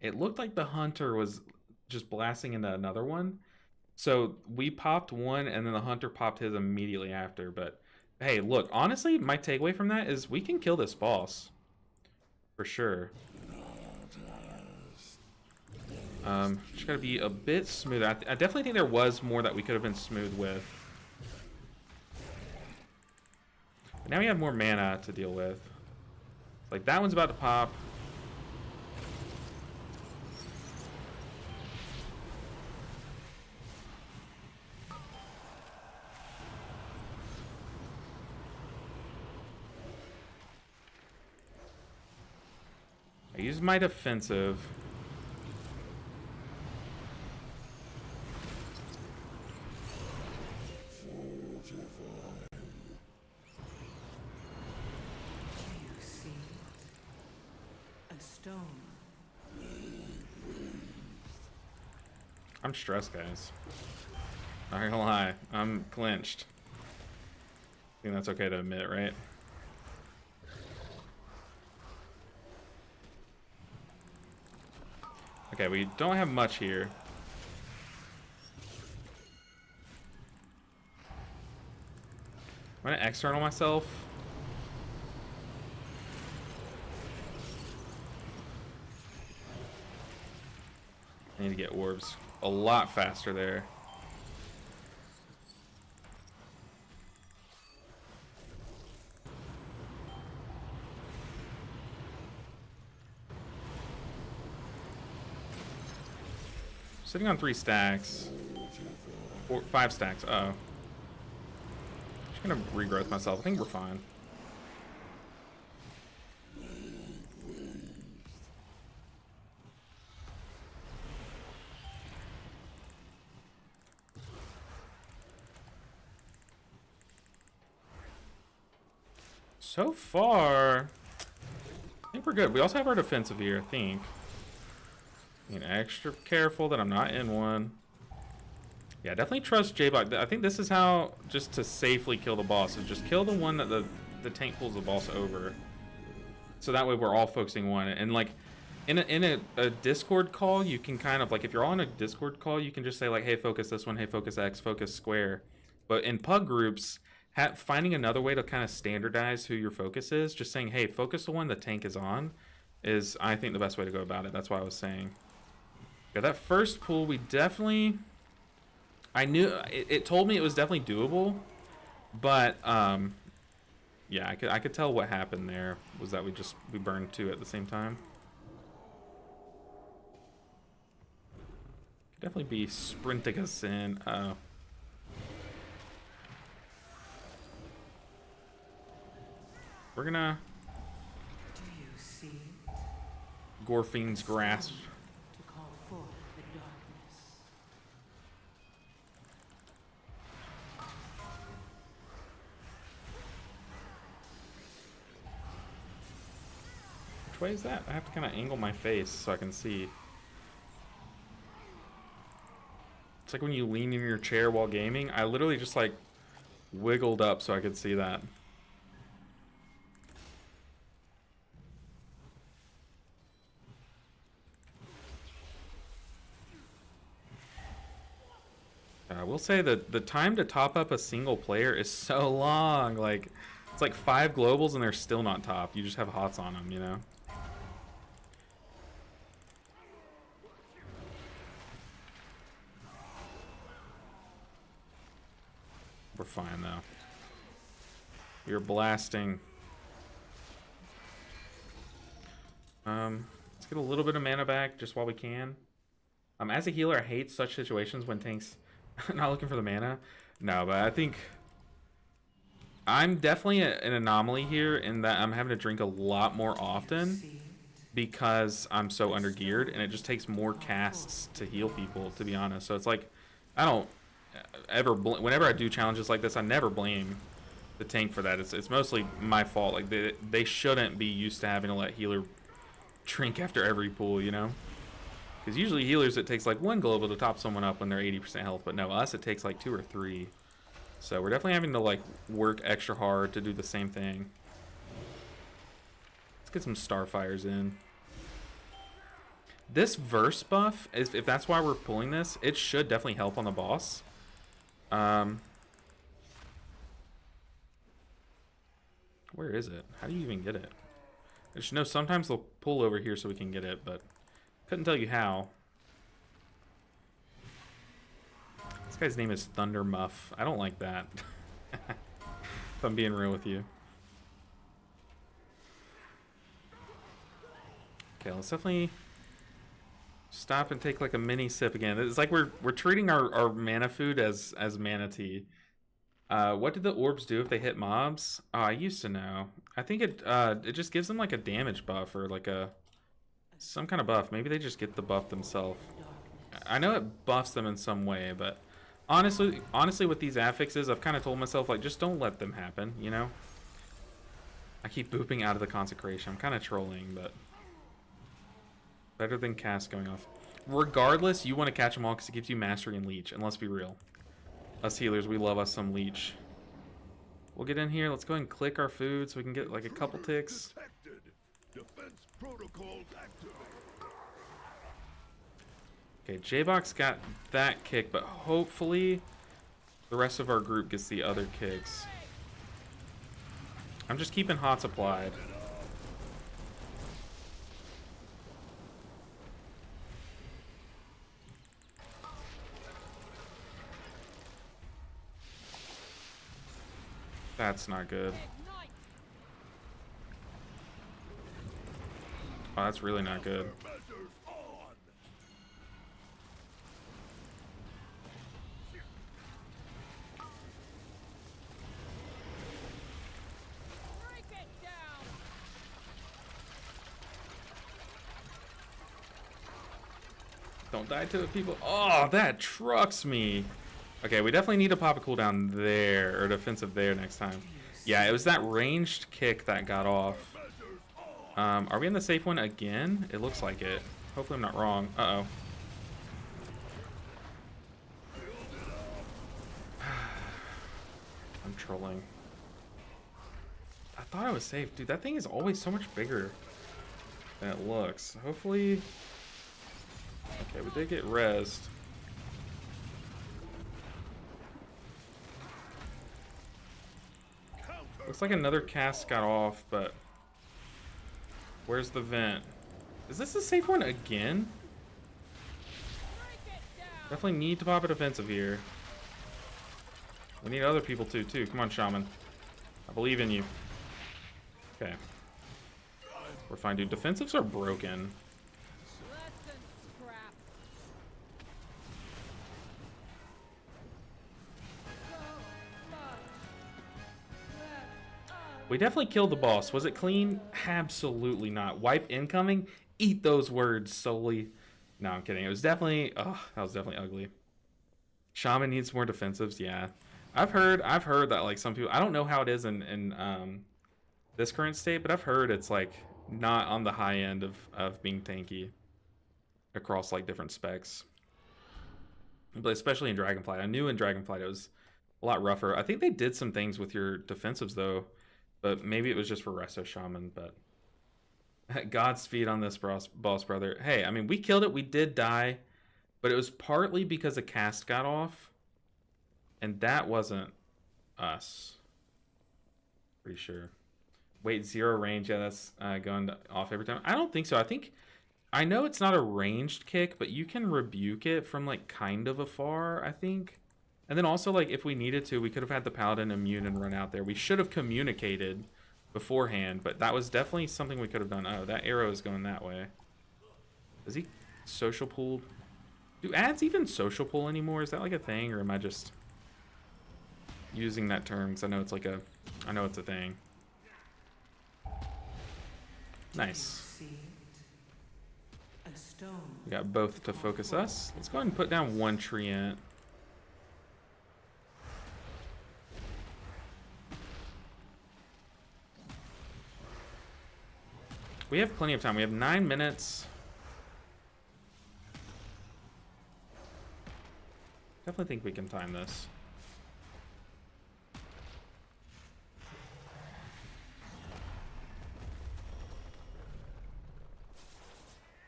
the hunter was just blasting into another one. So we popped one, and then the hunter popped his immediately after. But hey, look, honestly, my takeaway from that is we can kill this boss for sure. Just gotta be a bit smoother. I definitely think there was more that we could have been smooth with. But now we have more mana to deal with. Like, that one's about to pop. I used my defensive. I'm stressed, guys. Not gonna lie, I'm clinched. I think that's okay to admit, right? Okay, we don't have much here. I'm gonna external myself. I need to get orbs a lot faster there. Sitting on 3 stacks. 5 stacks. Uh-oh. Just gonna regrowth myself. I think we're fine. So far, I think we're good. We also have our defensive here, I think. Being extra careful that I'm not in one. Yeah, definitely trust J-Bot. I think this is how, just to safely kill the boss, is just kill the one that the tank pulls the boss over. So that way we're all focusing one. And like, in a Discord call, you can kind of, like, if you're on a Discord call, you can just say like, hey, focus this one, hey, focus X, focus square. But in pug groups, finding another way to kind of standardize who your focus is, just saying, hey, focus the one the tank is on, is, I think, the best way to go about it. That's why I was saying. Yeah, that first pull, we definitely... I knew... It told me it was definitely doable, but, yeah, I could tell what happened there, was that we burned 2 at the same time. Could definitely be sprinting us in. Uh-oh. We're gonna... Do you see Gorfiend's Grasp. to call forth the darkness? Which way is that? I have to kind of angle my face so I can see. It's like when you lean in your chair while gaming. I literally just like wiggled up so I could see that. I will say that the time to top up a single player is so long. Like, it's like 5 globals and they're still not topped. You just have hots on them, you know? We're fine, though. You're blasting. Let's get a little bit of mana back just while we can. As a healer, I hate such situations when tanks... not looking for the mana. No, but I think I'm definitely an anomaly here in that I'm having to drink a lot more often because I'm so undergeared, and it just takes more casts to heal people, to be honest. So it's like, I don't ever whenever I do challenges like this, I never blame the tank for that. It's mostly my fault. Like, they shouldn't be used to having to let healer drink after every pull, you know? Because usually healers, it takes like 1 global to top someone up when they're 80% health, but no, us, it takes like 2 or 3. So we're definitely having to like work extra hard to do the same thing. Let's get some Starfires in. This verse buff, if that's why we're pulling this, it should definitely help on the boss. Where is it? How do you even get it? I just know sometimes they'll pull over here so we can get it, but couldn't tell you how. This guy's name is Thunder Muff. I don't like that. If I'm being real with you. Okay, let's definitely stop and take like a mini sip again. It's like we're treating our mana food as mana tea. What did the orbs do if they hit mobs? Oh, I used to know. I think it just gives them like a damage buff or like some kind of buff. Maybe they just get the buff themselves. I know it buffs them in some way, but honestly with these affixes, I've kind of told myself, like, just don't let them happen, you know? I keep booping out of the consecration. I'm kind of trolling, but better than cast going off. Regardless, you want to catch them all because it gives you mastery and leech, and let's be real. Us healers, we love us some leech. We'll get in here. Let's go ahead and click our food so we can get like a couple ticks. Defense protocols activated. Okay, J-Box got that kick, but hopefully the rest of our group gets the other kicks. I'm just keeping hot supplied. That's not good. Oh, that's really not good. Don't die to it, people. Oh, that trucks me. Okay, we definitely need to pop a cooldown there, or defensive there next time. Yeah, it was that ranged kick that got off. Are we in the safe one again? It looks like it. Hopefully I'm not wrong. Uh-oh. I'm trolling. I thought I was safe. Dude, that thing is always so much bigger than it looks. Hopefully... Okay, we did get rezzed. Looks like another cast got off, but... Where's the vent? Is this the safe one again? Definitely need to pop a defensive here. We need other people too. Come on, Shaman. I believe in you. Okay. We're fine, dude. Defensives are broken. We definitely killed the boss. Was it clean? Absolutely not. Wipe incoming? Eat those words solely. No, I'm kidding. It was definitely... Oh, that was definitely ugly. Shaman needs more defensives. Yeah. I've heard that like some people... I don't know how it is in this current state, but I've heard it's like not on the high end of being tanky across like different specs. But especially in Dragonflight. I knew in Dragonflight it was a lot rougher. I think they did some things with your defensives though. But maybe it was just for Resto Shaman, but... Godspeed on this boss, brother. Hey, I mean, we killed it. We did die. But it was partly because a cast got off. And that wasn't us. Pretty sure. Wait, 0 range. Yeah, that's going off every time. I don't think so. I know it's not a ranged kick, but you can rebuke it from, like, kind of afar, I think. And then also, like, if we needed to, we could have had the Paladin immune and run out there. We should have communicated beforehand, but that was definitely something we could have done. Oh, that arrow is going that way. Is he social pooled? Do ads even social pool anymore? Is that like a thing, or am I just using that term? Because I know it's like I know it's a thing. Nice. We got both to focus us. Let's go ahead and put down one treant. We have plenty of time. We have 9 minutes. Definitely think we can time this.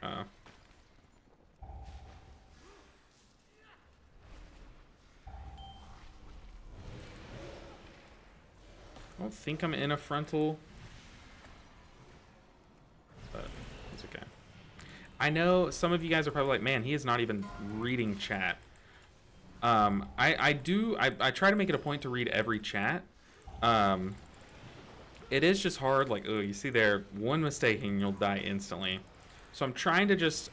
I don't think I'm in a frontal. But it's okay. I know some of you guys are probably like, man, he is not even reading chat. I try to make it a point to read every chat. It is just hard, like, oh, you see there, one mistake and you'll die instantly. So I'm trying to just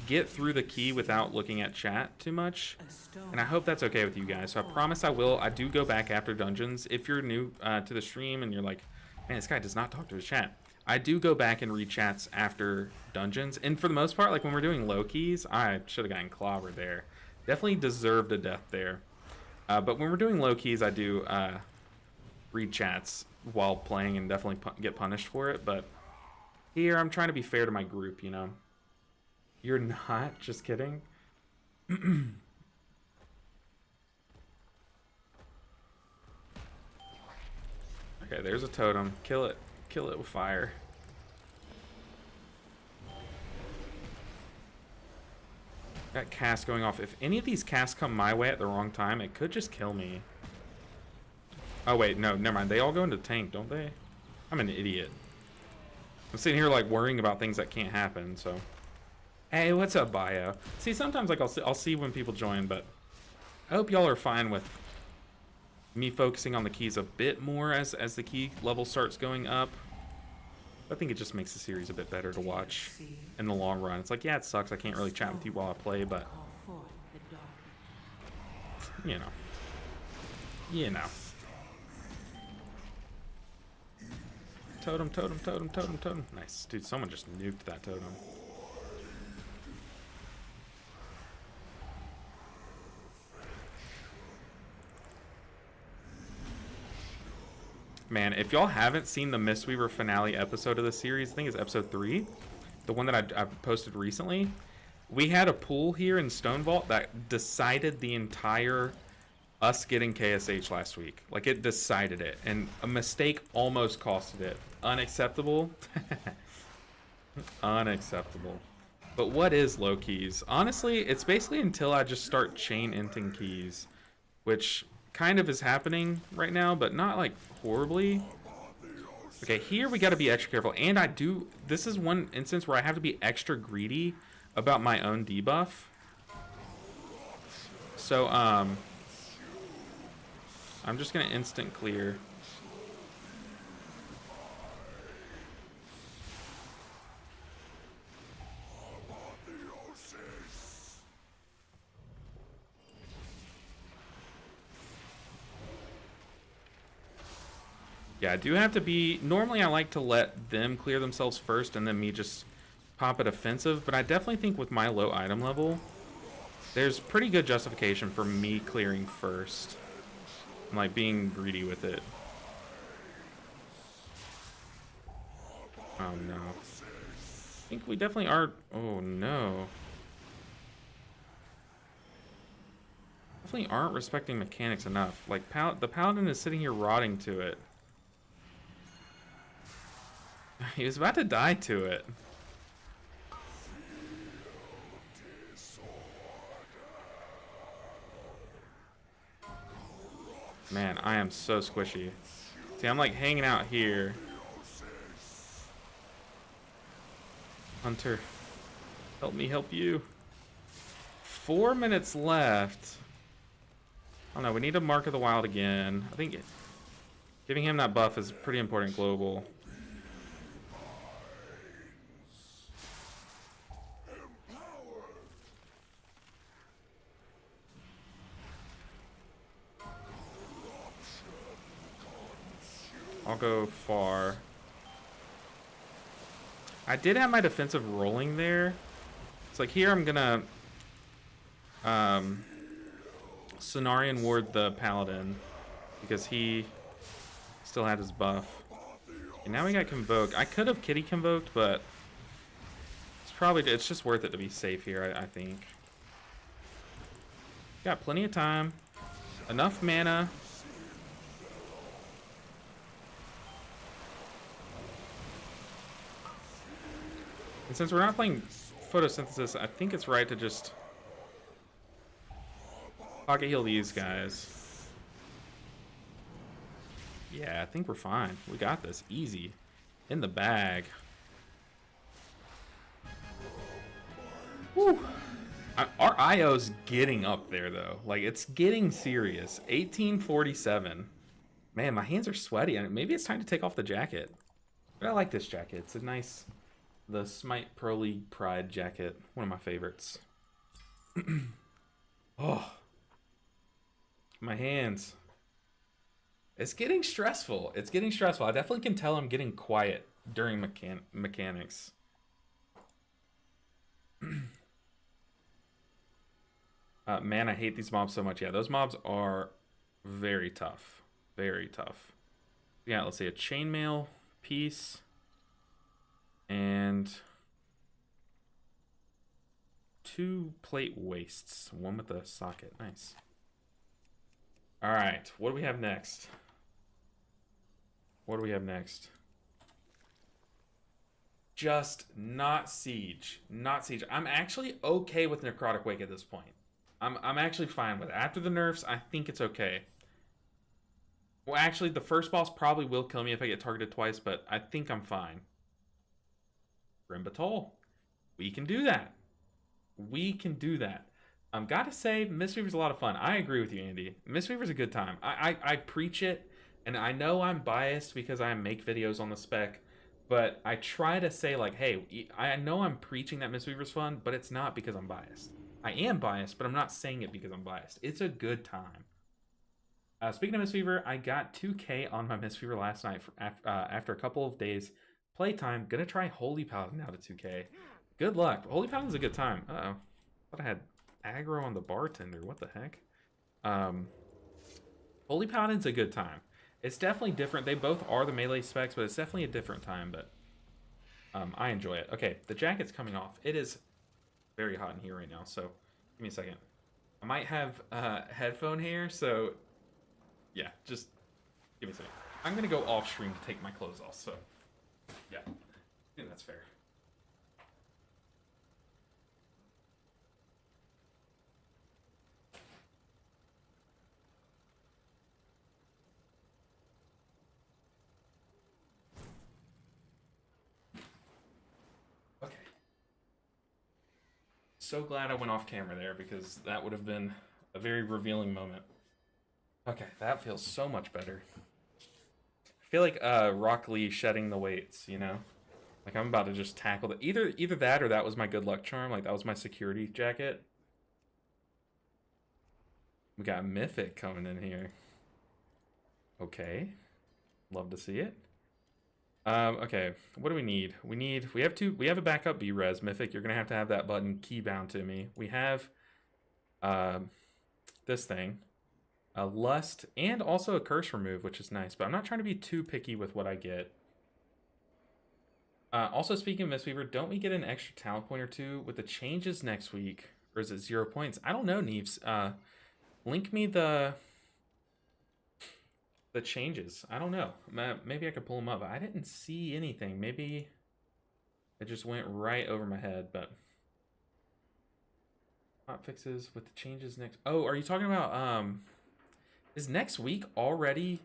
get through the key without looking at chat too much. And I hope that's okay with you guys. So I promise I will. I do go back after dungeons. If you're new to the stream and you're like, man, this guy does not talk to his chat, I do go back and read chats after dungeons. And for the most part, like when we're doing low keys, I should have gotten clobbered there. Definitely deserved a death there. But when we're doing low keys, I do read chats while playing and definitely get punished for it. But here, I'm trying to be fair to my group, you know. You're not? Just kidding. Okay, there's a totem. Kill it. Kill it with fire. Got casts going off. If any of these casts come my way at the wrong time, it could just kill me. Oh, wait. No, never mind. They all go into the tank, don't they? I'm an idiot. I'm sitting here, like, worrying about things that can't happen, so... Hey, what's up, Bio? See, sometimes, like, I'll see when people join, but... I hope y'all are fine with me focusing on the keys a bit more as the key level starts going up. I think it just makes the series a bit better to watch in the long run. It's like, yeah, it sucks. I can't really chat with you while I play, but... You know. You know. Totem, totem, totem, totem, totem. Nice. Dude, someone just nuked that totem. Man, if y'all haven't seen the Mistweaver finale episode of the series, I think it's episode 3, the one that I posted recently, we had a pool here in Stone Vault that decided the entire us getting KSH last week. Like, it decided it, and a mistake almost costed it. Unacceptable. Unacceptable. But what is low keys? Honestly, it's basically until I just start chain inting keys, which kind of is happening right now, but not like horribly. Okay, here we got to be extra careful, and this is one instance where I have to be extra greedy about my own debuff. So I'm just gonna instant clear. Yeah, I do have to be... Normally, I like to let them clear themselves first and then me just pop it offensive. But I definitely think with my low item level, there's pretty good justification for me clearing first. And, like, being greedy with it. Oh, no. I think we definitely are... Oh, no. Definitely aren't respecting mechanics enough. Like, the Paladin is sitting here rotting to it. He was about to die to it. Man, I am so squishy. See, I'm like hanging out here. Hunter, help me help you. 4 minutes left. Oh no, we need to Mark of the Wild again. I think giving him that buff is pretty important global. I'll go far. I did have my defensive rolling there. It's like here I'm gonna Cenarian ward the Paladin because he still had his buff. And now we got Convoke. I could have Kitty Convoked, but it's just worth it to be safe here, I think. Got plenty of time. Enough mana. And since we're not playing photosynthesis, I think it's right to just pocket heal these guys. Yeah, I think we're fine. We got this. Easy. In the bag. Woo. Our IO's getting up there, though. Like, it's getting serious. 1847. Man, my hands are sweaty. Maybe it's time to take off the jacket. But I like this jacket. It's a nice... The Smite Pro League Pride jacket. One of my favorites. Oh. My hands. It's getting stressful. It's getting stressful. I definitely can tell I'm getting quiet during mechanics. Man, I hate these mobs so much. Yeah, those mobs are very tough. Very tough. Yeah, let's see. A chainmail piece. And 2 plate wastes. 1 with a socket. Nice. All right. What do we have next? What do we have next? Just not Siege. Not Siege. I'm actually okay with Necrotic Wake at this point. I'm actually fine with it. After the nerfs, I think it's okay. Well, actually, the first boss probably will kill me if I get targeted twice, but I think I'm fine. Grim Batol. We can do that. We can do that. Gotta say, Mistweaver's a lot of fun. I agree with you, Andy. Mistweaver's a good time. I preach it, and I know I'm biased because I make videos on the spec, but I try to say, like, hey, I know I'm preaching that Mistweaver's fun, but it's not because I'm biased. I am biased, but I'm not saying it because I'm biased. It's a good time. Speaking of Mistweaver, I got 2K on my Mistweaver last night after a couple of days playtime. Gonna try Holy Paladin now to 2K. Good luck. Holy Paladin's a good time. Uh-oh. Thought I had aggro on the bartender. What the heck? Holy Paladin's a good time. It's definitely different. They both are the melee specs, but it's definitely a different time, but I enjoy it. Okay, the jacket's coming off. It is very hot in here right now, so give me a second. I might have headphone hair, so yeah, just give me a second. I'm gonna go off stream to take my clothes off, so yeah, I think that's fair. Okay. So glad I went off camera there because that would have been a very revealing moment. Okay, that feels so much better. I feel like Rock Lee shedding the weights, you know? Like I'm about to just tackle the either that or that was my good luck charm, like that was my security jacket. We got Mythic coming in here. Okay. Love to see it. Okay, what do we need? We have a backup B-Res. Mythic, you're gonna have to have that button key bound to me. We have this thing. A Lust, and also a Curse Remove, which is nice, but I'm not trying to be too picky with what I get. Also, speaking of Mistweaver, don't we get an extra talent point or two with the changes next week? Or is it 0 points? I don't know, Neves. Link me the changes. I don't know. Maybe I could pull them up. I didn't see anything. Maybe it just went right over my head, but hot fixes with the changes next. Oh, are you talking about is next week already?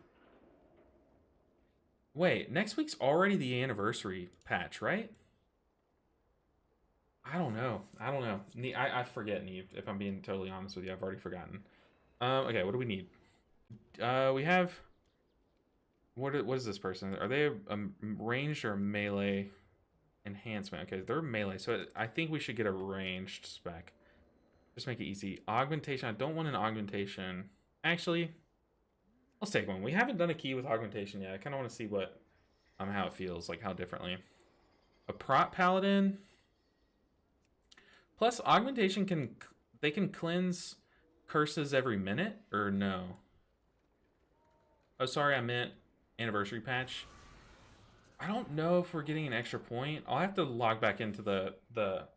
Wait, next week's already the anniversary patch, right? I don't know. I forget, Neve, if I'm being totally honest with you. I've already forgotten. Okay, what do we need? We have... What is this person? Are they a ranged or a melee enhancement? Okay, they're melee, so I think we should get a ranged spec. Just make it easy. Augmentation. I don't want an augmentation. Actually, let's take one. We haven't done a key with augmentation yet. I kind of want to see what, how it feels, like how differently. A prot paladin. Plus, augmentation they can cleanse curses every minute, or no? Oh, sorry, I meant anniversary patch. I don't know if we're getting an extra point. I'll have to log back into the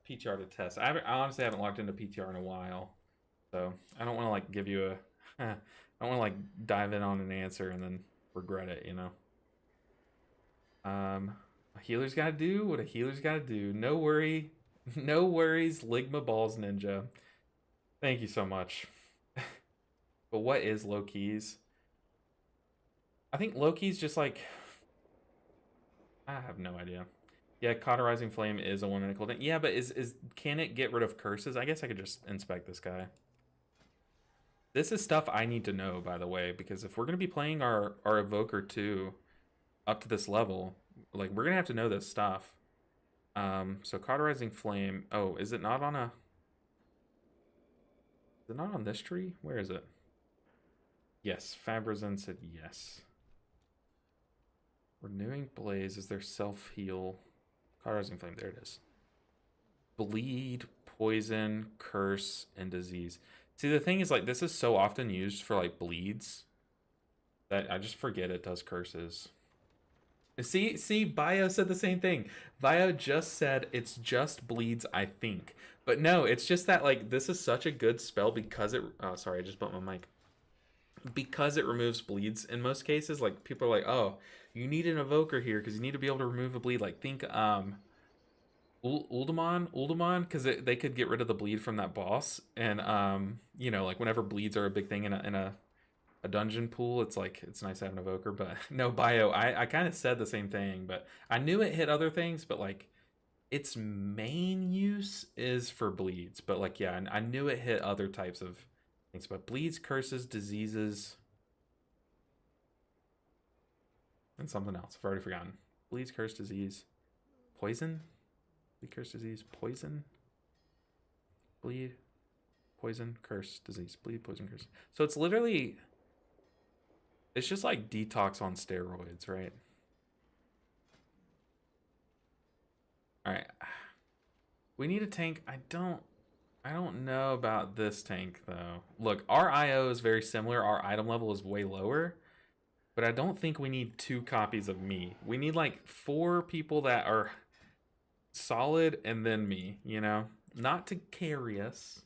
PTR to test. I honestly haven't logged into PTR in a while, so I don't want to like give you a I don't want to like dive in on an answer and then regret it, you know. A healer's got to do what a healer's got to do. No worries, Ligma Balls Ninja. Thank you so much. But what is low keys? I think low keys just like, I have no idea. Yeah, Cauterizing Flame is a 1 minute cooldown. Yeah, but can it get rid of curses? I guess I could just inspect this guy. This is stuff I need to know, by the way, because if we're going to be playing our Evoker 2 up to this level, like, we're going to have to know this stuff. So Cauterizing Flame. Oh, is it not on a... Is it not on this tree? Where is it? Yes, Fabrizin said yes. Renewing Blaze is their self-heal. Cauterizing Flame, there it is. Bleed, Poison, Curse, and Disease. See, the thing is, like, this is so often used for, like, bleeds that I just forget it does curses. See, Bio said the same thing. Bio just said it's just bleeds, I think. But no, it's just that, like, this is such a good spell because it... Oh, sorry, I just bumped my mic. Because it removes bleeds in most cases. Like, people are like, oh, you need an Evoker here because you need to be able to remove a bleed. Like, think Uldamon, because they could get rid of the bleed from that boss, and you know, like whenever bleeds are a big thing in a dungeon pool, it's like it's nice to have an evoker. But no, bio, I kind of said the same thing, but I knew it hit other things, but like its main use is for bleeds. But like, yeah, I knew it hit other types of things, but bleeds, curses, diseases, and something else I've already forgotten. Bleeds, curse, disease, poison. Bleed, curse, disease, poison. Bleed, poison, curse, disease. Bleed, poison, curse. So it's literally, it's just like detox on steroids, right? All right. We need a tank. I don't know about this tank though. Look, our IO is very similar. Our item level is way lower, but I don't think we need 2 copies of me. We need like 4 people that are solid and then me, you know? Not to carry us,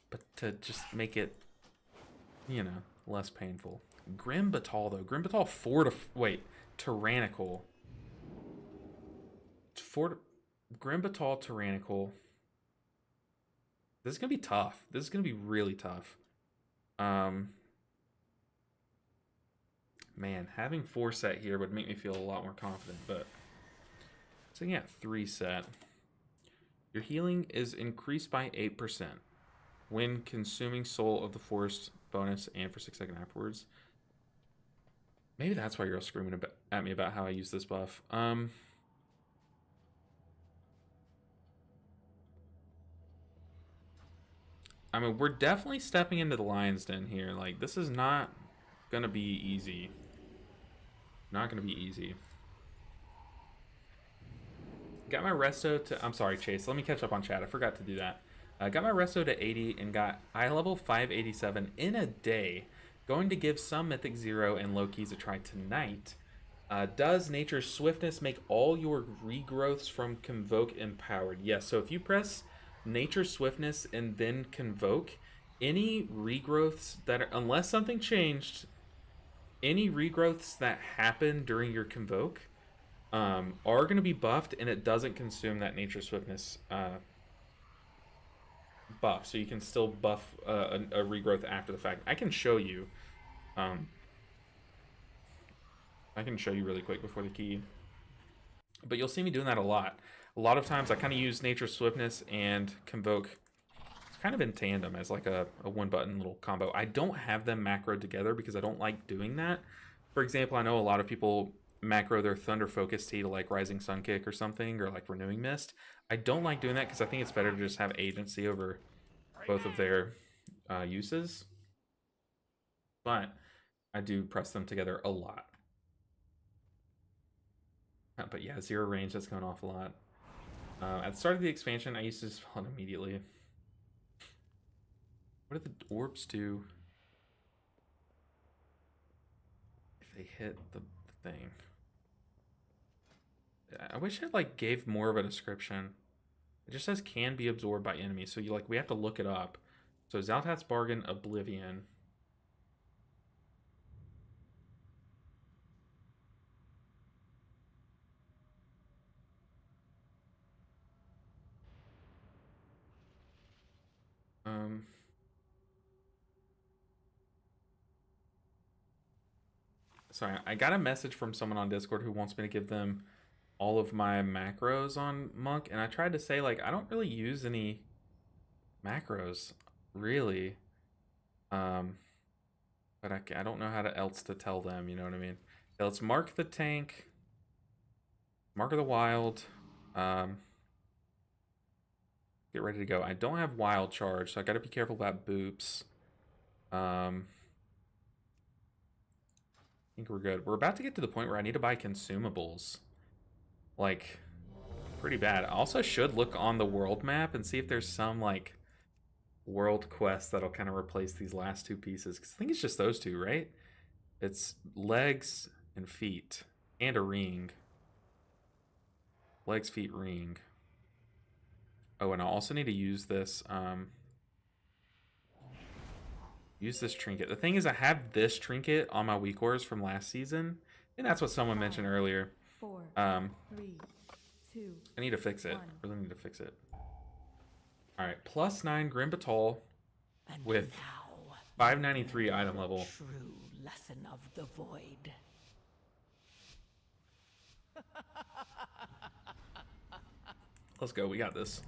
but to just make it, you know, less painful. Grim Batal though. Grim Batal Tyrannical. Grim Batal Tyrannical. This is gonna be tough. This is gonna be really tough. Man, having 4 set here would make me feel a lot more confident, but so yeah, 3 set. Your healing is increased by 8% when consuming Soul of the Forest bonus and for 6 seconds afterwards. Maybe that's why you're all screaming at me about how I use this buff. I mean, we're definitely stepping into the Lion's Den here. Like, this is not gonna be easy. Not gonna be easy. Got my resto to... I'm sorry, Chase. Let me catch up on chat. I forgot to do that. Got my resto to 80 and got eye level 587 in a day. Going to give some Mythic 0 and low keys a try tonight. Does Nature's Swiftness make all your regrowths from Convoke empowered? Yes, so if you press Nature's Swiftness and then Convoke, any regrowths that are... Unless something changed, any regrowths that happen during your Convoke are going to be buffed, and it doesn't consume that Nature's Swiftness buff, so you can still buff a regrowth after the fact. I can show you. I can show you really quick before the key. But you'll see me doing that a lot. A lot of times I kind of use Nature's Swiftness and Convoke kind of in tandem as like a one-button little combo. I don't have them macroed together because I don't like doing that. For example, I know a lot of people macro their Thunder Focus Tea to like Rising Sun Kick or something, or like Renewing Mist. I don't like doing that because I think it's better to just have agency over both of their uses. But I do press them together a lot. But yeah, 0 range, that's going off a lot. At the start of the expansion, I used to spawn immediately. What do the orbs do if they hit the thing? I wish it like gave more of a description. It just says can be absorbed by enemies, so we have to look it up. So Zaltat's Bargain, Oblivion. Sorry, I got a message from someone on Discord who wants me to give them all of my macros on Monk, and I tried to say, like, I don't really use any macros, really. But I don't know how else to tell them, you know what I mean? Okay, let's mark the tank. Mark of the Wild. Get ready to go. I don't have Wild Charge, so I gotta be careful about boops. I think we're good. We're about to get to the point where I need to buy consumables. Like, pretty bad. I also should look on the world map and see if there's some, like, world quest that'll kind of replace these last 2 pieces. Because I think it's just those 2, right? It's legs and feet. And a ring. Legs, feet, ring. Oh, and I also need to use this, use this trinket. The thing is, I have this trinket on my weak ores from last season, and that's what someone mentioned earlier. 4, 3, 2, I need to fix it. 1. Really need to fix it. Alright, +9 Grim Batal And with now, 593 item level. true lesson of the void. Let's go, we got this.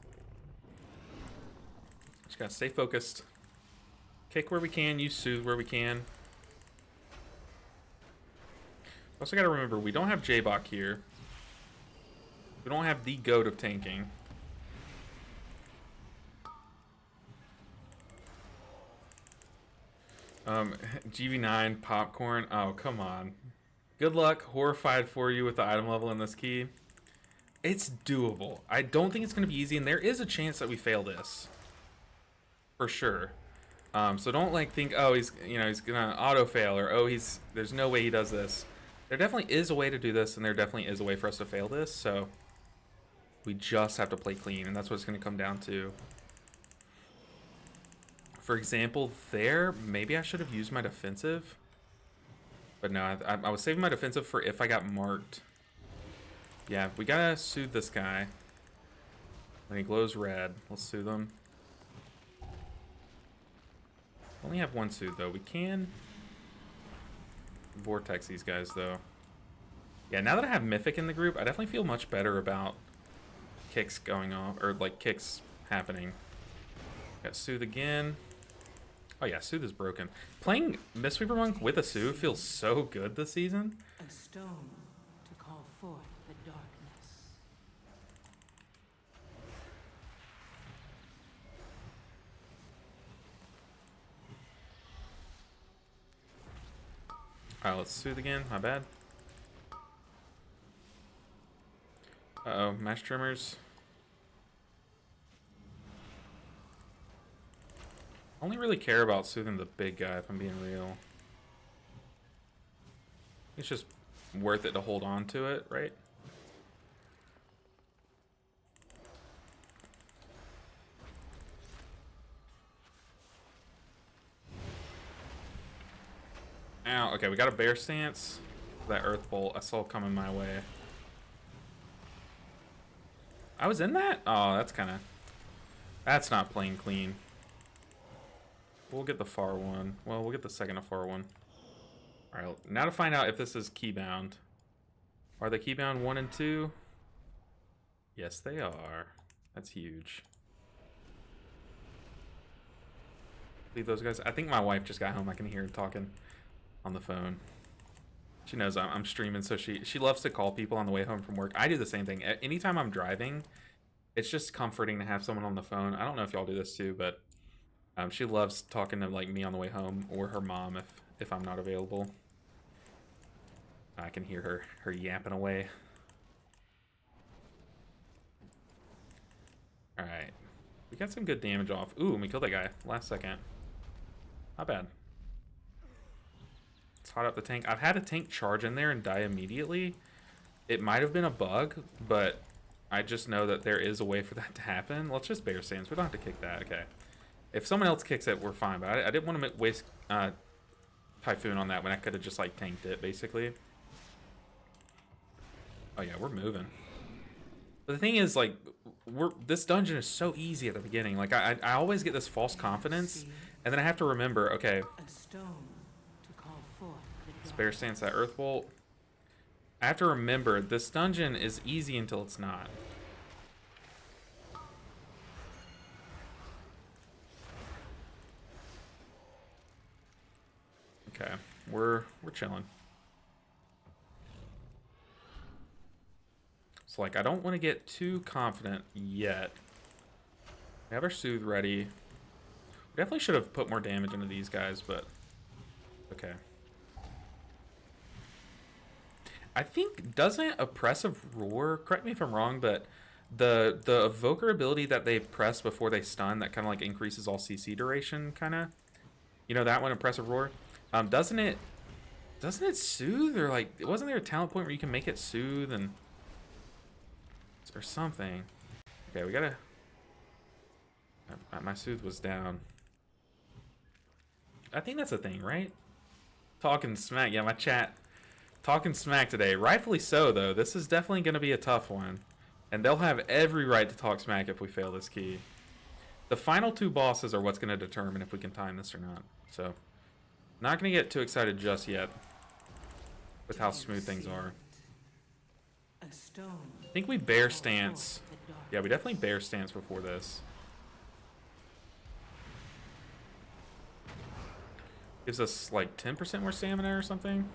Just gotta stay focused. Kick where we can, use Soothe where we can. Also gotta remember, we don't have J-Bok here. We don't have the goat of tanking. GV9 popcorn. Oh, come on. Good luck. Horrified for you with the item level in this key. It's doable. I don't think it's going to be easy, and there is a chance that we fail this. For sure. So don't like think, oh, he's gonna auto fail, or oh, there's no way he does this. There definitely is a way to do this, and there definitely is a way for us to fail this. So we just have to play clean, and that's what it's going to come down to. For example, there, maybe I should have used my defensive. But no, I was saving my defensive for if I got marked. Yeah, we gotta soothe this guy. When he glows red, let's soothe him. Only have one soothe though. We can vortex these guys though. Yeah, now that I have Mythic in the group, I definitely feel much better about kicks going off, or like kicks happening. Got soothe again. Oh yeah, Soothe is broken. Playing Mistweaver Monk with a Soothe feels so good this season. A stone to call forth the darkness. Alright, let's Soothe again. My bad. Uh-oh, Mash Trimmers. I only really care about soothing the big guy, if I'm being real. It's just worth it to hold on to it, right? Ow, okay, we got a bear stance. That earth bolt I saw coming my way. I was in that? Oh, that's not playing clean. We'll get the far one. Well, we'll get the second to far one. Alright, now to find out if this is keybound. Are they keybound 1 and 2? Yes, they are. That's huge. Leave those guys. I think my wife just got home. I can hear her talking on the phone. She knows I'm streaming, so she loves to call people on the way home from work. I do the same thing. Anytime I'm driving, it's just comforting to have someone on the phone. I don't know if y'all do this too, but she loves talking to like me on the way home, or her mom if I'm not available. I can hear her yapping away. All right, we got some good damage off. Ooh, and we killed that guy last second. Not bad. Let's hot up the tank. I've had a tank charge in there and die immediately. It might have been a bug, but I just know that there is a way for that to happen. Let's just bear stance. We don't have to kick that. Okay. If someone else kicks it, we're fine. But I didn't want to waste Typhoon on that when I could have just like tanked it, basically. Oh yeah, we're moving. But the thing is, like, this dungeon is so easy at the beginning. Like, I always get this false confidence, and then I have to remember, okay, A stone to call forth the spare stance that earth bolt. I have to remember this dungeon is easy until it's not. Okay, we're chilling. So like, I don't want to get too confident yet. We have our Soothe ready. We definitely should have put more damage into these guys, but okay. I think, doesn't Oppressive Roar, correct me if I'm wrong, but the Evoker ability that they press before they stun, that kind of like increases all CC duration, kind of, you know that one, Oppressive Roar? Doesn't it soothe, or like, wasn't there a talent point where you can make it soothe and or something? Okay, we gotta. My soothe was down. I think that's a thing, right? Talking smack, yeah, my chat talking smack today. Rightfully so, though. This is definitely gonna be a tough one. And they'll have every right to talk smack if we fail this key. The final two bosses are what's going to determine if we can time this or not. So, not going to get too excited just yet with how smooth things are. A stone. I think we bear stance. Yeah, we definitely bear stance before this. Gives us like 10% more stamina or something.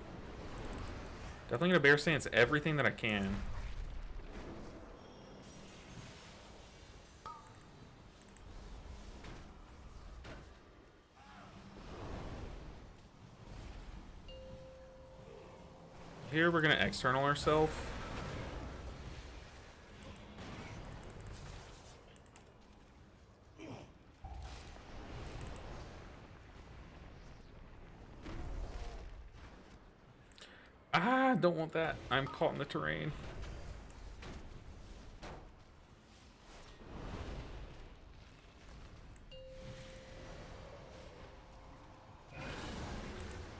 Definitely gonna bear stance everything that I can. Here we're gonna external ourselves. Ah, don't want that. I'm caught in the terrain.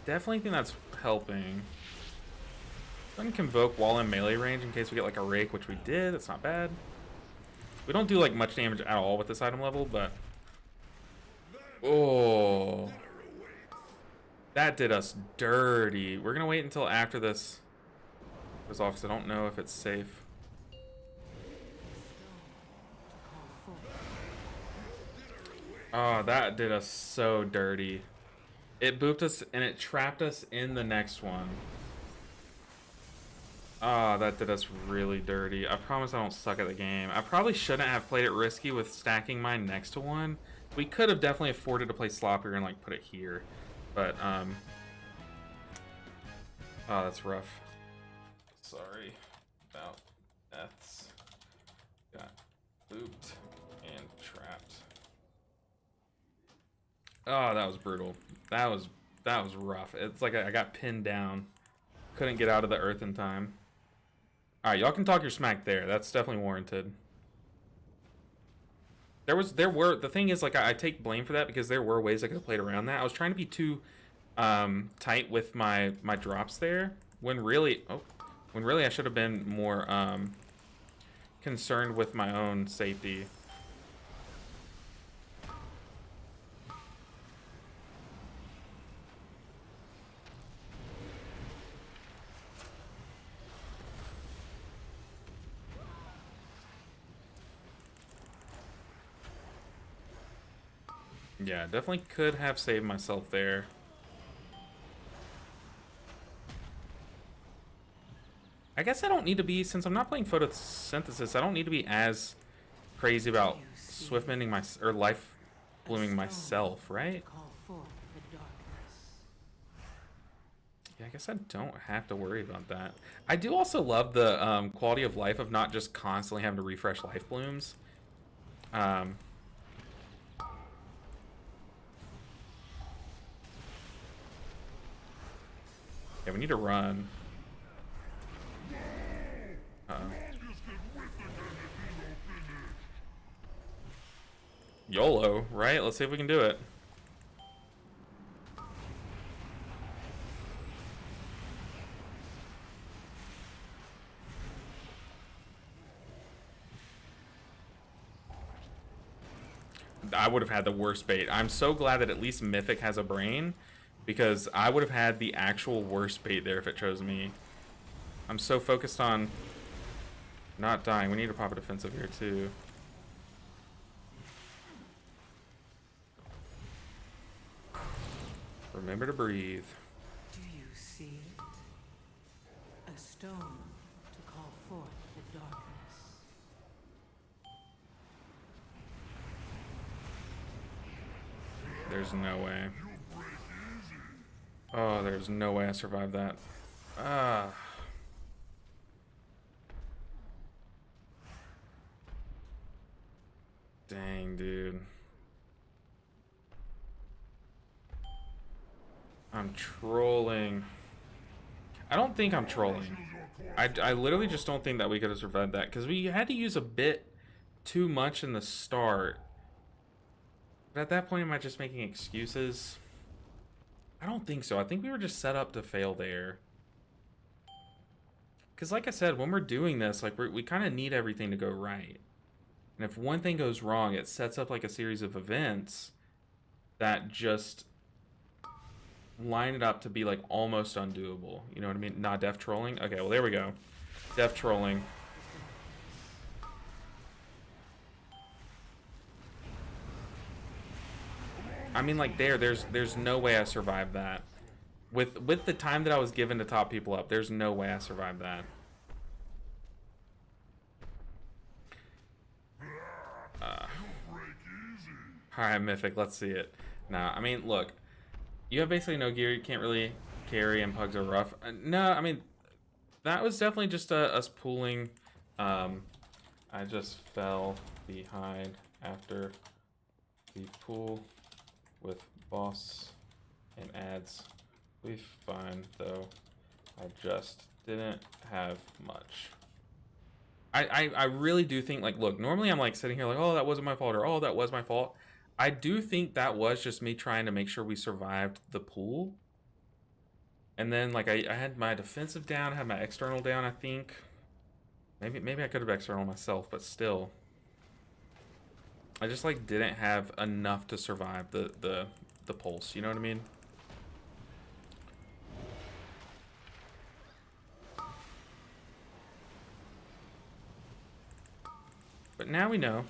Definitely think that's helping. I can convoke while in melee range in case we get like a rake, which we did. That's not bad. We don't do like much damage at all with this item level, but oh, that did us dirty. We're gonna wait until after this goes off because I don't know if it's safe. Oh, that did us so dirty. It booped us and it trapped us in the next one. Oh, that did us really dirty. I promise I don't suck at the game. I probably shouldn't have played it risky with stacking mine next to one. We could have definitely afforded to play sloppier and like put it here. But, oh, that's rough. Sorry about deaths. Got booped and trapped. Oh, that was brutal. That was rough. It's like I got pinned down. Couldn't get out of the earth in time. Alright, y'all can talk your smack there. That's definitely warranted. The thing is, like, I take blame for that because there were ways I could have played around that. I was trying to be too tight with my drops there when really I should have been more concerned with my own safety. Yeah, definitely could have saved myself there. I guess I don't need to be, since I'm not playing photosynthesis, I don't need to be as crazy about swift mending or life blooming myself, right? Yeah, I guess I don't have to worry about that. I do also love the quality of life of not just constantly having to refresh life blooms. Yeah, we need to run. YOLO, right? Let's see if we can do it. I would have had the worst bait. I'm so glad that at least Mythic has a brain, because I would have had the actual worst bait there if it chose me. I'm so focused on not dying. We need to pop a defensive here too. Remember to breathe. Do you see it? A stone to call forth the darkness. There's no way. Oh, there's no way I survived that. Ah. Dang, dude. I'm trolling. I don't think I'm trolling. I literally just don't think that we could have survived that, because we had to use a bit too much in the start. But at that point, am I just making excuses? I don't think so. I think we were just set up to fail there. Because like I said, when we're doing this, like we kind of need everything to go right. And if one thing goes wrong, it sets up like a series of events that just line it up to be like almost undoable. You know what I mean? Not def trolling. Okay, well there we go. Def trolling. I mean, like there's no way I survived that. With the time that I was given to top people up, there's no way I survived that. Alright, Mythic, let's see it. Nah, I mean, look. You have basically no gear, you can't really carry, and pugs are rough. No, I mean, that was definitely just us pooling. I just fell behind after the pool with boss and ads. We fine, though. I just didn't have much. I really do think, like, look, normally I'm like sitting here like, oh, that wasn't my fault, or oh, that was my fault. I do think that was just me trying to make sure we survived the pool. And then, like, I had my defensive down, I had my external down, I think. Maybe I could have external myself, but still. I just, like, didn't have enough to survive the pulse, you know what I mean? But now we know.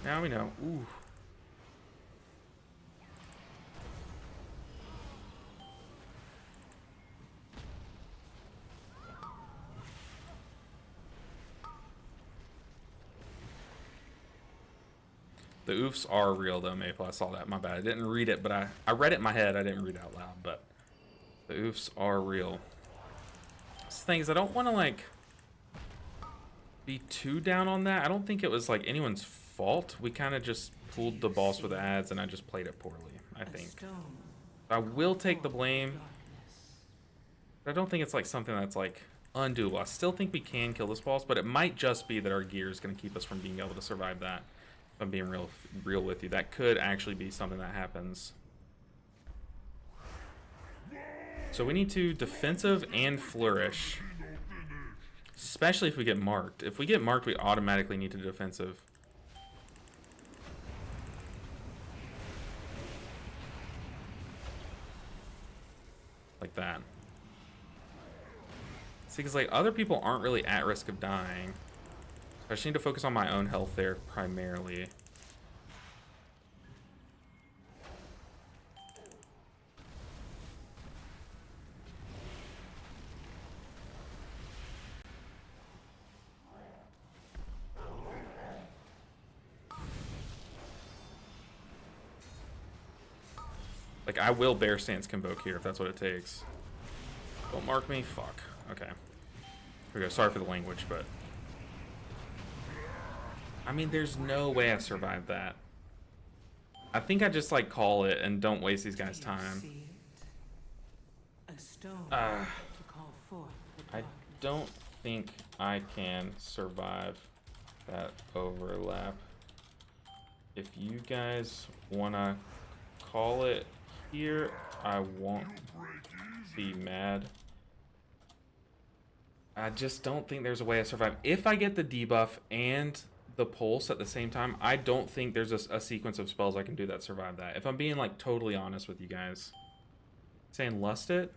Now we know. Ooh. The oofs are real though, Maple. I saw that. My bad. I didn't read it, but I read it in my head. I didn't read it out loud, but the oofs are real. This thing is, I don't want to like be too down on that. I don't think it was like anyone's fault. We kind of just pulled the boss with ads, and I just played it poorly, I think. I will take the blame, but I don't think it's like something that's like undoable. I still think we can kill this boss, but it might just be that our gear is going to keep us from being able to survive that. If I'm being real with you, that could actually be something that happens. So we need to defensive and flourish. Especially if we get marked. If we get marked, we automatically need to defensive. Like that. See, because like other people aren't really at risk of dying. I just need to focus on my own health there primarily. Like, I will bear stance convoke here if that's what it takes. Don't mark me. Fuck. Okay. Here we go. Sorry for the language, but... I mean, there's no way I survived that. I think I just, like, call it and don't waste these guys' time. I don't think I can survive that overlap. If you guys want to call it here, I won't be mad. I just don't think there's a way to survive. If I get the debuff and the pulse at the same time, I don't think there's a sequence of spells I can do that survive that. If I'm being like totally honest with you guys. Saying lust it?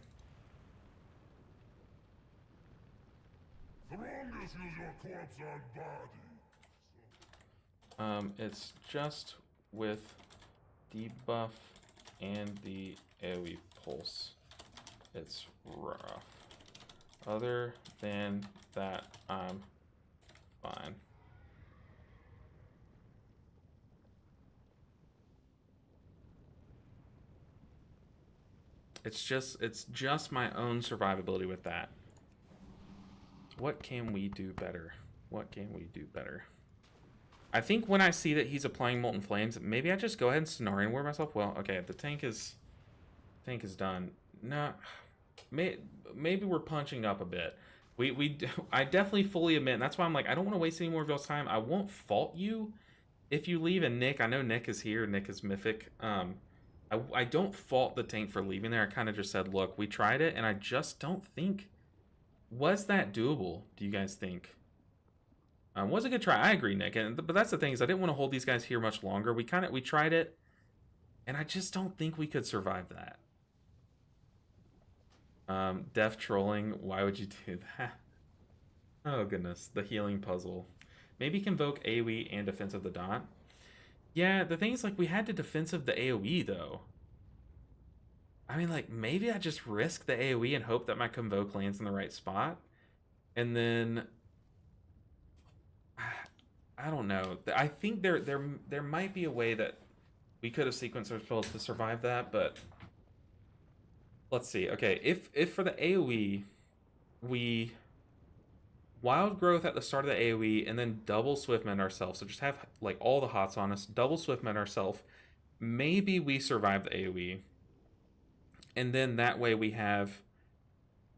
It's just with debuff and the AoE pulse. It's rough. Other than that, I'm fine. It's just my own survivability with that. What can we do better? What can we do better? I think when I see that he's applying Molten Flames, maybe I just go ahead and Cenarian Ward myself. Well, okay, the tank is done. No, maybe we're punching up a bit. I definitely fully admit, and that's why I'm like, I don't want to waste any more of y'all's time. I won't fault you if you leave. And Nick, I know Nick is here. Nick is Mythic. I don't fault the tank for leaving there. I kind of just said, look, we tried it, and I just don't think was that doable, do you guys think? Was a good try. I agree, Nick. But that's the thing is I didn't want to hold these guys here much longer. We tried it, and I just don't think we could survive that. Deaf trolling. Why would you do that? Oh goodness, the healing puzzle. Maybe convoke AoE and defensive the dot. Yeah, the thing is like we had to defensive the AoE though. I mean, like maybe I just risk the AoE and hope that my convoke lands in the right spot, and then I don't know. I think there might be a way that we could have sequenced our spells to survive that, but let's see. Okay, if for the AoE we wild growth at the start of the AoE and then double swiftmend ourselves, so just have like all the hots on us, double swiftmend ourselves, maybe we survive the AoE, and then that way we have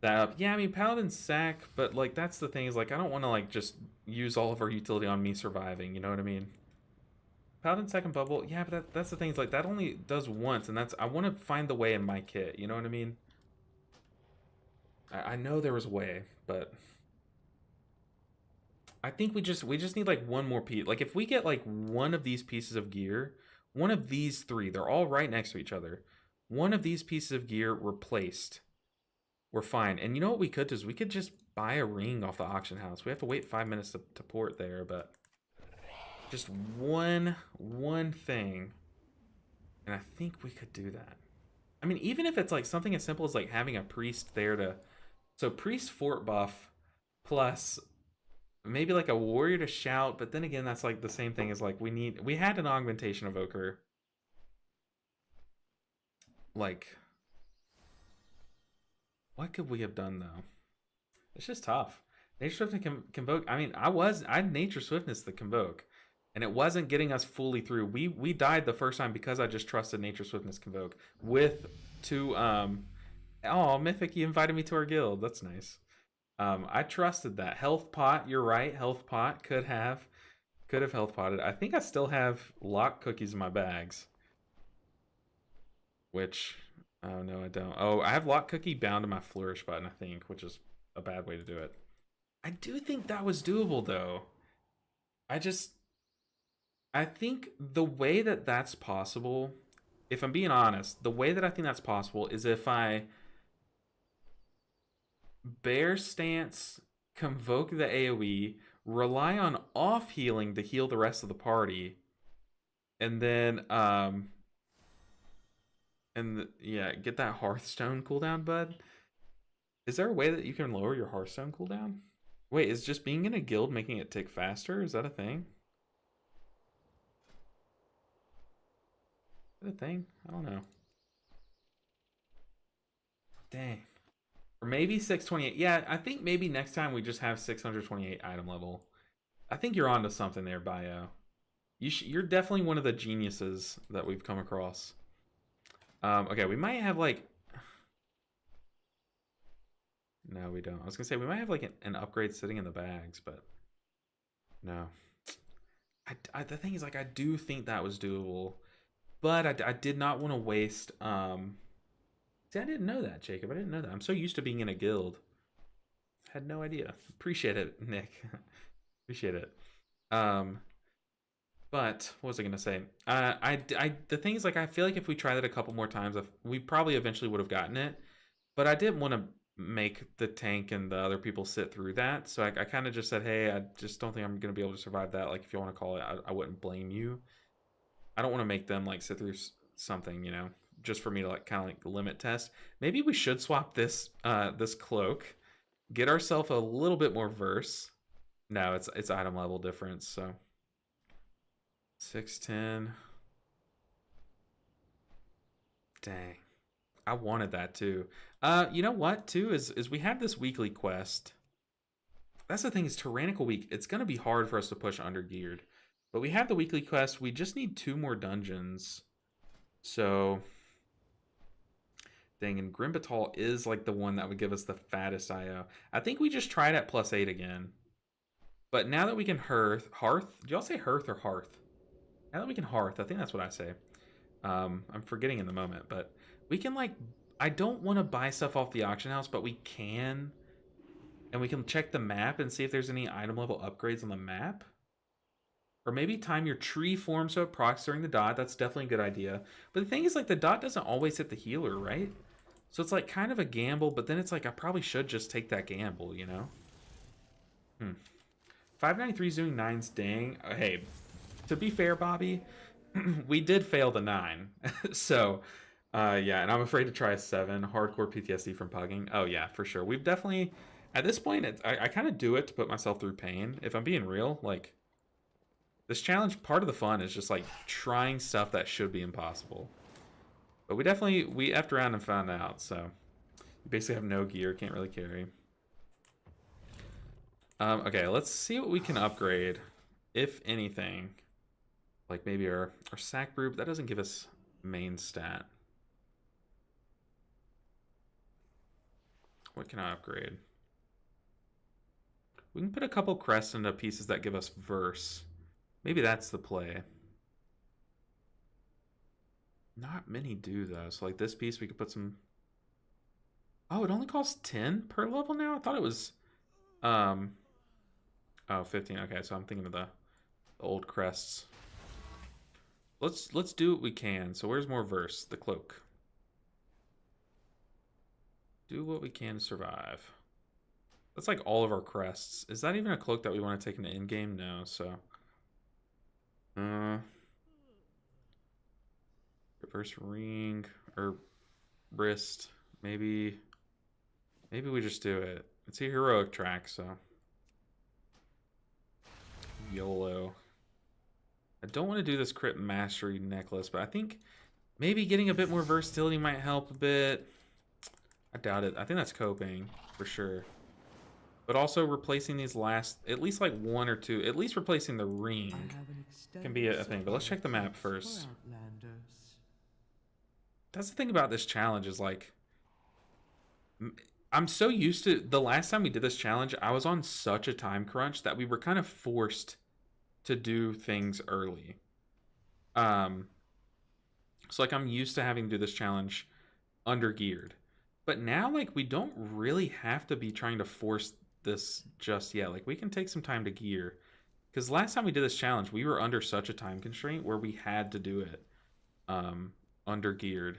that up. Yeah, I mean Paladin sack, but like that's the thing is like I don't want to like just use all of our utility on me surviving. You know what I mean? Paladin second bubble. Yeah, but that's the thing is like that only does once, and that's I want to find the way in my kit. You know what I mean? I know there was a way, but I think we just need like one more piece. Like if we get like one of these pieces of gear, one of these three, they're all right next to each other. One of these pieces of gear replaced, we're fine. And you know what we could do is we could just buy a ring off the auction house. We have to wait 5 minutes to port there, but just one thing, and I think we could do that. I mean, even if it's like something as simple as like having a priest there to, so priest fort buff plus maybe like a warrior to shout, but then again that's like the same thing as like we had an augmentation evoker. Like what could we have done though? It's just tough. Nature Swiftness can convoke. I mean, I had Nature Swiftness to convoke, and it wasn't getting us fully through. We died the first time because I just trusted Nature Swiftness convoke with two. Oh, Mythic, you invited me to our guild. That's nice. I trusted that health pot. You're right. Health pot could have health potted. I think I still have lock cookies in my bags, which. Oh, no, I don't. Oh, I have lock cookie bound to my flourish button, I think, which is a bad way to do it. I do think that was doable, though. I think the way that that's possible, if I'm being honest, the way that I think that's possible is if I bear stance, convoke the AoE, rely on off healing to heal the rest of the party, and then, yeah, get that Hearthstone cooldown, bud. Is there a way that you can lower your Hearthstone cooldown? Wait, is just being in a guild making it tick faster? Is that a thing? Is that a thing? I don't know. Dang. Or maybe 628. Yeah, I think maybe next time we just have 628 item level. I think you're onto something there, Bio. You're definitely one of the geniuses that we've come across. Okay, we might have like... No, we don't. I was gonna say we might have like an upgrade sitting in the bags, but no. The thing is, like, I do think that was doable, but I did not want to waste. See, I didn't know that, Jacob. I didn't know that. I'm so used to being in a guild. Had no idea. Appreciate it, Nick. Appreciate it. But what was I gonna say? The thing is, like, I feel like if we tried it a couple more times, we probably eventually would have gotten it. But I didn't want to make the tank and the other people sit through that, so I kind of just said, hey, I just don't think I'm gonna be able to survive that. Like, if you want to call it, I wouldn't blame you. I don't want to make them like sit through something, you know, just for me to like kind of like limit test. Maybe we should swap this this cloak, get ourselves a little bit more verse. No, it's item level difference, so 610. Dang, I wanted that too. You know what too is we have this weekly quest. That's the thing is Tyrannical Week. It's gonna be hard for us to push under geared, but we have the weekly quest. We just need 2 more dungeons. So, dang, and Grimbatal is like the one that would give us the fattest IO. I think we just tried at +8 again. But now that we can Hearth, do y'all say Hearth or Hearth? Now that we can Hearth, I think that's what I say. I'm forgetting in the moment, but we can like, I don't want to buy stuff off the auction house, but we can. And we can check the map and see if there's any item level upgrades on the map. Or maybe time your tree form so it procs during the dot. That's definitely a good idea. But the thing is, like, the dot doesn't always hit the healer, right? So it's like kind of a gamble, but then it's like I probably should just take that gamble, you know? 593 is doing 9s, dang. Hey, to be fair, Bobby, we did fail the 9. So, yeah, and I'm afraid to try a 7. Hardcore PTSD from pugging. Oh, yeah, for sure. We've definitely, at this point, I kind of do it to put myself through pain. If I'm being real, like, this challenge, part of the fun is just, like, trying stuff that should be impossible. But we effed around and found out, so you basically have no gear, can't really carry. Okay, let's see what we can upgrade, if anything. Like maybe our sack brew, but that doesn't give us main stat. What can I upgrade? We can put a couple crests into pieces that give us verse. Maybe that's the play. Not many do though. So like this piece, we could put some. Oh, it only costs 10 per level now. I thought it was, oh, 15. Okay, so I'm thinking of the old crests. Let's do what we can. So where's more verse? The cloak. Do what we can to survive. That's like all of our crests. Is that even a cloak that we want to take into in-game? No, so. Reverse ring or wrist. Maybe we just do it. It's a heroic track, so. YOLO. I don't want to do this crit mastery necklace, but I think maybe getting a bit more versatility might help a bit. I doubt it. I think that's coping for sure. But also replacing these last, at least like 1 or 2, at least replacing the ring can be a thing. But let's check the map first. That's the thing about this challenge is like, I'm so used to, the last time we did this challenge, I was on such a time crunch that we were kind of forced to do things early. So like I'm used to having to do this challenge under geared. But now like we don't really have to be trying to force this just yet. Like we can take some time to gear. Because last time we did this challenge, we were under such a time constraint where we had to do it under geared.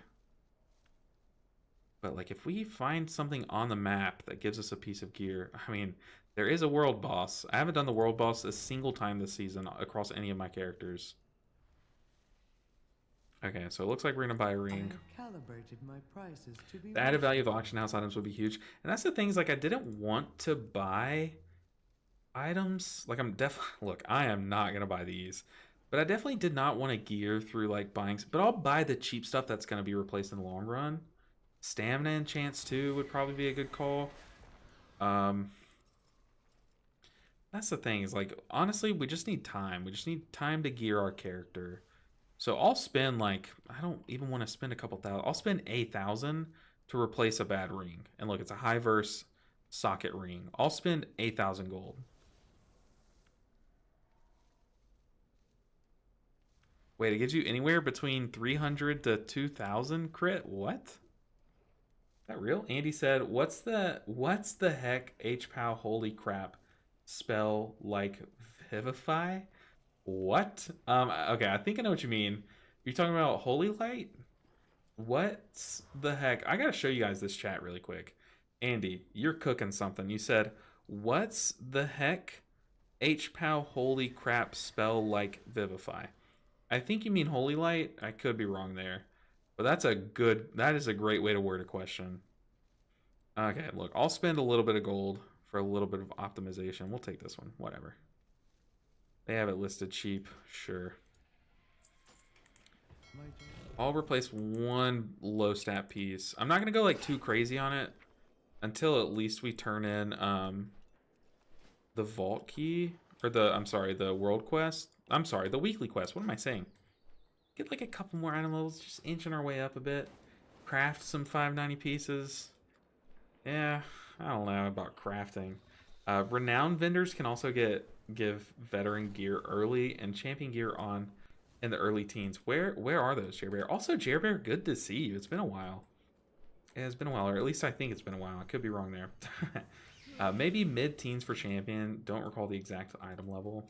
But like if we find something on the map that gives us a piece of gear, I mean, there is a world boss. I haven't done the world boss a single time this season across any of my characters. Okay, so it looks like we're gonna buy a ring. The added value of auction house items would be huge. And that's the thing is like I didn't want to buy items. Like I'm definitely, look, I am not gonna buy these. But I definitely did not want to gear through like buying, but I'll buy the cheap stuff that's gonna be replaced in the long run. Stamina enchants too would probably be a good call. That's the thing is like honestly we just need time. We just need time to gear our character. So I'll spend like, I don't even want to spend a couple thousand. I'll spend 8,000 to replace a bad ring. And look, it's a high verse socket ring. I'll spend 8,000 gold. Wait, it gives you anywhere between 300 to 2,000 crit? What? Is that real? Andy said, what's the heck H-Pow holy crap spell like vivify? What? Okay, I think I know what you mean. You're talking about holy light? What's the heck? I gotta show you guys this chat really quick. Andy, you're cooking something. You said, what's the heck H-Pow holy crap spell like vivify? I think you mean holy light. I could be wrong there. But that is a great way to word a question. Okay, look, I'll spend a little bit of gold for a little bit of optimization. We'll take this one, whatever. They have it listed cheap, sure. I'll replace one low stat piece. I'm not gonna go like too crazy on it until at least we turn in the vault key or the world quest. I'm sorry, the weekly quest. What am I saying? Get like a couple more item levels, just inching our way up a bit. Craft some 590 pieces. Yeah, I don't know about crafting. Renowned vendors can also give veteran gear early and champion gear on in the early teens. Where are those, Jerbear? Also, Jerbear, good to see you. It's been a while. It has been a while, or at least I think it's been a while. I could be wrong there. Maybe mid-teens for champion. Don't recall the exact item level.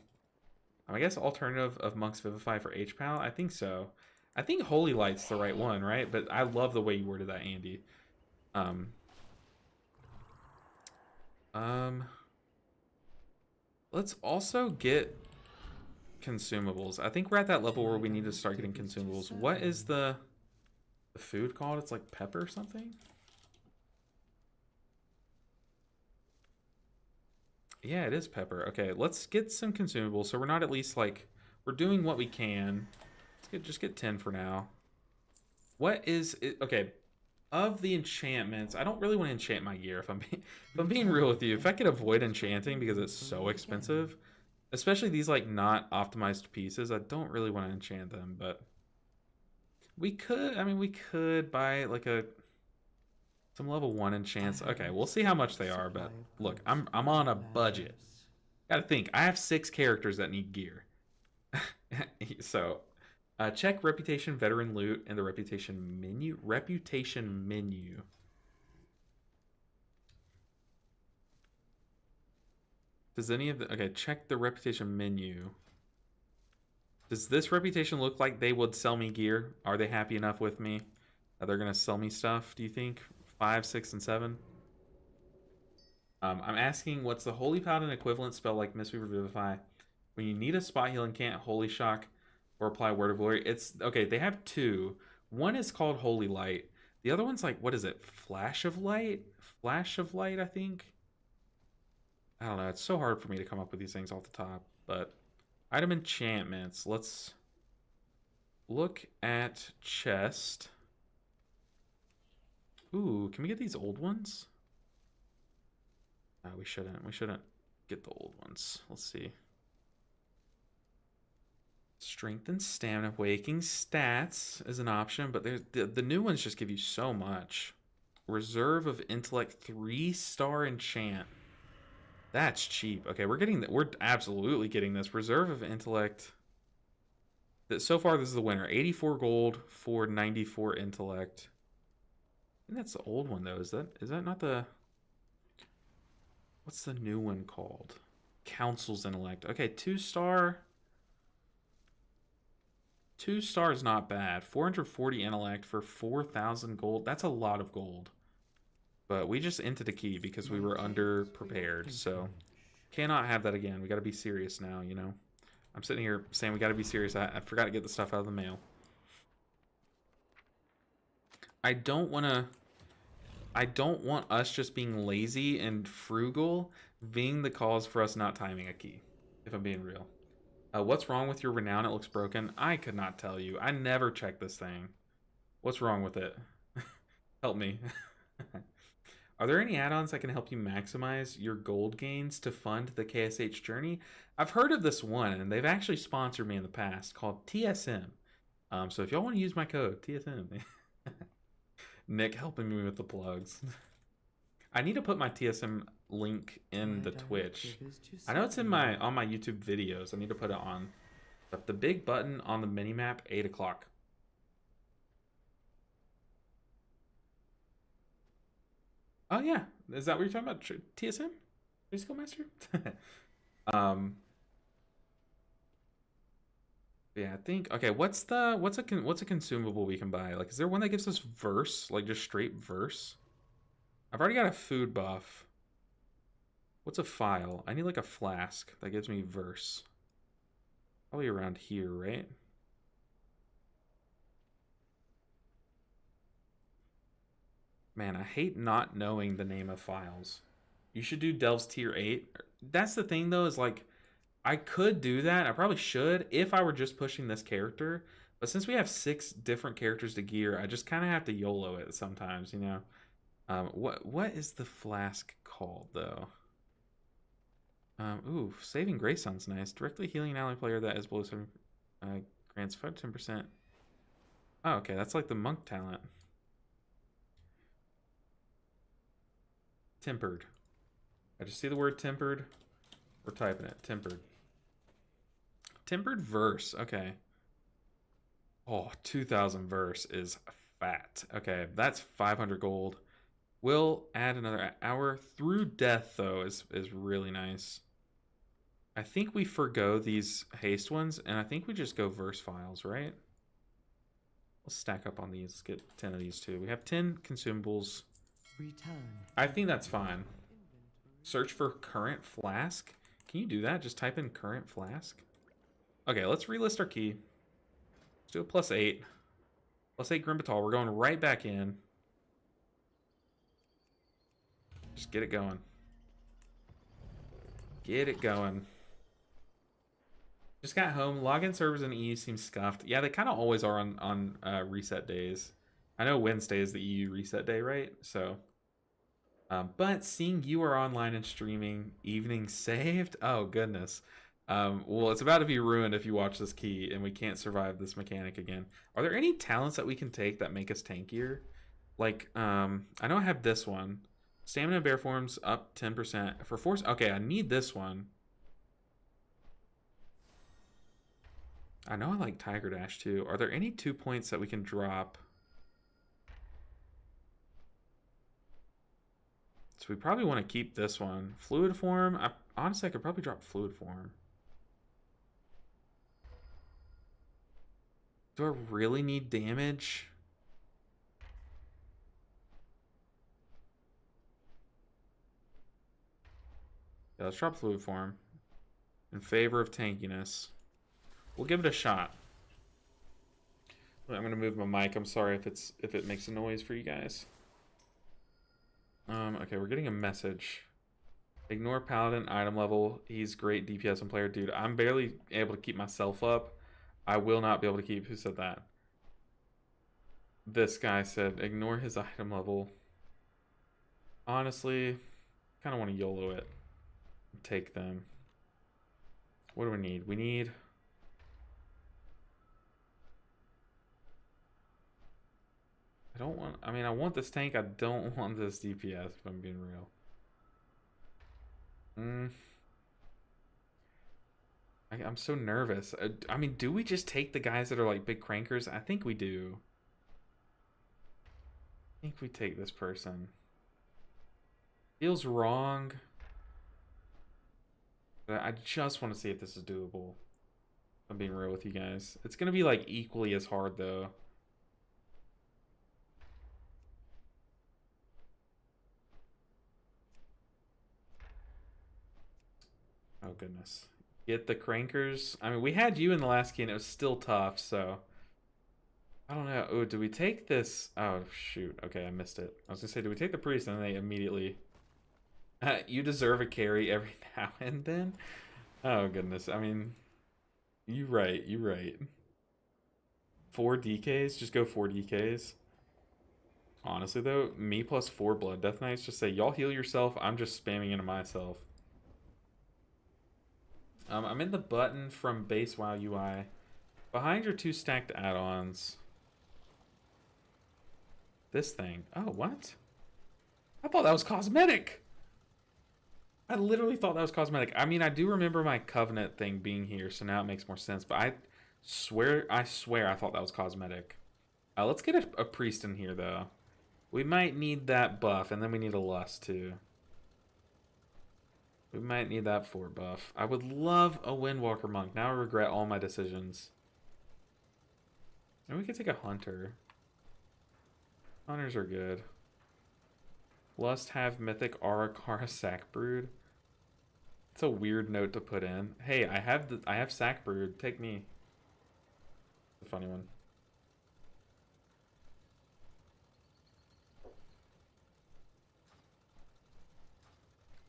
I guess alternative of Monk's Vivify for H-Pal? I think so. I think Holy Light's the right one, right? But I love the way you worded that, Andy. Um, let's also get consumables. I think we're at that level where we need to start getting consumables. What is the food called? It's like pepper or something? Yeah, it is pepper. Okay, let's get some consumables. So we're not at least like, we're doing what we can. Just get 10 for now. What is it? Okay, of the enchantments, I don't really want to enchant my gear if I'm being real with you. If I could avoid enchanting because it's so expensive, especially these like not optimized pieces, I don't really want to enchant them, but we could, I mean, we could buy like some level 1 enchants. Okay, we'll see how much they are, but look, I'm on a budget. Gotta think, I have 6 characters that need gear. So, check reputation, veteran loot, and the reputation menu. Reputation menu. Does any of the... Okay, check the reputation menu. Does this reputation look like they would sell me gear? Are they happy enough with me that they're going to sell me stuff, do you think? 5, 6, and 7? I'm asking, what's the Holy Paladin equivalent spell like Mistweaver Vivify? When you need a spot heal and can't Holy Shock or apply Word of Glory. It's okay, they have 2. One is called Holy Light. The other one's like, what is it? Flash of Light? Flash of Light, I think. I don't know. It's so hard for me to come up with these things off the top. But item enchantments. Let's look at chest. Ooh, can we get these old ones? No, we shouldn't. We shouldn't get the old ones. Let's see. Strength and stamina. Waking stats is an option, but the new ones just give you so much. Reserve of intellect 3-star enchant. That's cheap. Okay, we're absolutely getting this. Reserve of intellect. So far, this is the winner. 84 gold for 94 intellect. I think that's the old one though. Is that not the... What's the new one called? Council's intellect. Okay, 2-star. 2-star is not bad. 440 intellect for 4,000 gold. That's a lot of gold. But we just entered a key because we were underprepared. So cannot have that again. We got to be serious now, you know. I'm sitting here saying we got to be serious. I forgot to get the stuff out of the mail. I don't want us just being lazy and frugal being the cause for us not timing a key, if I'm being real. What's wrong with your renown? It looks broken. I could not tell you. I never check this thing. What's wrong with it? Help me. Are there any add-ons that can help you maximize your gold gains to fund the KSH journey? I've heard of this one, and they've actually sponsored me in the past, called TSM. So if y'all want to use my code, TSM. Nick helping me with the plugs. I need to put my TSM link in the Twitch. I know it's in on my YouTube videos. I need to put it on. But the big button on the minimap, 8 o'clock. Oh yeah, is that what you're talking about? TSM? Musical Master? Yeah, I think okay, what's a consumable we can buy? Like is there one that gives us verse, like just straight verse? I've already got a food buff. What's a file? I need like a flask that gives me verse. Probably around here, right? Man, I hate not knowing the name of files. You should do Delves tier 8. That's the thing though, is like I could do that. I probably should if I were just pushing this character. But since we have 6 different characters to gear, I just kind of have to YOLO it sometimes, you know? What is the flask called though? Ooh, Saving Grace sounds nice. Directly healing an ally player that is below 7 grants 5 to 10%. Oh, okay, that's like the monk talent. Tempered. I just see the word tempered. We're typing it. Tempered. Tempered verse. Okay. Oh, 2,000 verse is fat. Okay, that's 500 gold. We'll add another hour. Through Death, though, is really nice. I think we forgo these haste ones, and I think we just go verse files, right? Let's stack up on these. Let's get 10 of these too. We have 10 consumables. Return. I think that's fine. Search for current flask. Can you do that? Just type in current flask. Okay, let's relist our key. Let's do a +8. +8 Grimbatal. We're going right back in. Just get it going. Get it going. Just got home. Login servers in EU seem scuffed. Yeah, they kind of always are on reset days. I know Wednesday is the EU reset day, right? So, but seeing you are online and streaming, evening saved. Oh goodness. Well, it's about to be ruined if you watch this key and we can't survive this mechanic again. Are there any talents that we can take that make us tankier? Like, I know I have this one. Stamina and bear forms up 10%. For force, okay, I need this one. I know I like Tiger Dash too. Are there any 2 points that we can drop? So we probably want to keep this one. Fluid form. Honestly, I could probably drop fluid form. Do I really need damage? Yeah, let's drop fluid form in favor of tankiness. We'll give it a shot. I'm gonna move my mic. I'm sorry if it makes a noise for you guys. Okay, we're getting a message. Ignore Paladin item level. He's great DPS and player. Dude, I'm barely able to keep myself up. I will not be able to keep. Who said that? This guy said, ignore his item level. Honestly, kind of want to YOLO it. Take them. What do we need? We need... I don't want... I mean, I want this tank. I don't want this DPS, if I'm being real. I'm so nervous. I mean, do we just take the guys that are like big crankers? I think we do. I think we take this person. Feels wrong. But I just want to see if this is doable. I'm being real with you guys. It's going to be like equally as hard though. Oh goodness. Get the crankers. I mean, we had you in the last key and it was still tough, so... I don't know. Oh, do we take this? Oh, shoot. Okay, I missed it. I was gonna say, do we take the priest? And then they immediately... you deserve a carry every now and then? Oh, goodness. I mean, you right. You right. 4 DKs? Just go 4 DKs. Honestly, though, me plus 4 Blood Death Knights, just say, y'all heal yourself. I'm just spamming into myself. I'm in the button from base WoW UI. Behind your 2 stacked add-ons. This thing. Oh, what? I thought that was cosmetic. I literally thought that was cosmetic. I mean, I do remember my Covenant thing being here, so now it makes more sense. But I swear I thought that was cosmetic. Let's get a priest in here, though. We might need that buff, and then we need a lust, too. We might need that 4 buff. I would love a Windwalker Monk. Now I regret all my decisions. And we could take a Hunter. Hunters are good. Lust have mythic Ara-Kara Sack Brood. It's a weird note to put in. Hey, I have Sack Brood. Take me. It's a funny one.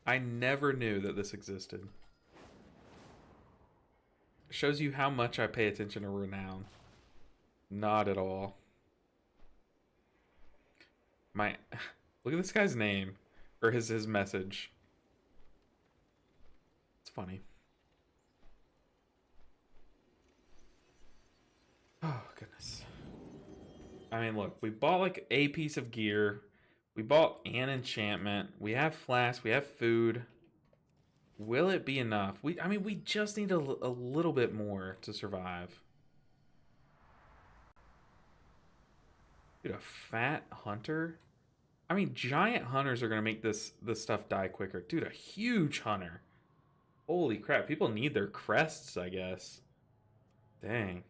I never knew that this existed. Shows you how much I pay attention to renown. Not at all. Look at this guy's name. Or his message. It's funny. Oh, goodness. I mean, look. We bought like a piece of gear. We bought an enchantment. We have flasks. We have food. Will it be enough? I mean, we just need a little bit more to survive. Dude, a fat hunter? I mean, giant hunters are gonna make this stuff die quicker. Dude, a huge hunter. Holy crap, people need their crests, I guess. Dang.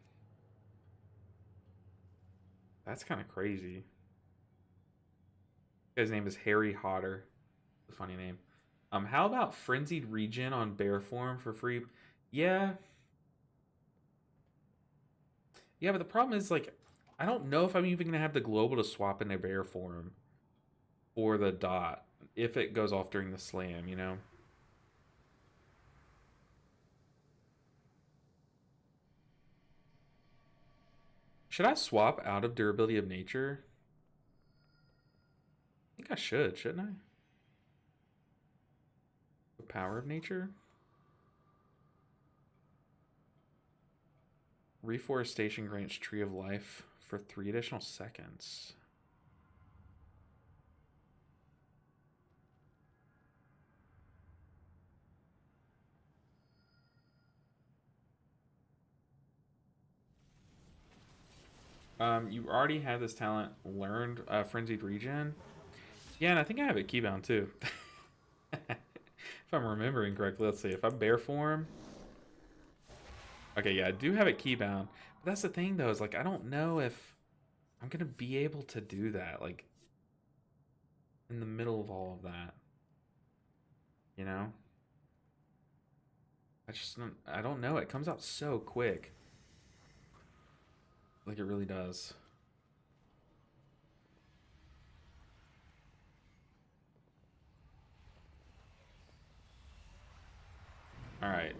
That's kind of crazy. This guy's name is Harry Hodder. A funny name. How about Frenzied Regen on Bear Form for free? Yeah. Yeah, but the problem is, like, I don't know if I'm even going to have the global to swap into Bear Form for the dot if it goes off during the slam, you know? Should I swap out of Durability of Nature? I think I should, shouldn't I? The Power of Nature? Reforestation grants Tree of Life for 3 additional seconds. You already have this talent learned, Frenzied Regen. Yeah, and I think I have it keybound too. If I'm remembering correctly, let's see. If I Bear Form. Okay, yeah, I do have it keybound. But that's the thing, though, is like, I don't know if I'm going to be able to do that, like, in the middle of all of that. You know? I don't know. It comes out so quick. Like, it really does. Alright.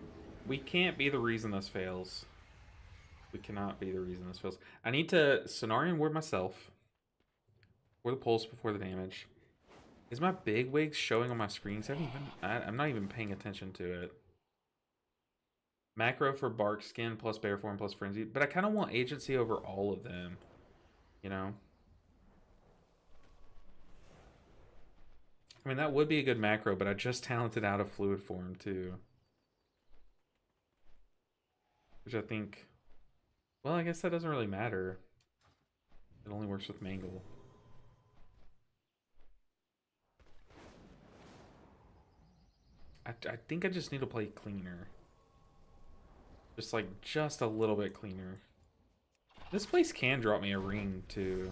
We can't be the reason this fails. We cannot be the reason this fails. I need to Cenarian Ward myself. For the pulse before the damage. Is my big wig showing on my screens? I'm not even paying attention to it. Macro for Bark Skin plus Bear Form plus Frenzy. But I kind of want agency over all of them. You know? I mean, that would be a good macro, but I just talented out of Fluid Form too. Which I think... Well, I guess that doesn't really matter. It only works with Mangle. I think I just need to play cleaner. Just like, just a little bit cleaner. This place can drop me a ring too.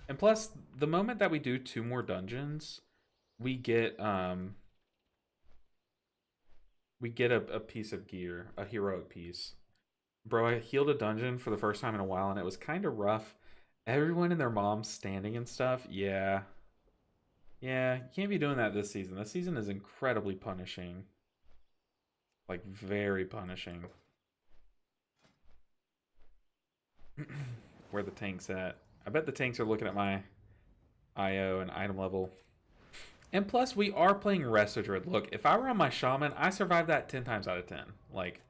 And plus, the moment that we do 2 more dungeons, we get a piece of gear, a heroic piece. Bro, I healed a dungeon for the first time in a while, and it was kind of rough. Everyone and their moms standing and stuff. Yeah. Yeah, you can't be doing that this season. This season is incredibly punishing. Like, very punishing. Where the tank's at. I bet the tanks are looking at my IO and item level. And plus, we are playing Resto Druid. Look, if I were on my Shaman, I survived that 10 times out of 10. Like,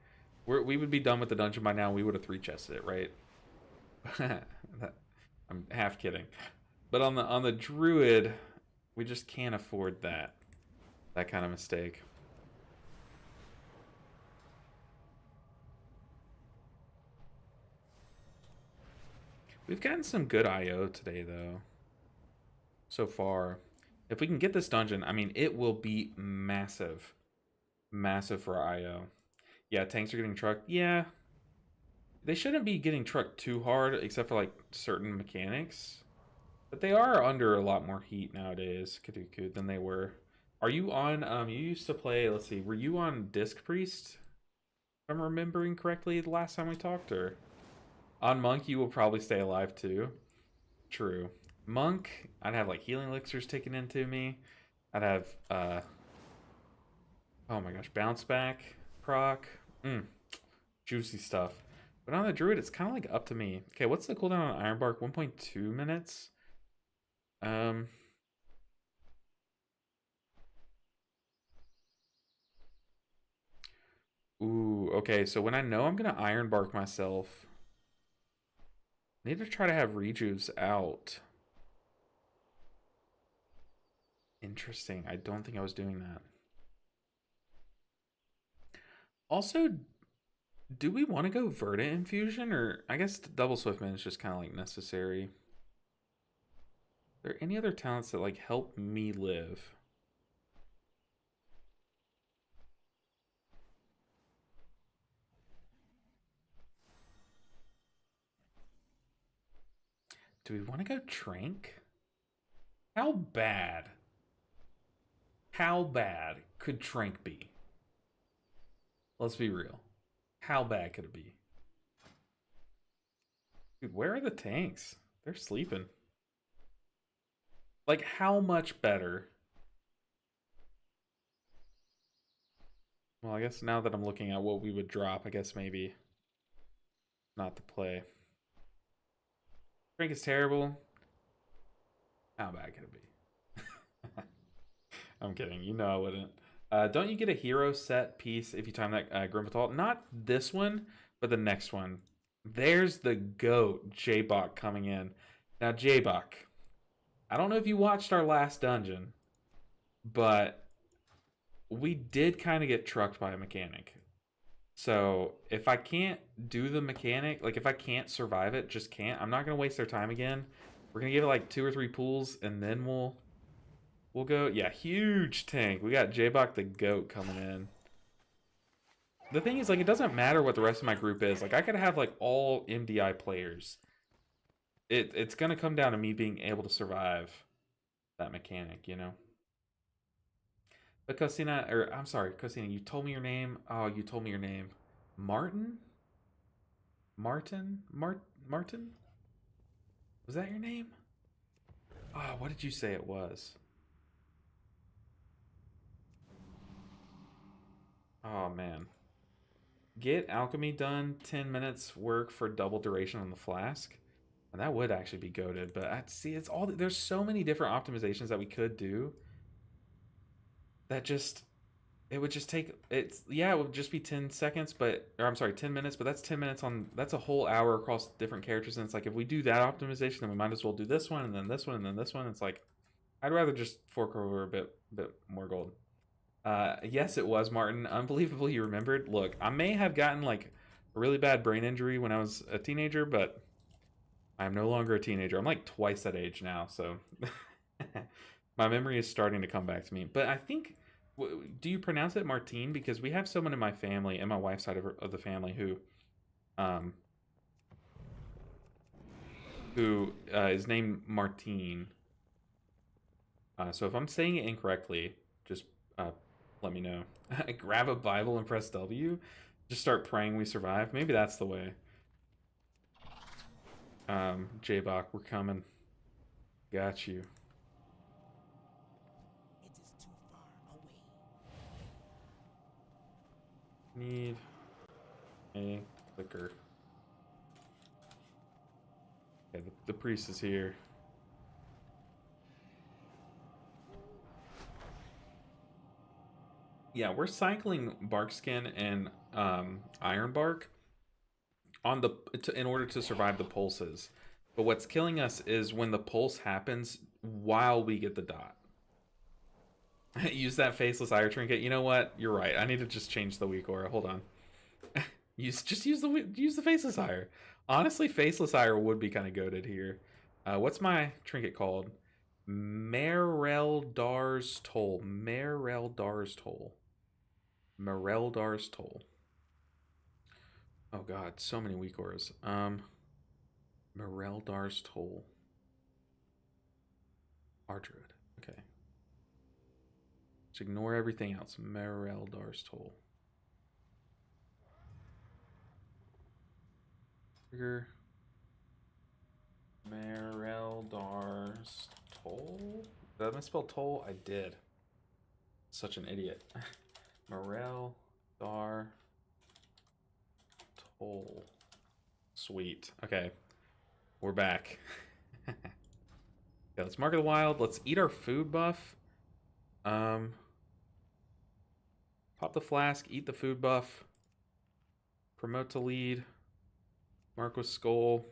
we would be done with the dungeon by now. We would have 3-chested it, right? I'm half kidding. But on the Druid, we just can't afford that kind of mistake. We've gotten some good IO today, though. So far. If we can get this dungeon, I mean, it will be massive. Massive for IO. Yeah, tanks are getting trucked. Yeah. They shouldn't be getting trucked too hard, except for, like, certain mechanics. But they are under a lot more heat nowadays, Kaduku, than they were. Are you on, you used to play, let's see, were you on Disc Priest? If I'm remembering correctly the last time we talked, or? On Monk, you will probably stay alive, too. True. Monk, I'd have, like, healing elixirs taken into me. I'd have, oh my gosh, bounce back, proc. Juicy stuff. But on the Druid, it's kind of, like, up to me. Okay, what's the cooldown on Ironbark? 1.2 minutes? Ooh, okay, so when I know I'm gonna Ironbark myself, I need to try to have rejuves out. Interesting. I don't think I was doing that. Also, do we want to go Verdant Infusion? Or I guess double Swiftman is just kind of like necessary. there any other talents that like help me live? Do we want to go Trank? How bad? How bad could Trank be? Let's be real. How bad could it be? Dude, where are the tanks? They're sleeping. Like, how much better? Well, I guess now that I'm looking at what we would drop, I guess maybe not to play. Trank is terrible. How bad could it be? I'm kidding. You know I wouldn't. Don't you get a hero set piece if you time that Grimpatal? Not this one, but the next one. There's the GOAT, J-Bok, coming in. Now, J-Bok, I don't know if you watched our last dungeon, but we did kind of get trucked by a mechanic. So if I can't do the mechanic, like if I can't survive it, just can't. I'm not going to waste their time again. We're going to give it like 2 or 3 pools, and then we'll go. Yeah, huge tank. We got J-Bok the GOAT coming in. The thing is, like, it doesn't matter what the rest of my group is. Like, I could have, like, all MDI players. It's going to come down to me being able to survive that mechanic, you know? But Cosina, or I'm sorry, Cosina, you told me your name. Oh, you told me your name. Martin? Martin? Martin? Was that your name? Oh, what did you say it was? Oh, man. Get alchemy done, 10 minutes work for double duration on the flask. And that would actually be goated, but I see it's all there's so many different optimizations that we could do that just it would just take it's yeah, it would just be 10 seconds, but or I'm sorry, 10 minutes, but that's 10 minutes on that's a whole hour across different characters, and it's like if we do that optimization, then we might as well do this one and then this one and then this one. It's like I'd rather just fork over a bit more gold. Yes, it was Martin. Unbelievable you remembered. Look, I may have gotten like a really bad brain injury when I was a teenager, but I'm no longer a teenager. I'm like twice that age now, so my memory is starting to come back to me. But I think, do you pronounce it Martine? Because we have someone in my family, and my wife's side of the family, who is named Martine. So if I'm saying it incorrectly, just let me know. Grab a Bible and press W. Just start praying we survive. Maybe that's the way. J-Bok, we're coming. Got you. It is too far away. Need a clicker. Okay, the priest is here. Yeah, we're cycling Barkskin and Iron Bark on in order to survive the pulses. But what's killing us is when the pulse happens while we get the dot. Use that faceless ire trinket. You know what? You're right. I need to just change the weak aura. Hold on. use the faceless ire. Honestly, faceless ire would be kind of goated here. What's my trinket called? Mereldar's Toll. Mereldar's Toll. Mereldar's Toll. Oh god, so many weak auras. Mereldar's Toll. Our Druid. Okay. Just ignore everything else. Mereldar's Toll. Trigger. Mereldar's Toll? Did I misspell toll? I did. Such an idiot. Mereldar Toll. Sweet. Okay. We're back. Okay, let's mark of the wild. Let's eat our food buff. Pop the flask, eat the food buff. Promote to lead. Mark with skull.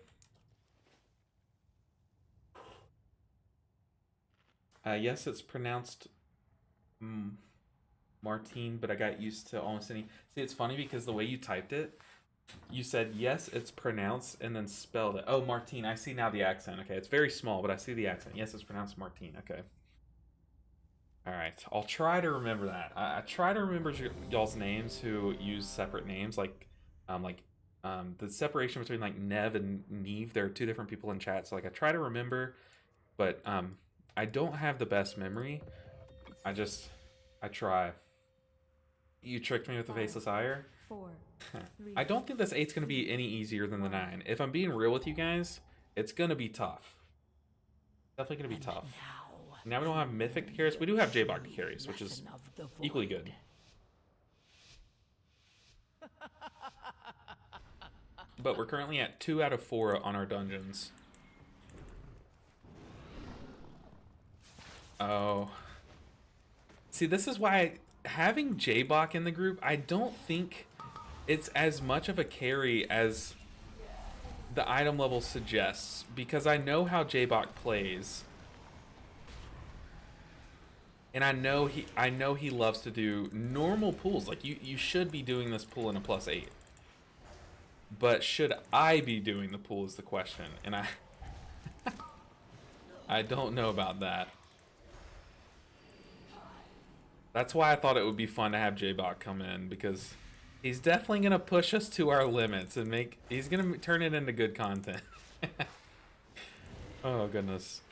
Yes, it's pronounced Martine, but I got used to almost any. See, it's funny because the way you typed it, You said yes, it's pronounced, and then spelled it. Oh, Martine. I see now the accent. Okay, it's very small, but I see the accent. Yes, it's pronounced Martine. Okay. All right. I'll try to remember that. I try to remember y'all's names who use separate names, the separation between like Nev and Neve. There are two different people in chat, so like I try to remember, but I don't have the best memory. I try. You tricked me with the faceless ire. 4, 3. I don't think this 8's going to be any easier than the 9. If I'm being real with you guys, it's going to be tough. Definitely going to be tough. Now we don't have mythic to carry us. We do have J-Bog to carry us, which is equally good. But we're currently at 2 out of 4 on our dungeons. Oh. See, this is why having J-Bog in the group, I don't think it's as much of a carry as the item level suggests, because I know how J-Bog plays. And I know he loves to do normal pulls. Like you should be doing this pull in a +8. But should I be doing the pull is the question. And I don't know about that. That's why I thought it would be fun to have J-Bot come in, because he's definitely going to push us to our limits and he's going to turn it into good content. Oh, goodness.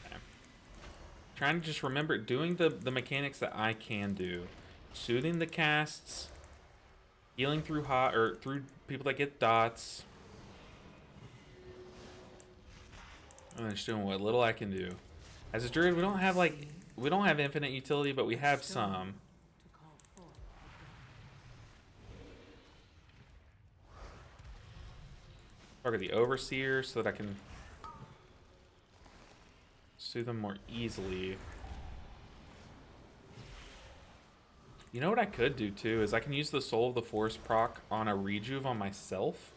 Okay. Trying to just remember doing the mechanics that I can do. Soothing the casts, healing through through people that get dots. I'm just doing what little I can do. As a druid, we don't have infinite utility, but we have some. Target the overseer so that I can soothe them more easily. You know what I could do too is I can use the Soul of the Forest proc on a rejuve on myself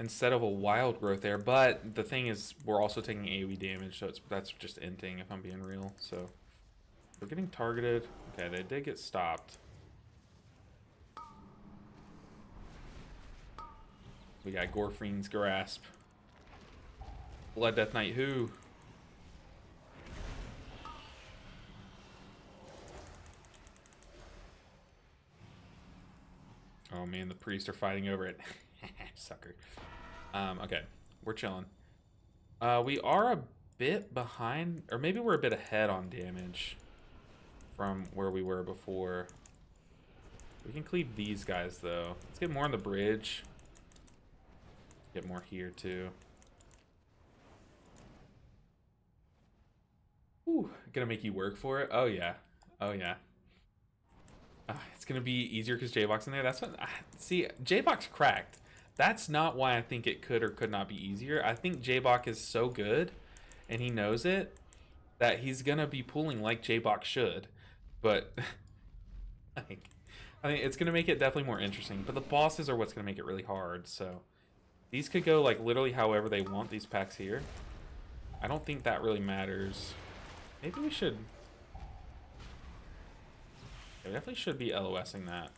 instead of a wild growth there, but the thing is we're also taking AoE damage, so that's just inting if I'm being real. So we're getting targeted. Okay, they did get stopped. We got Gorfiend's Grasp. Blood Death Knight who? Oh man, the priests are fighting over it. Sucker. Okay, we're chilling. We are a bit behind, or maybe we're a bit ahead on damage from where we were before. We can cleave these guys though. Let's get more on the bridge. Get more here too. Ooh, gonna make you work for it? Oh yeah. Oh yeah. It's gonna be easier because J-Box in there. That's what. See, J-Box cracked. That's not why I think it could or could not be easier. I think J-Box is so good, and he knows it, that he's gonna be pulling like J-Box should. But like, I think it's gonna make it definitely more interesting. But the bosses are what's gonna make it really hard. So these could go like literally however they want. These packs here. I don't think that really matters. Maybe we should. We definitely should be LOSing that.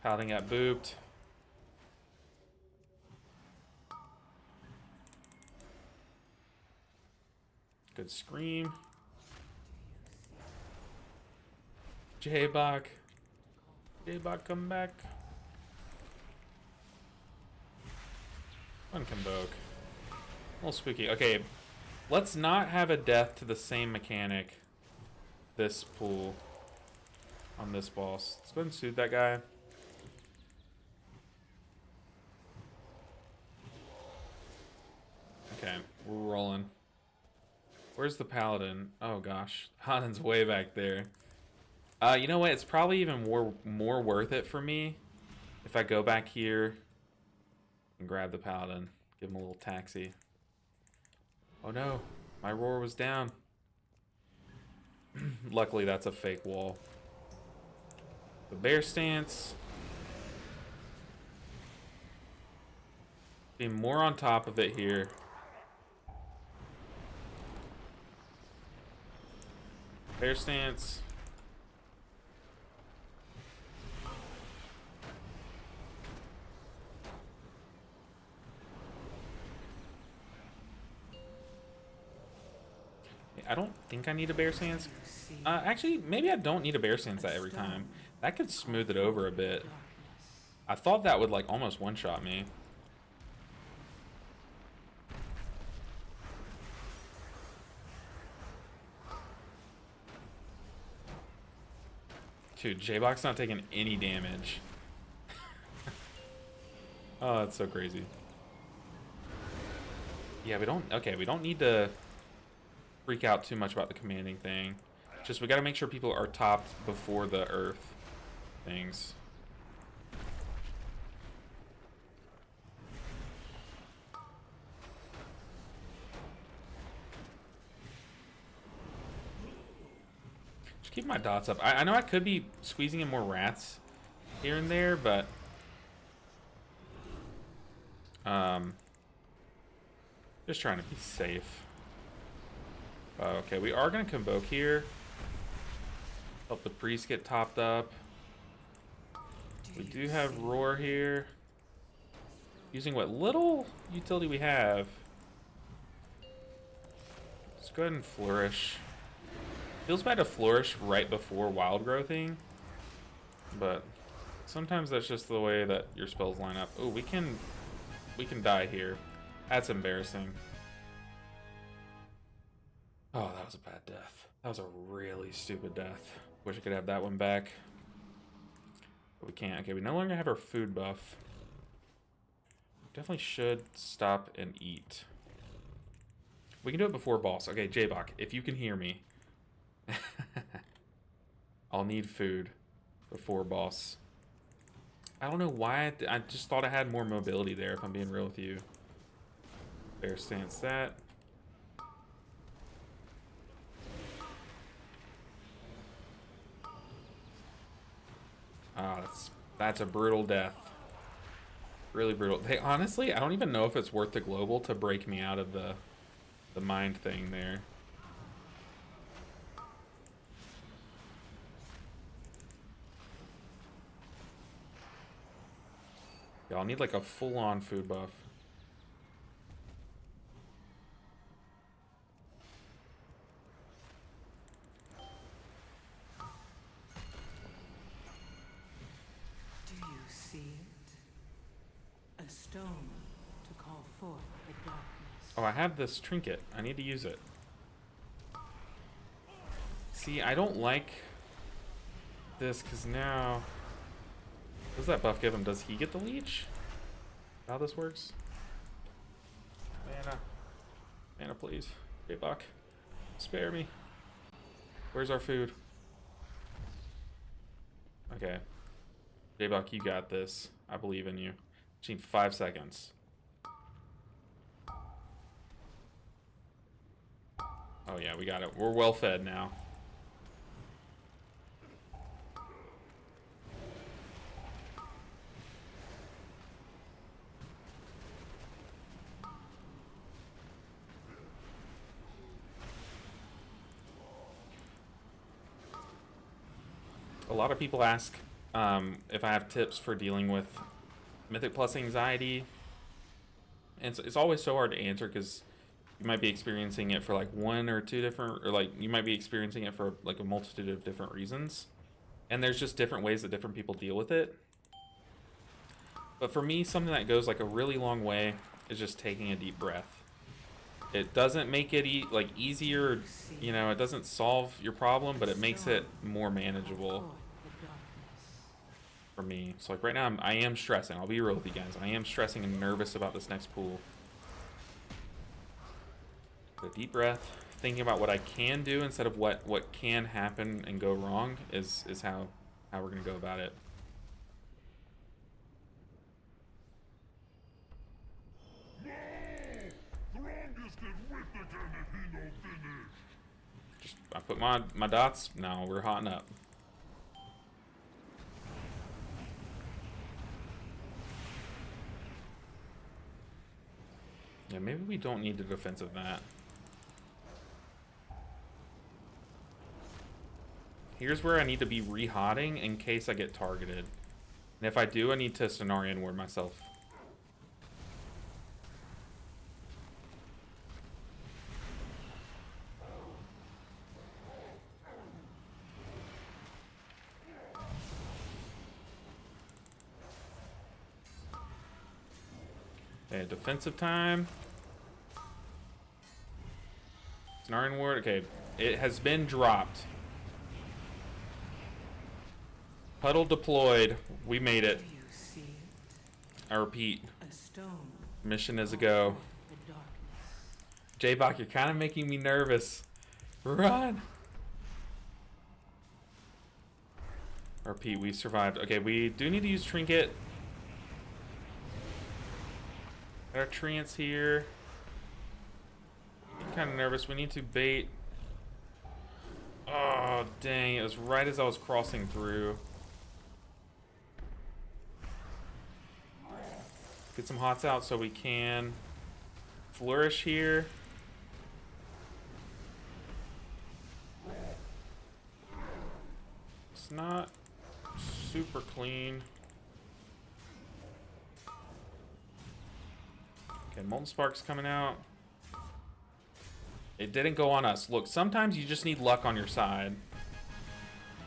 Paladin got booped. Good scream. J-Bog. J-Bog, come back. One can boke. A little spooky. Okay, let's not have a death to the same mechanic this pool on this boss. Let's go ahead and soothe that guy. Okay, we're rolling. Where's the Paladin? Oh gosh, Paladin's way back there. You know what? It's probably even more worth it for me if I go back here and grab the Paladin. Give him a little taxi. Oh no, my roar was down. Luckily, that's a fake wall. The bear stance. Be more on top of it here. Bear stance. I don't think I need a bear stance. Actually, maybe I don't need a bear stance that every time. That could smooth it over a bit. I thought that would like almost one-shot me. Dude, J-Box not taking any damage. Oh, that's so crazy. Yeah, we don't need to freak out too much about the commanding thing. Just we gotta make sure people are topped before the earth things. Just keep my dots up. I know I could be squeezing in more rats here and there, but just trying to be safe. Okay, we are gonna convoke here. Help the priest get topped up. We do have roar here. Using what little utility we have. Let's go ahead and flourish. Feels bad to flourish right before wild growthing, but sometimes that's just the way that your spells line up. Oh, we can die here. That's embarrassing. Oh, that was a bad death. That was a really stupid death. Wish I could have that one back. But we can't. Okay, we no longer have our food buff. Definitely should stop and eat. We can do it before boss. Okay, J-Bok, if you can hear me. I'll need food before boss. I don't know why. I just thought I had more mobility there, if I'm being real with you. Bear stance that. Oh, that's a brutal death. Really brutal. Hey, honestly, I don't even know if it's worth the global to break me out of the mind thing there. Yeah, I'll need like a full-on food buff. Do you see it? A stone to call forth the darkness. Oh, I have this trinket. I need to use it. See, I don't like this because now... What does that buff give him? Does he get the leech? How this works? Mana. Mana, please. J-Bok. Spare me. Where's our food? Okay. J-Bok, you got this. I believe in you. Just need 5 seconds. Oh yeah, we got it. We're well fed now. A lot of people ask if I have tips for dealing with Mythic Plus anxiety. And it's always so hard to answer because you might be experiencing it for like one or two different, or like you might be experiencing it for like a multitude of different reasons. And there's just different ways that different people deal with it. But for me, something that goes like a really long way is just taking a deep breath. It doesn't make it like easier, you know, it doesn't solve your problem, but it makes it more manageable for me. So like right now, I am stressing. I'll be real with you guys. I am stressing and nervous about this next pool. A deep breath, thinking about what I can do instead of what can happen and go wrong is how we're gonna go about it. Just I put my dots. No, we're hotting up. Yeah, maybe we don't need the defensive mat. Here's where I need to be re-hotting in case I get targeted. And if I do, I need to Cenarian ward myself. Okay, defensive time. Cenarian ward. Okay, it has been dropped. Puddle deployed. We made it. Do you see it? I repeat. A stone Mission is a called go. forth the darkness. J-Bach, you're kind of making me nervous. Run. Repeat, we survived. Okay, we do need to use Trinket. Got our treants here. I'm kind of nervous. We need to bait. Oh, dang. It was right as I was crossing through. Get some hots out so we can flourish here. It's not super clean. Okay, Molten Spark's coming out. It didn't go on us. Look, sometimes you just need luck on your side.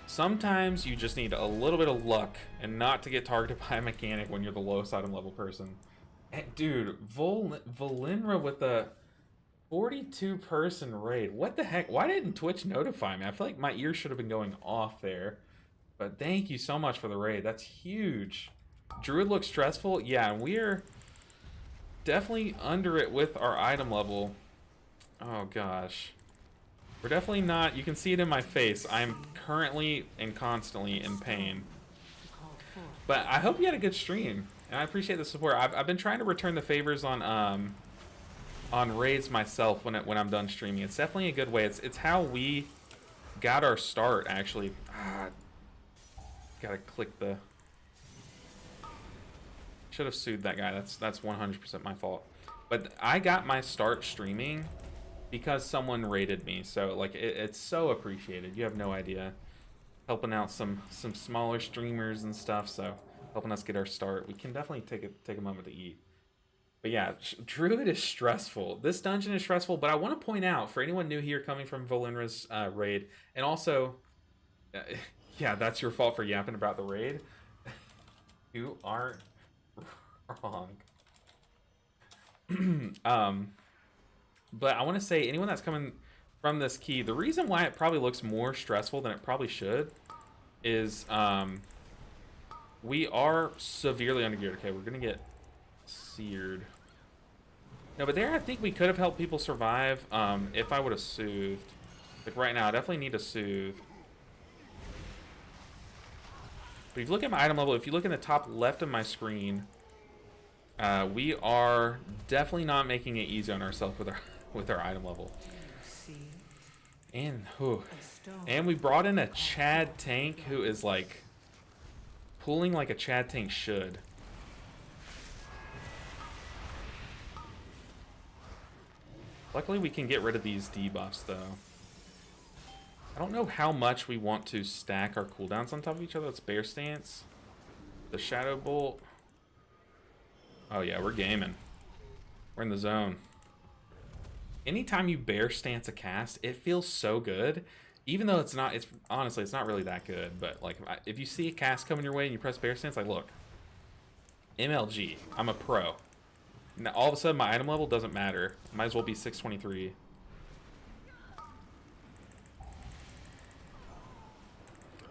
Sometimes you just need a little bit of luck and not to get targeted by a mechanic when you're the lowest item level person. And dude, Valinra with a 42 person raid. What the heck? Why didn't Twitch notify me? I feel like my ears should have been going off there. But thank you so much for the raid. That's huge. Druid looks stressful. Yeah, and we're definitely under it with our item level. Oh gosh. We're definitely not, you can see it in my face. I'm currently and constantly in pain. But I hope you had a good stream, and I appreciate the support. I've been trying to return the favors on raids myself when I'm done streaming. It's definitely a good way. It's how we got our start, actually. Gotta click the... Should have sued that guy. That's 100% my fault. But I got my start streaming because someone raided me, so like it's so appreciated. You have no idea. Helping out some smaller streamers and stuff, so helping us get our start. We can definitely take a moment to eat. But yeah, Druid is stressful. This dungeon is stressful, but I want to point out for anyone new here coming from Valinra's raid, and also, yeah, that's your fault for yapping about the raid. You aren't wrong. But I want to say, anyone that's coming from this key, the reason why it probably looks more stressful than it probably should is we are severely undergeared. Okay, we're gonna get seared. No, but there I think we could have helped people survive if I would have soothed. Like right now, I definitely need to soothe. But if you look at my item level, if you look in the top left of my screen, we are definitely not making it easy on ourselves with our item level. And we brought in a Chad tank who is like pulling like a Chad tank should. Luckily we can get rid of these debuffs though. I don't know how much we want to stack our cooldowns on top of each other. Let's bear stance. The Shadow Bolt. Oh yeah, we're gaming. We're in the zone. Anytime you bear stance a cast, it feels so good. Even though it's honestly, it's not really that good. But like, if you see a cast coming your way and you press bear stance, like look. MLG, I'm a pro. Now all of a sudden my item level doesn't matter. Might as well be 623.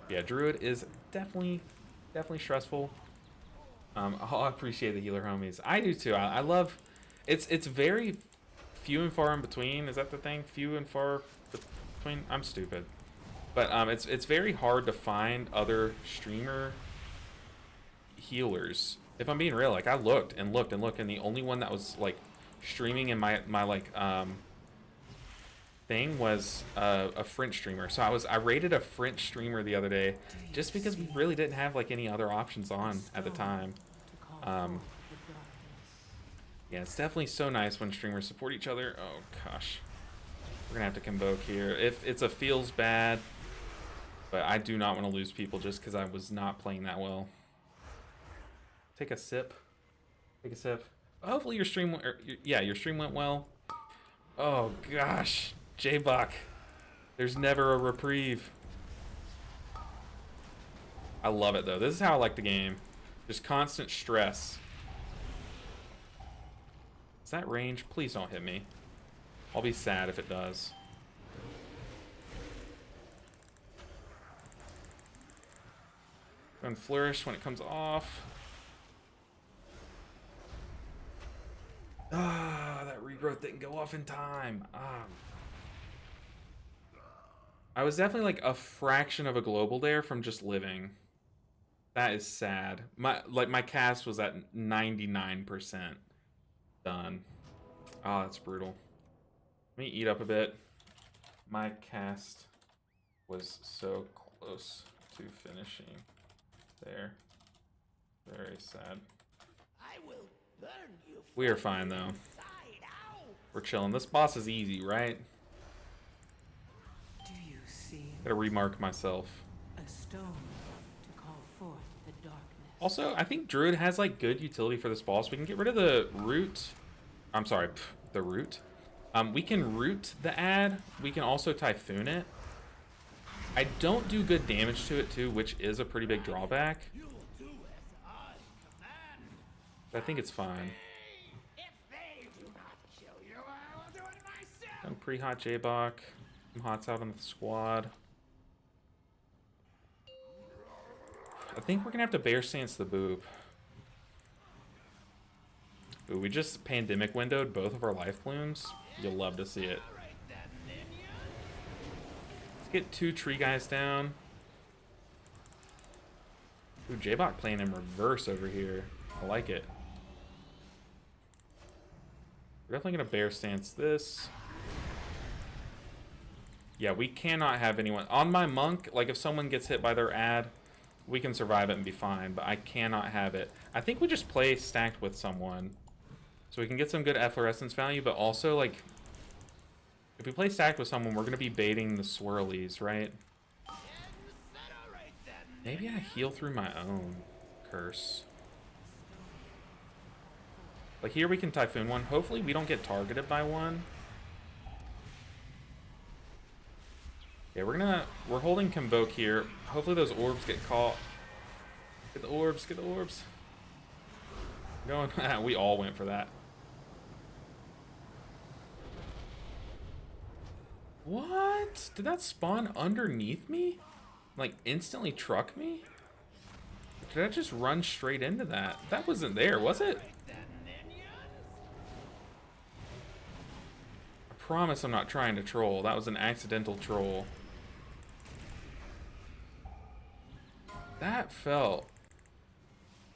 Yeah, Druid is definitely stressful. I appreciate the healer homies. I do too. I love. It's very few and far in between. Is that the thing? Few and far between. I'm stupid, but it's very hard to find other streamer healers. If I'm being real, like I looked and looked and looked, and the only one that was like streaming in my like thing was a French streamer. So I rated a French streamer the other day just because we really didn't have like any other options on at the time. Yeah, it's definitely so nice when streamers support each other. Oh gosh, we're gonna have to convoke here. If it's a feels bad, But I do not want to lose people just because I was not playing that well. Take a sip. Take a sip. Hopefully your stream, your stream went well. Oh gosh, J-Bach. There's never a reprieve. I love it though. This is how I like the game. Just constant stress. Is that range? Please don't hit me. I'll be sad if it does. And flourish when it comes off. Ah, that regrowth didn't go off in time. I was definitely like a fraction of a global there from just living. That is sad. My cast was at 99% done. Oh, that's brutal. Let me eat up a bit. My cast was so close to finishing there. Very sad. I will burn you. We are fine though. We're chilling. This boss is easy, right? Do you see Gotta remark myself. a stone to call forth the darkness? Also, I think Druid has like good utility for this boss. We can get rid of the root. I'm sorry, the root. We can root the ad. We can also typhoon it. I don't do good damage to it too, which is a pretty big drawback. I think it's fine. I'm pre-hot J-Bach. I'm hots out on the squad. I think we're gonna have to bear stance the boob. Ooh, we just pandemic windowed both of our life plumes. You'll love to see it. Let's get 2 tree guys down. Ooh, J-Bach playing in reverse over here. I like it. We're definitely gonna bear stance this. Yeah, we cannot have anyone on my monk. Like if someone gets hit by their ad, we can survive it and be fine, but I cannot have it. I think we just play stacked with someone so we can get some good efflorescence value, but also like if we play stacked with someone, we're gonna be baiting the swirlies, right? Maybe I heal through my own curse. Like here we can typhoon one. Hopefully we don't get targeted by one. Yeah, we're holding Convoke here. Hopefully those orbs get caught. Get the orbs, get the orbs. Going, we all went for that. What? Did that spawn underneath me? Like instantly truck me? Did I just run straight into that? That wasn't there, was it? I promise I'm not trying to troll. That was an accidental troll. That felt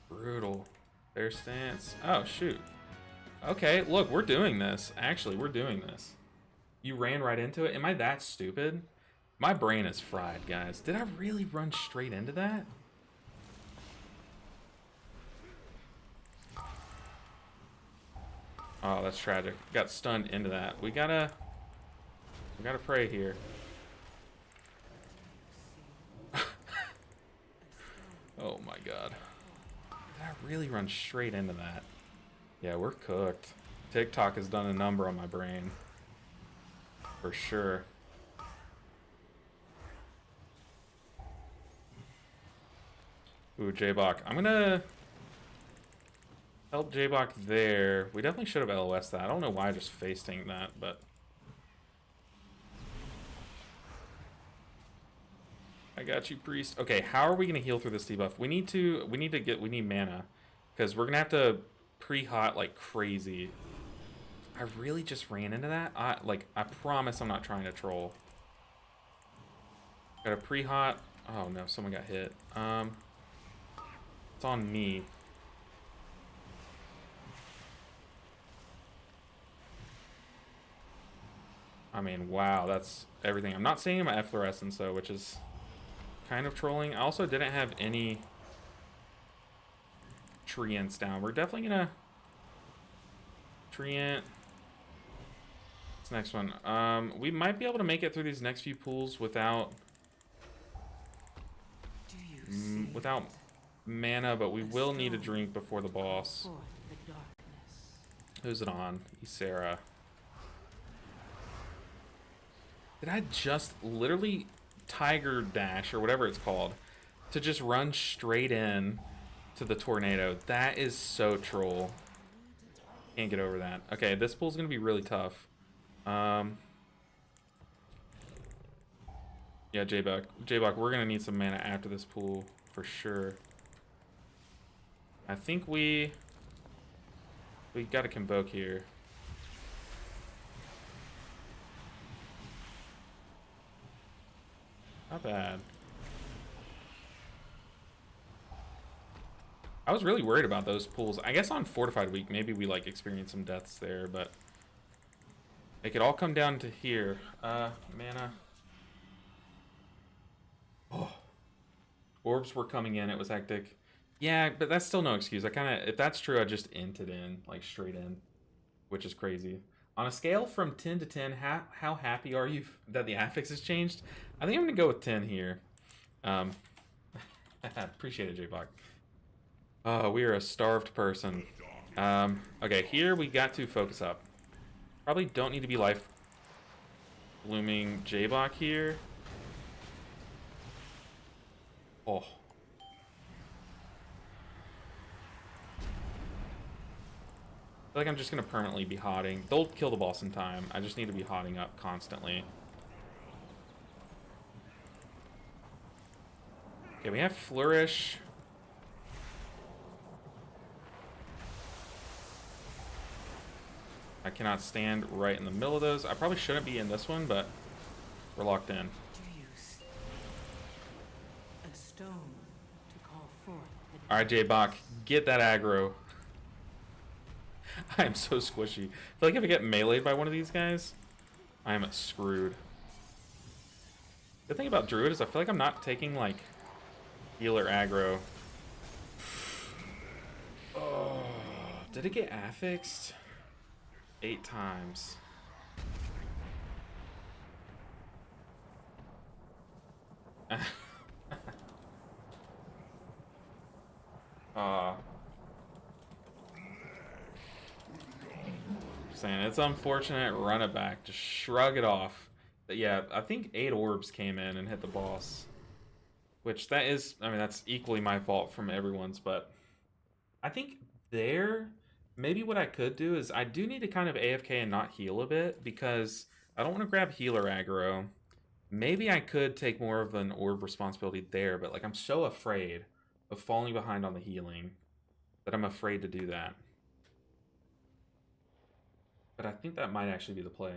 brutal. Fair stance. Oh, shoot. Okay, look, we're doing this. Actually, we're doing this. You ran right into it? Am I that stupid? My brain is fried, guys. Did I really run straight into that? Oh, that's tragic. Got stunned into that. We gotta pray here. Oh my god. Did I really run straight into that? Yeah, we're cooked. TikTok has done a number on my brain. For sure. Ooh, J-Bach. I'm gonna help J-Bach there. We definitely should have LOS that. I don't know why I just face tanked that, but I got you, priest. Okay, how are we gonna heal through this debuff? We need mana, because we're gonna have to pre-hot like crazy. I really just ran into that. I promise I'm not trying to troll. Got a pre-hot. Oh no, someone got hit. It's on me. I mean, wow, that's everything. I'm not seeing my efflorescence though, which is kind of trolling. I also didn't have any treants down. We're definitely gonna treant. What's the next one? We might be able to make it through these next few pools without without mana, but we will need a drink before the boss. Forth the darkness. Who's it on? Ysera. Did I just literally tiger dash or whatever it's called to just run straight in to the tornado? That is so troll. Can't get over that. Okay, this pool's gonna be really tough. Yeah, J-Buck, we're gonna need some mana after this pool for sure. I think we got to convoke here. Not bad. I was really worried about those pools. I guess on Fortified Week, maybe we like experience some deaths there, but it could all come down to here. Mana. Oh. Orbs were coming in. It was hectic. Yeah, but that's still no excuse. I kind of, if that's true, I just inted in, like straight in, which is crazy. On a scale from 10 to 10, how happy are you that the affix has changed? I think I'm going to go with 10 here. Appreciate it, J-Bach. We are a starved person. Okay, here we got to focus up. Probably don't need to be life blooming J-Bach here. Oh. I feel like I'm just going to permanently be hotting. They'll kill the boss in time. I just need to be hotting up constantly. Okay, we have Flourish. I cannot stand right in the middle of those. I probably shouldn't be in this one, but we're locked in. Do you see a stone to call forth the Alright, J-Bach, get that aggro. I am so squishy. I feel like if I get meleeed by one of these guys, I am screwed. The thing about Druid is I feel like I'm not taking, like, healer aggro. Oh, did it get affixed? 8 times. Saying it's unfortunate, run it back, just shrug it off. But yeah, I think 8 orbs came in and hit the boss, which that is, I mean, that's equally my fault from everyone's, but I think there, maybe what I could do is I do need to kind of AFK and not heal a bit because I don't want to grab healer aggro. Maybe I could take more of an orb responsibility there, but like I'm so afraid of falling behind on the healing that I'm afraid to do that. But I think that might actually be the play.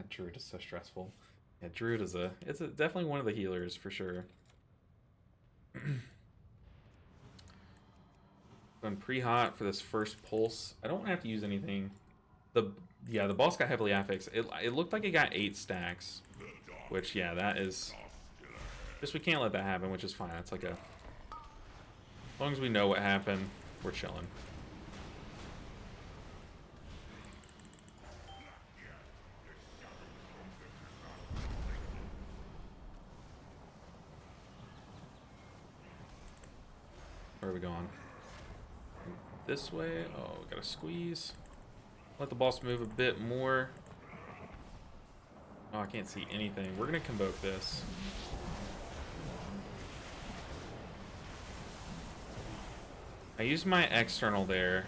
Druid is so stressful. Yeah, Druid is it's definitely one of the healers for sure. Going pre-hot for this first pulse. I don't have to use anything. The boss got heavily affixed. It looked like it got 8 stacks, which yeah, that is just, we can't let that happen, which is fine. That's like a, as long as we know what happened, we're chilling. Where are we going? This way. Oh, we gotta squeeze. Let the boss move a bit more. Oh, I can't see anything. We're gonna convoke this. I used my external there.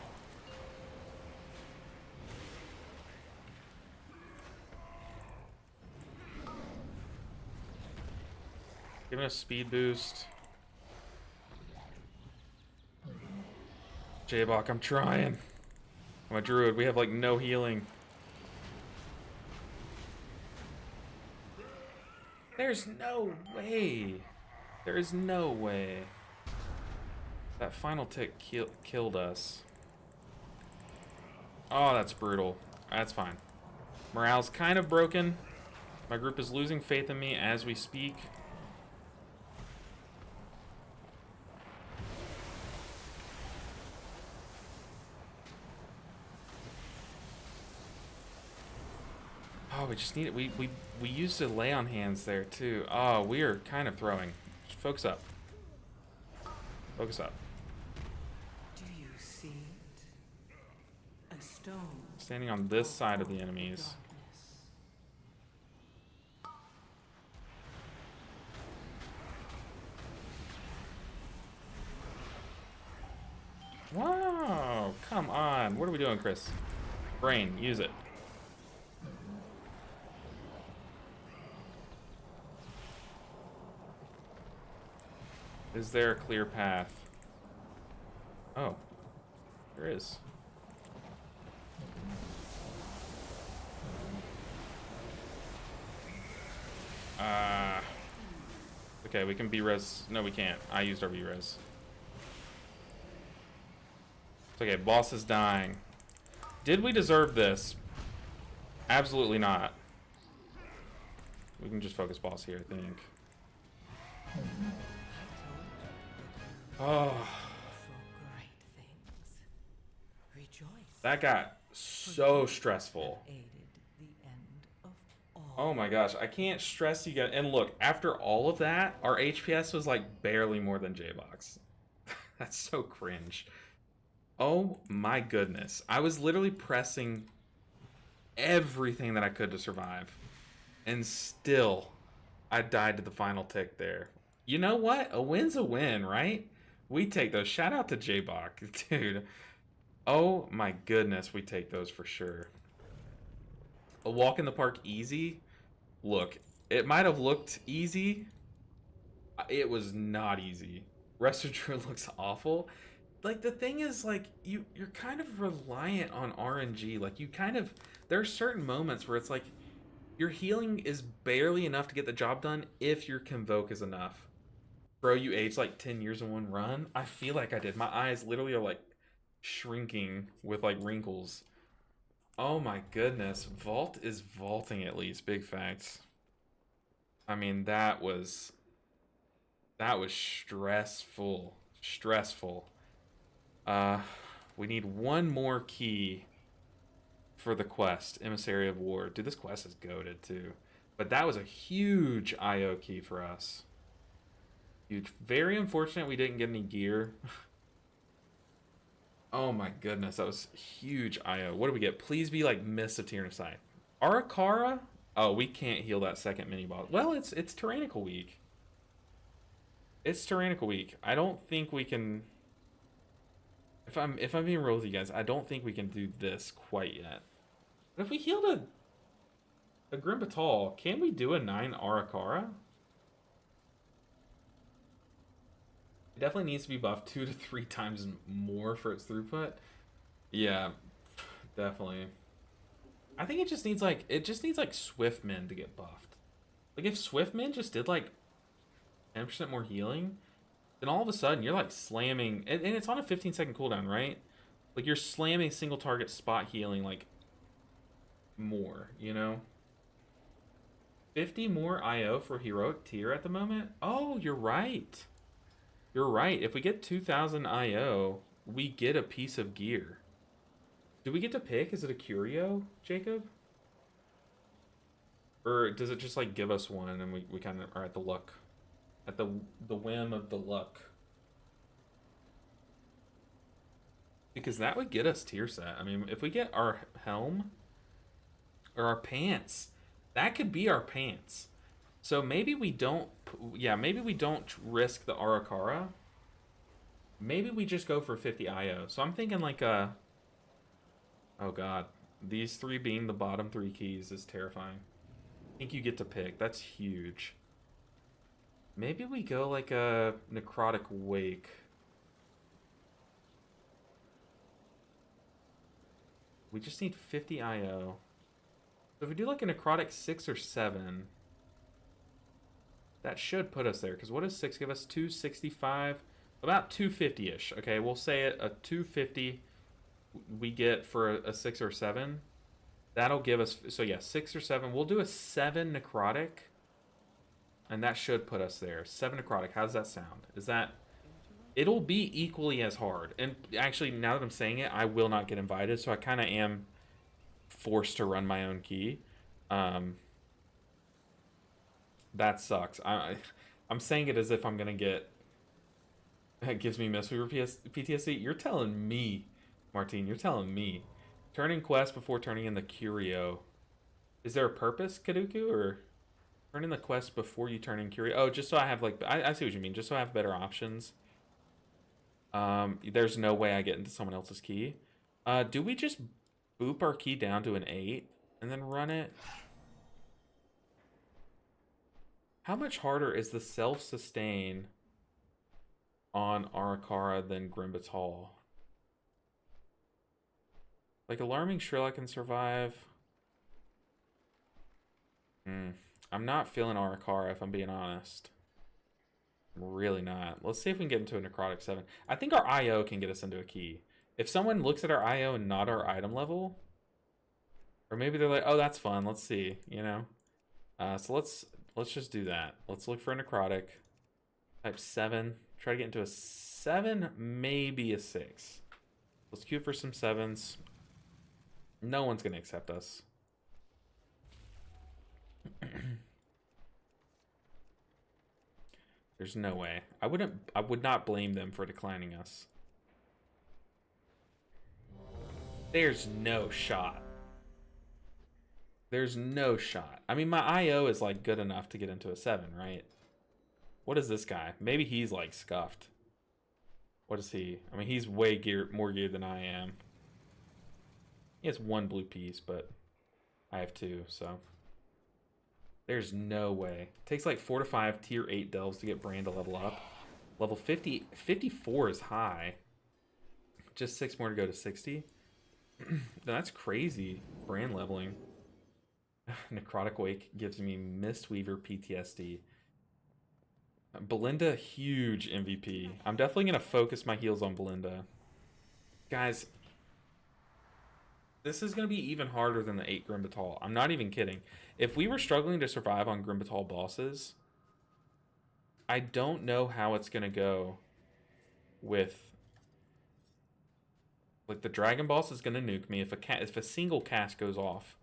Giving a speed boost. J-Bach, I'm trying. I'm a druid. We have like no healing. There's no way. There is no way. That final tick killed us. Oh, that's brutal. That's fine. Morale's kind of broken. My group is losing faith in me as we speak. Oh, we just need it. We used to lay on hands there too. Oh, we are kind of throwing. focus up. Focus up. Do you see it? A stone. Standing on this side of the enemies. Wow, come on. What are we doing, Chris? Brain, use it. Is there a clear path? Oh, there is. Okay, we can B-res. No, we can't. I used our B-res. It's okay, boss is dying. Did we deserve this? Absolutely not. We can just focus boss here, I think. Oh. That got so stressful. Oh my gosh, I can't stress you guys. And look, after all of that, our HPS was like barely more than J-Box. That's so cringe. Oh my goodness. I was literally pressing everything that I could to survive. And still, I died to the final tick there. You know what? A win's a win, right? We take those. Shout out to J-Box, dude. Oh my goodness, we take those for sure. A walk in the park easy. Look, it might have looked easy. It was not easy. Resto Druid looks awful. Like, the thing is, like, you're kind of reliant on RNG. Like, you kind of... There are certain moments where it's like, your healing is barely enough to get the job done if your Convoke is enough. Bro, you aged like 10 years in one run? I feel like I did. My eyes literally are, like, shrinking with, like, wrinkles. Oh my goodness. Vault is vaulting at least. Big facts. I mean, that was stressful. Stressful. We need one more key for the quest. Emissary of War. Dude, this quest is goated too. But that was a huge IO key for us. Huge. Very unfortunate we didn't get any gear. Oh my goodness, that was huge IO. What do we get? Please be like Miss of Tyranid Scythe. Ara-Kara? Oh, we can't heal that second mini boss. Well, it's Tyrannical Week. It's Tyrannical Week. I don't think we can. If I'm being real with you guys, I don't think we can do this quite yet. But if we healed a Grim Batal, can we do a 9 Ara-Kara? It definitely needs to be buffed 2 to 3 times more for its throughput. Yeah, definitely. I think it just needs like Swiftmen to get buffed. Like if Swiftmen just did like 10% more healing, then all of a sudden you're like slamming, and it's on a 15-second cooldown, right? Like you're slamming single target spot healing like more, you know? 50 more IO for heroic tier at the moment? Oh, you're right. You're right. If we get 2,000 IO, we get a piece of gear. Do we get to pick? Is it a curio, Jacob? Or does it just like give us one and we kind of are at the luck? At the whim of the luck? Because that would get us tier set. I mean, if we get our helm or our pants, that could be our pants. So maybe we don't, yeah, maybe we don't risk the Ara-Kara. Maybe we just go for 50 IO. So I'm thinking like oh god, these 3 being the bottom 3 keys is terrifying. I think you get to pick. That's huge. Maybe we go like a Necrotic Wake. We just need 50 IO. So if we do like a Necrotic 6 or 7, that should put us there. Because what does 6 give us? 265? About 250-ish. Okay, we'll say it. A 250 we get for a 6 or 7. That'll give us... So yeah, 6 or 7. We'll do a 7 Necrotic. And that should put us there. 7 Necrotic. How does that sound? Is that... It'll be equally as hard. And actually, now that I'm saying it, I will not get invited. So I kind of am forced to run my own key. That sucks. I'm saying it as if I'm gonna get. That gives me Mistweaver PTSD. You're telling me, Martine. You're telling me. Turning quest before turning in the curio. Is there a purpose, Kaduku, or turn in the quest before you turn in curio? Oh, just so I have like I see what you mean. Just so I have better options. There's no way I get into someone else's key. Do we just boop our key down to an 8 and then run it? How much harder is the self-sustain on Ara-Kara than Grimbatal? Like, Alarming Shrill I can survive. I'm not feeling Ara-Kara if I'm being honest. I'm really not. Let's see if we can get into a Necrotic 7. I think our IO can get us into a key. If someone looks at our IO and not our item level, or maybe they're like, oh, that's fun, let's see, you know? So let's just do that. Let's look for a Necrotic. Type 7. Try to get into a 7, maybe a 6. Let's queue for some 7s. No one's going to accept us. There's no way. I would not blame them for declining us. There's no shot. There's no shot. I mean, my IO is like good enough to get into a 7, right? What is this guy? Maybe he's like scuffed. What is he? I mean, he's way more geared than I am. He has 1 blue piece, but I have 2, so there's no way. It takes like 4 to 5 tier 8 delves to get Bran to level up. Level 54 is high. Just 6 more to go to 60. That's crazy. Bran leveling. Necrotic Wake gives me Mistweaver PTSD. Belinda, huge MVP. I'm definitely going to focus my heals on Belinda. Guys, this is going to be even harder than the 8 Grimbatal. I'm not even kidding. If we were struggling to survive on Grimbatal bosses, I don't know how it's going to go with... Like, the Dragon boss is going to nuke me. If a single cast goes off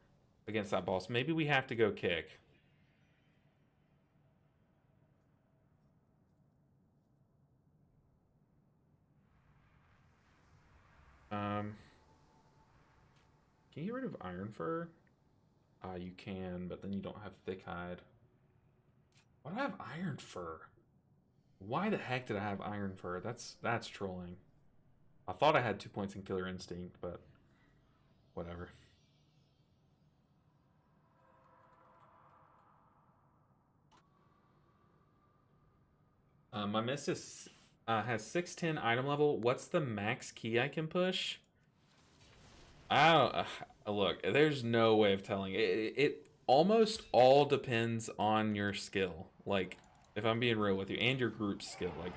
against that boss, maybe we have to go kick. Can you get rid of Iron Fur? You can, but then you don't have Thick Hide. Why do I have Iron Fur? Why the heck did I have Iron Fur? That's trolling. I thought I had 2 points in Killer Instinct, but whatever. My Missus has 610 item level. What's the max key I can push? I don't... look, there's no way of telling. It almost all depends on your skill. Like, if I'm being real with you, and your group's skill. Like,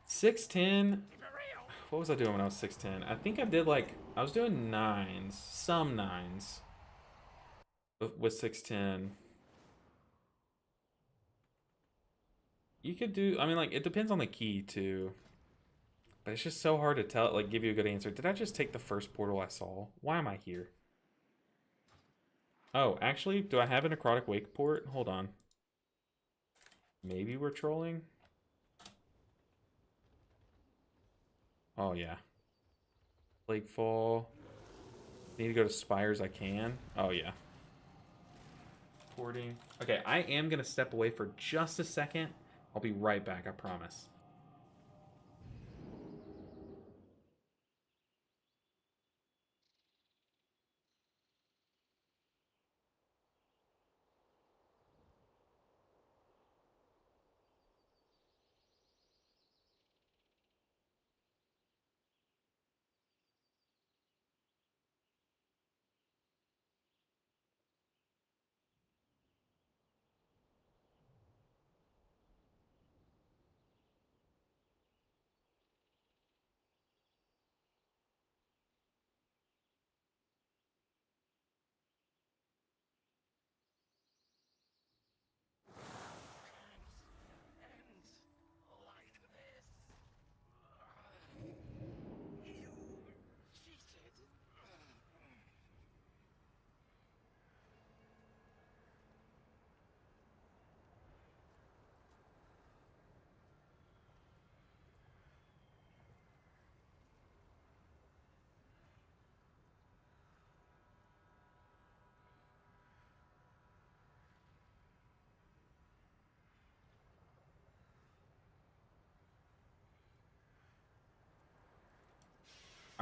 610... What was I doing when I was 610? I think I did, like... I was doing 9s. Some 9s. With 610. You could do... I mean, like, it depends on the key, too. But it's just so hard to tell, like, give you a good answer. Did I just take the first portal I saw? Why am I here? Oh, actually, do I have a Necrotic Wake port? Hold on. Maybe we're trolling? Oh, yeah. Plaguefall. Need to go to Spires, I can. Oh, yeah. Porting. Okay, I am going to step away for just a second. I'll be right back, I promise.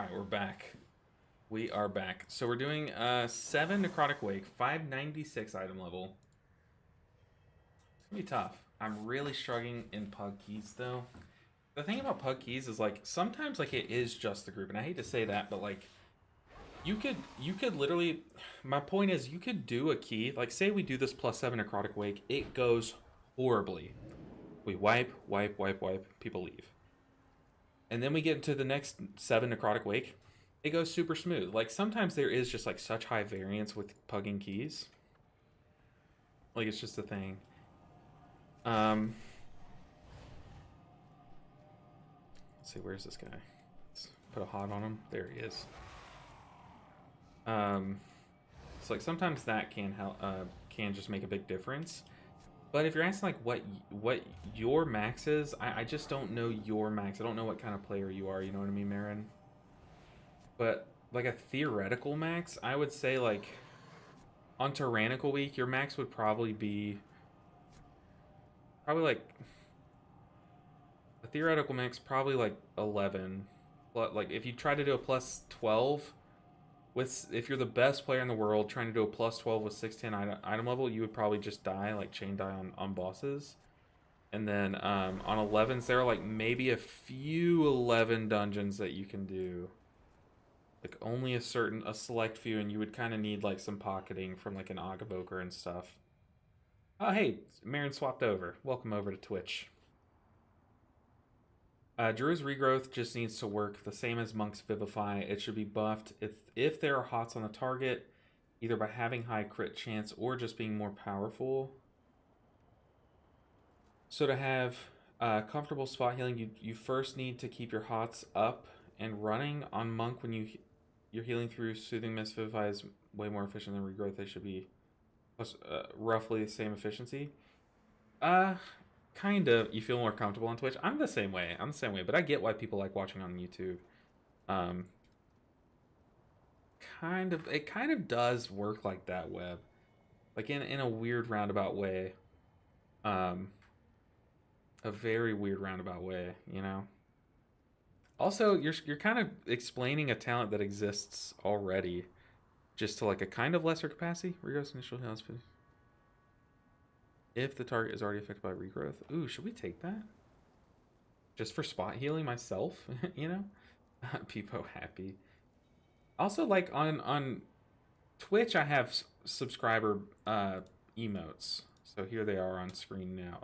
Alright, we're back. We are back. So we're doing 7 Necrotic Wake, 596 item level. It's gonna be tough. I'm really struggling in Pug Keys though. The thing about Pug Keys is like sometimes like it is just the group, and I hate to say that, but like you could literally, my point is you could do a key, like say we do this +7 Necrotic Wake, it goes horribly. We wipe, people leave. And then we get into the next 7 Necrotic Wake, it goes super smooth. Like sometimes there is just like such high variance with pugging keys. Like it's just a thing. Let's see, where's this guy? Let's put a hot on him. There he is. So like sometimes that can help, can just make a big difference. But if you're asking like what your max is, I just don't know your max. I don't know what kind of player you are. You know what I mean, Marin? But like a theoretical max, I would say like on Tyrannical Week, your max would probably be like a theoretical max, probably like 11. But like if you try to do a +12 with, if you're the best player in the world trying to do a +12 with 610 item level, you would probably just die, like chain die on bosses. And then on 11s, there are like maybe a few 11 dungeons that you can do. Like only a select few, and you would kind of need like some pocketing from like an Evoker and stuff. Oh hey, Marin swapped over. Welcome over to Twitch. Druid's Regrowth just needs to work the same as Monk's Vivify. It should be buffed if there are hots on the target, either by having high crit chance or just being more powerful. So to have comfortable spot healing, you first need to keep your hots up and running. On Monk, when you're healing through Soothing Mist, Vivify is way more efficient than Regrowth. They should be roughly the same efficiency. Kind of. You feel more comfortable on Twitch. I'm the same way. But I get why people like watching on YouTube. It kind of does work like that, Web. Like in a weird roundabout way. A very weird roundabout way, you know. Also, you're kind of explaining a talent that exists already, just to like a kind of lesser capacity. Regrowth initial health if the target is already affected by regrowth. Ooh, should we take that? Just for spot healing myself, you know? Peepo happy. Also, like on Twitch, I have subscriber emotes. So here they are on screen now.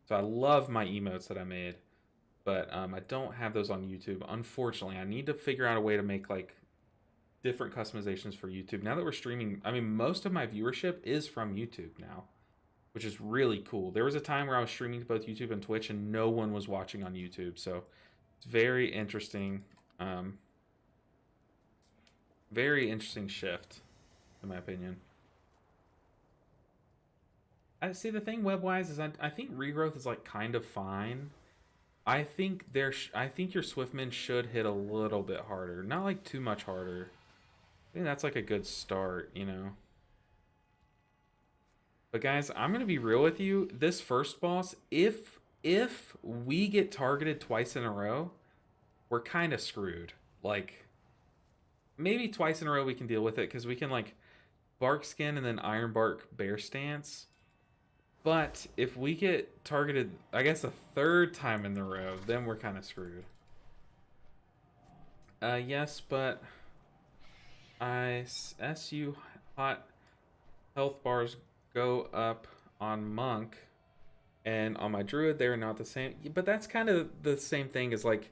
So I love my emotes that I made, but I don't have those on YouTube. Unfortunately, I need to figure out a way to make like different customizations for YouTube. Now that we're streaming, I mean, most of my viewership is from YouTube now, which is really cool. There was a time where I was streaming to both YouTube and Twitch and no one was watching on YouTube. So it's very interesting. Very interesting shift, in my opinion. I see the thing web-wise is I think regrowth is like kind of fine. I think I think your Swiftman should hit a little bit harder, not like too much harder. I think that's like a good start, you know. But guys, I'm gonna be real with you. This first boss, if we get targeted twice in a row, we're kind of screwed. Like maybe twice in a row we can deal with it because we can like Bark Skin and then Iron Bark Bear Stance. But if we get targeted, I guess a third time in the row, then we're kind of screwed. Yes, but SU hot health bars go up on Monk, and on my Druid they're not the same. But that's kind of the same thing as like,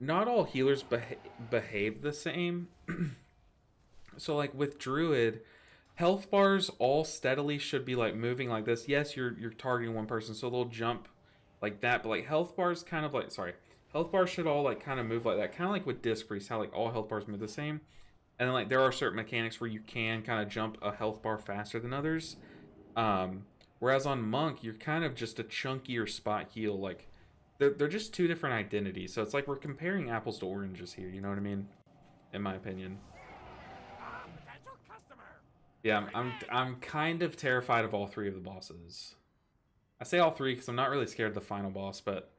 not all healers behave the same. So like with Druid, health bars all steadily should be like moving like this. Yes, you're targeting one person, so they'll jump like that. But like health bars kind of like, health bars should all like kind of move like that. Kind of like with Disc Priest, how like all health bars move the same. And then like there are certain mechanics where you can kind of jump a health bar faster than others. Whereas on Monk, you're kind of just a chunkier spot heal. Like they're just two different identities. So it's like we're comparing apples to oranges here. You know what I mean? In my opinion. Yeah, I'm kind of terrified of all three of the bosses. I say all three because I'm not really scared of the final boss, but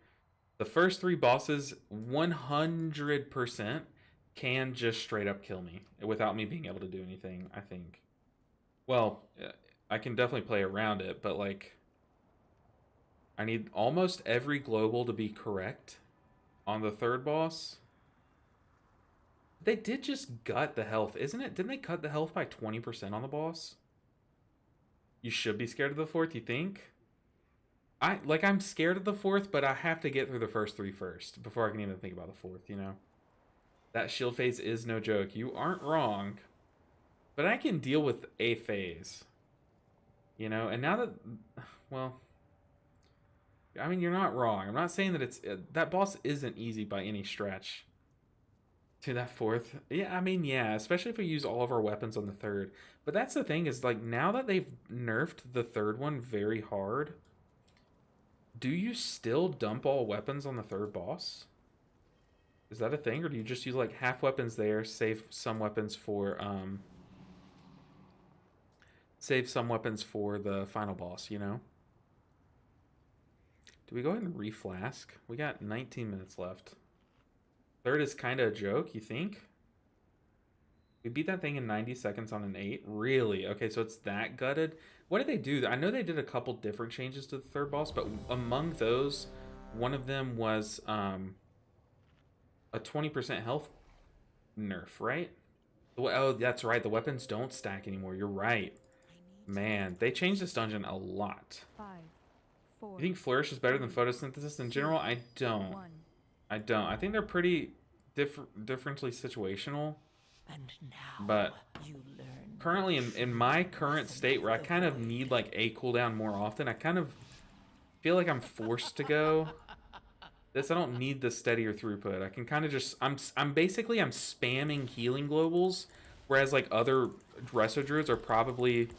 The first 3 bosses 100% can just straight up kill me without me being able to do anything, I think. Well, I can definitely play around it, but like I need almost every global to be correct on the 3rd boss. They did just gut the health, isn't it? Didn't they cut the health by 20% on the boss? You should be scared of the 4th, you think? I'm scared of the 4th, but I have to get through the first 3 first before I can even think about the 4th, you know? That shield phase is no joke. You aren't wrong. But I can deal with a phase. You know, and now that, well, I mean, you're not wrong. I'm not saying that it's, that boss isn't easy by any stretch. To that 4th. Yeah, I mean, yeah, especially if we use all of our weapons on the 3rd. But that's the thing is, like, now that they've nerfed the 3rd one very hard, do you still dump all weapons on the 3rd boss? Is that a thing, or do you just use, like, half weapons there, save some weapons for the final boss, you know? Do we go ahead and reflask? We got 19 minutes left. 3rd is kind of a joke, you think? We beat that thing in 90 seconds on an 8? Really? Okay, so it's that gutted? What did they do? I know they did a couple different changes to the 3rd boss, but among those, one of them was a 20% health nerf, right? Oh, that's right. The weapons don't stack anymore. You're right. Man, they changed this dungeon a lot. 5, 4. You think Flourish is better than Photosynthesis in general? I don't. 1. I don't. I think they're pretty differently situational. And now But you learn. currently, in my current state where I kind of need like a cooldown more often, I kind of feel like I'm forced to go this. I don't need the steadier throughput. I can kind of just I'm basically I'm spamming healing globals, whereas like other Resto Druids are probably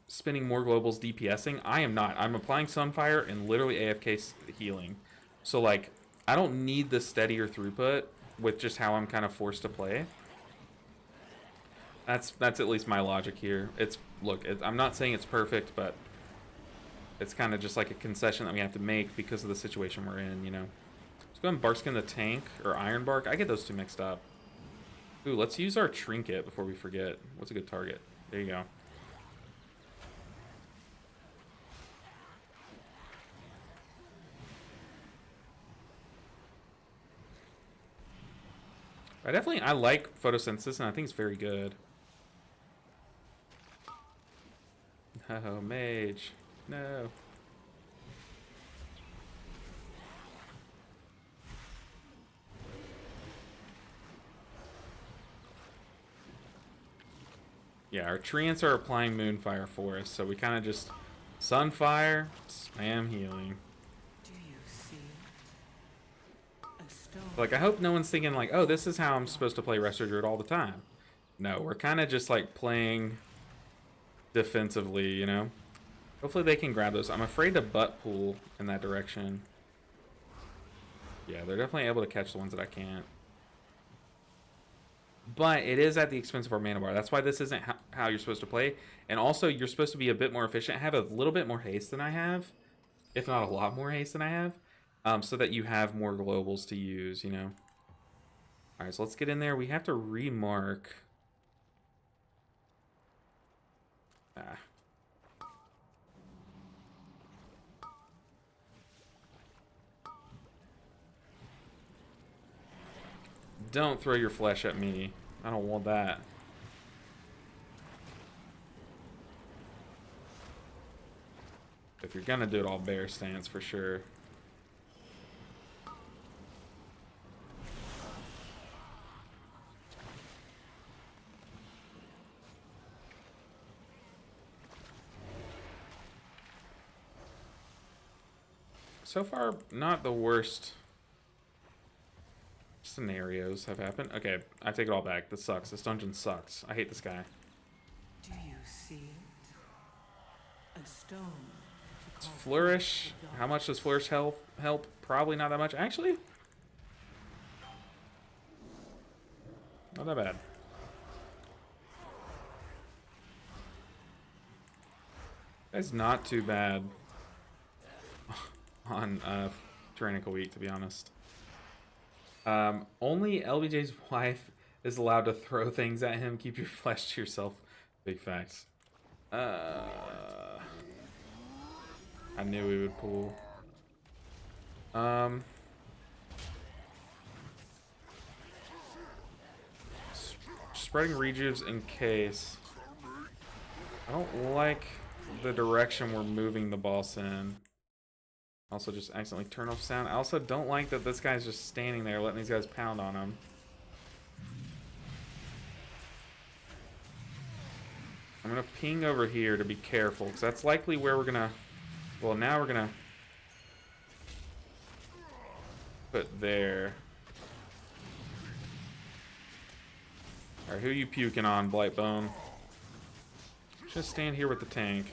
spinning more globals DPSing. I am not. I'm applying Sunfire and literally AFK healing. So like I don't need the steadier throughput with just how I'm kind of forced to play. That's at least my logic here. I'm not saying it's perfect, but it's kind of just like a concession that we have to make because of the situation we're in, you know. Let's go ahead and Barkskin the Tank or Iron Bark. I get those two mixed up. Ooh, let's use our Trinket before we forget. What's a good target? There you go. I like Photosynthesis, and I think it's very good. Oh, Mage. No. Yeah, our treants are applying Moonfire for us, so we kind of just Sunfire, spam healing. Do you see it? A stone. Like, I hope no one's thinking like, oh, this is how I'm supposed to play Resto Druid all the time. No, we're kind of just like playing defensively, you know? Hopefully they can grab those. I'm afraid to butt pull in that direction. Yeah, they're definitely able to catch the ones that I can't. But it is at the expense of our mana bar. That's why this isn't how you're supposed to play. And also, you're supposed to be a bit more efficient. Have a little bit more haste than I have. If not a lot more haste than I have. So that you have more globals to use, you know. Alright, so let's get in there. We have to remark. Don't throw your flesh at me. I don't want that. If you're gonna do it, all bear stance for sure. So far, not the worst scenarios have happened. Okay, I take it all back. This sucks. This dungeon sucks. I hate this guy. Do you see it? A stone. It's Flourish. How much does Flourish help? Probably not that much. Actually, not that bad. That's not too bad on Tyrannical weak, to be honest. Only LBJ's wife is allowed to throw things at him. Keep your flesh to yourself. Big facts. I knew we would pull. Spreading rejuves in case. I don't like the direction we're moving the boss in. Also just accidentally turn off sound. I also don't like that this guy's just standing there letting these guys pound on him. I'm gonna ping over here to be careful, because that's likely where we're gonna... Well, now we're gonna put there. Alright, who you puking on, Blightbone? Just stand here with the tank.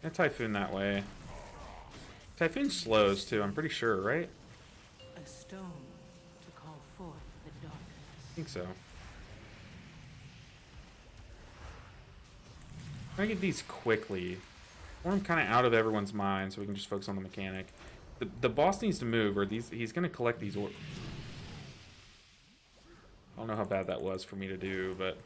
And Typhoon that way. Typhoon slows too, I'm pretty sure, right? A stone to call forth the darkness. I think so. Try to get these quickly. Or I'm kind of out of everyone's mind, so we can just focus on the mechanic. The boss needs to move, or he's going to collect these orbs. I don't know how bad that was for me to do, but...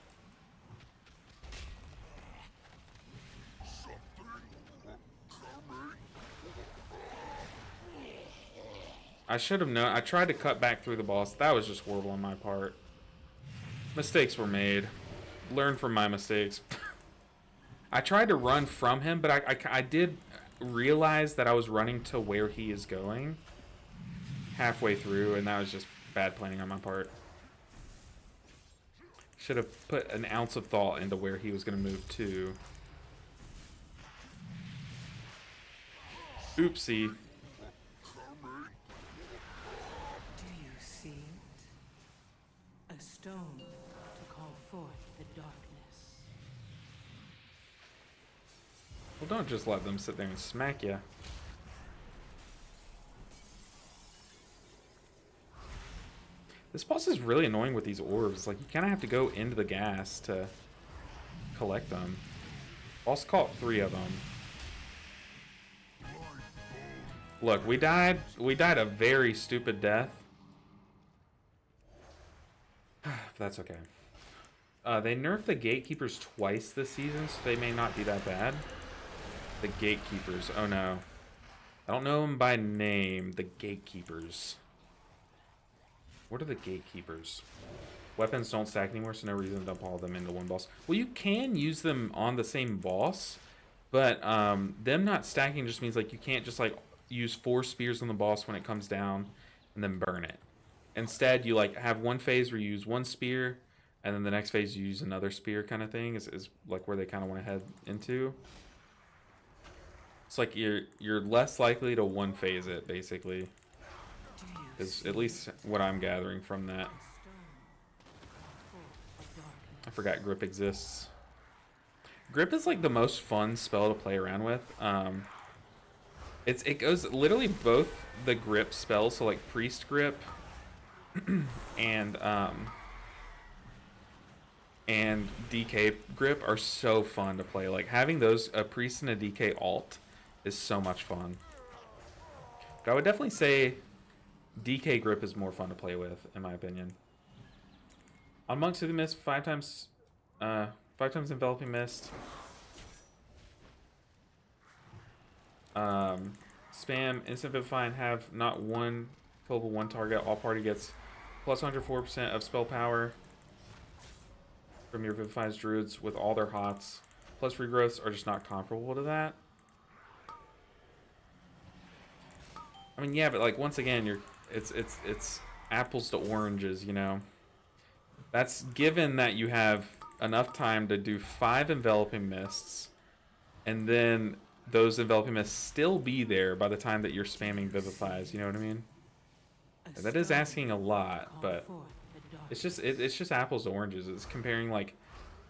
I should have known. I tried to cut back through the boss. That was just horrible on my part. Mistakes were made. Learn from my mistakes. I tried to run from him, but I did realize that I was running to where he is going halfway through, and that was just bad planning on my part. Should have put an ounce of thought into where he was going to move to. Oopsie. Do you see it? A stone to call forth the darkness. Well, don't just let them sit there and smack you. This boss is really annoying with these orbs. Like, you kind of have to go into the gas to collect them. Boss caught 3 of them. Look, we died a very stupid death. That's okay. They nerfed the gatekeepers twice this season, so they may not be that bad. The gatekeepers. Oh no. I don't know them by name. The gatekeepers. What are the gatekeepers? Weapons don't stack anymore, so no reason to dump all of them into one boss. Well, you can use them on the same boss, but them not stacking just means like you can't just like use 4 spears on the boss when it comes down and then burn it. Instead, you like have one phase where you use 1 spear, and then the next phase you use another spear kind of thing is like where they kind of want to head into. It's like you're less likely to one phase it, basically. Is at least what I'm gathering from that. I forgot grip exists. Grip is like the most fun spell to play around with. It goes literally both the grip spells, so like priest grip and DK grip are so fun to play. Like having those, a priest and a DK alt, is so much fun. But I would definitely say DK grip is more fun to play with, in my opinion. On Monks of the Mist, 5 times enveloping mist. Spam instant vivify and have not one killable 1 target. All party gets plus 104% of spell power from your vivifies druids with all their hots. Plus regrowths are just not comparable to that. I mean, yeah, but like once again, it's apples to oranges, you know. That's given that you have enough time to do 5 enveloping mists, and then those enveloping mists still be there by the time that you're spamming vivifies. You know what I mean? That is asking a lot, but it's just apples to oranges. It's comparing like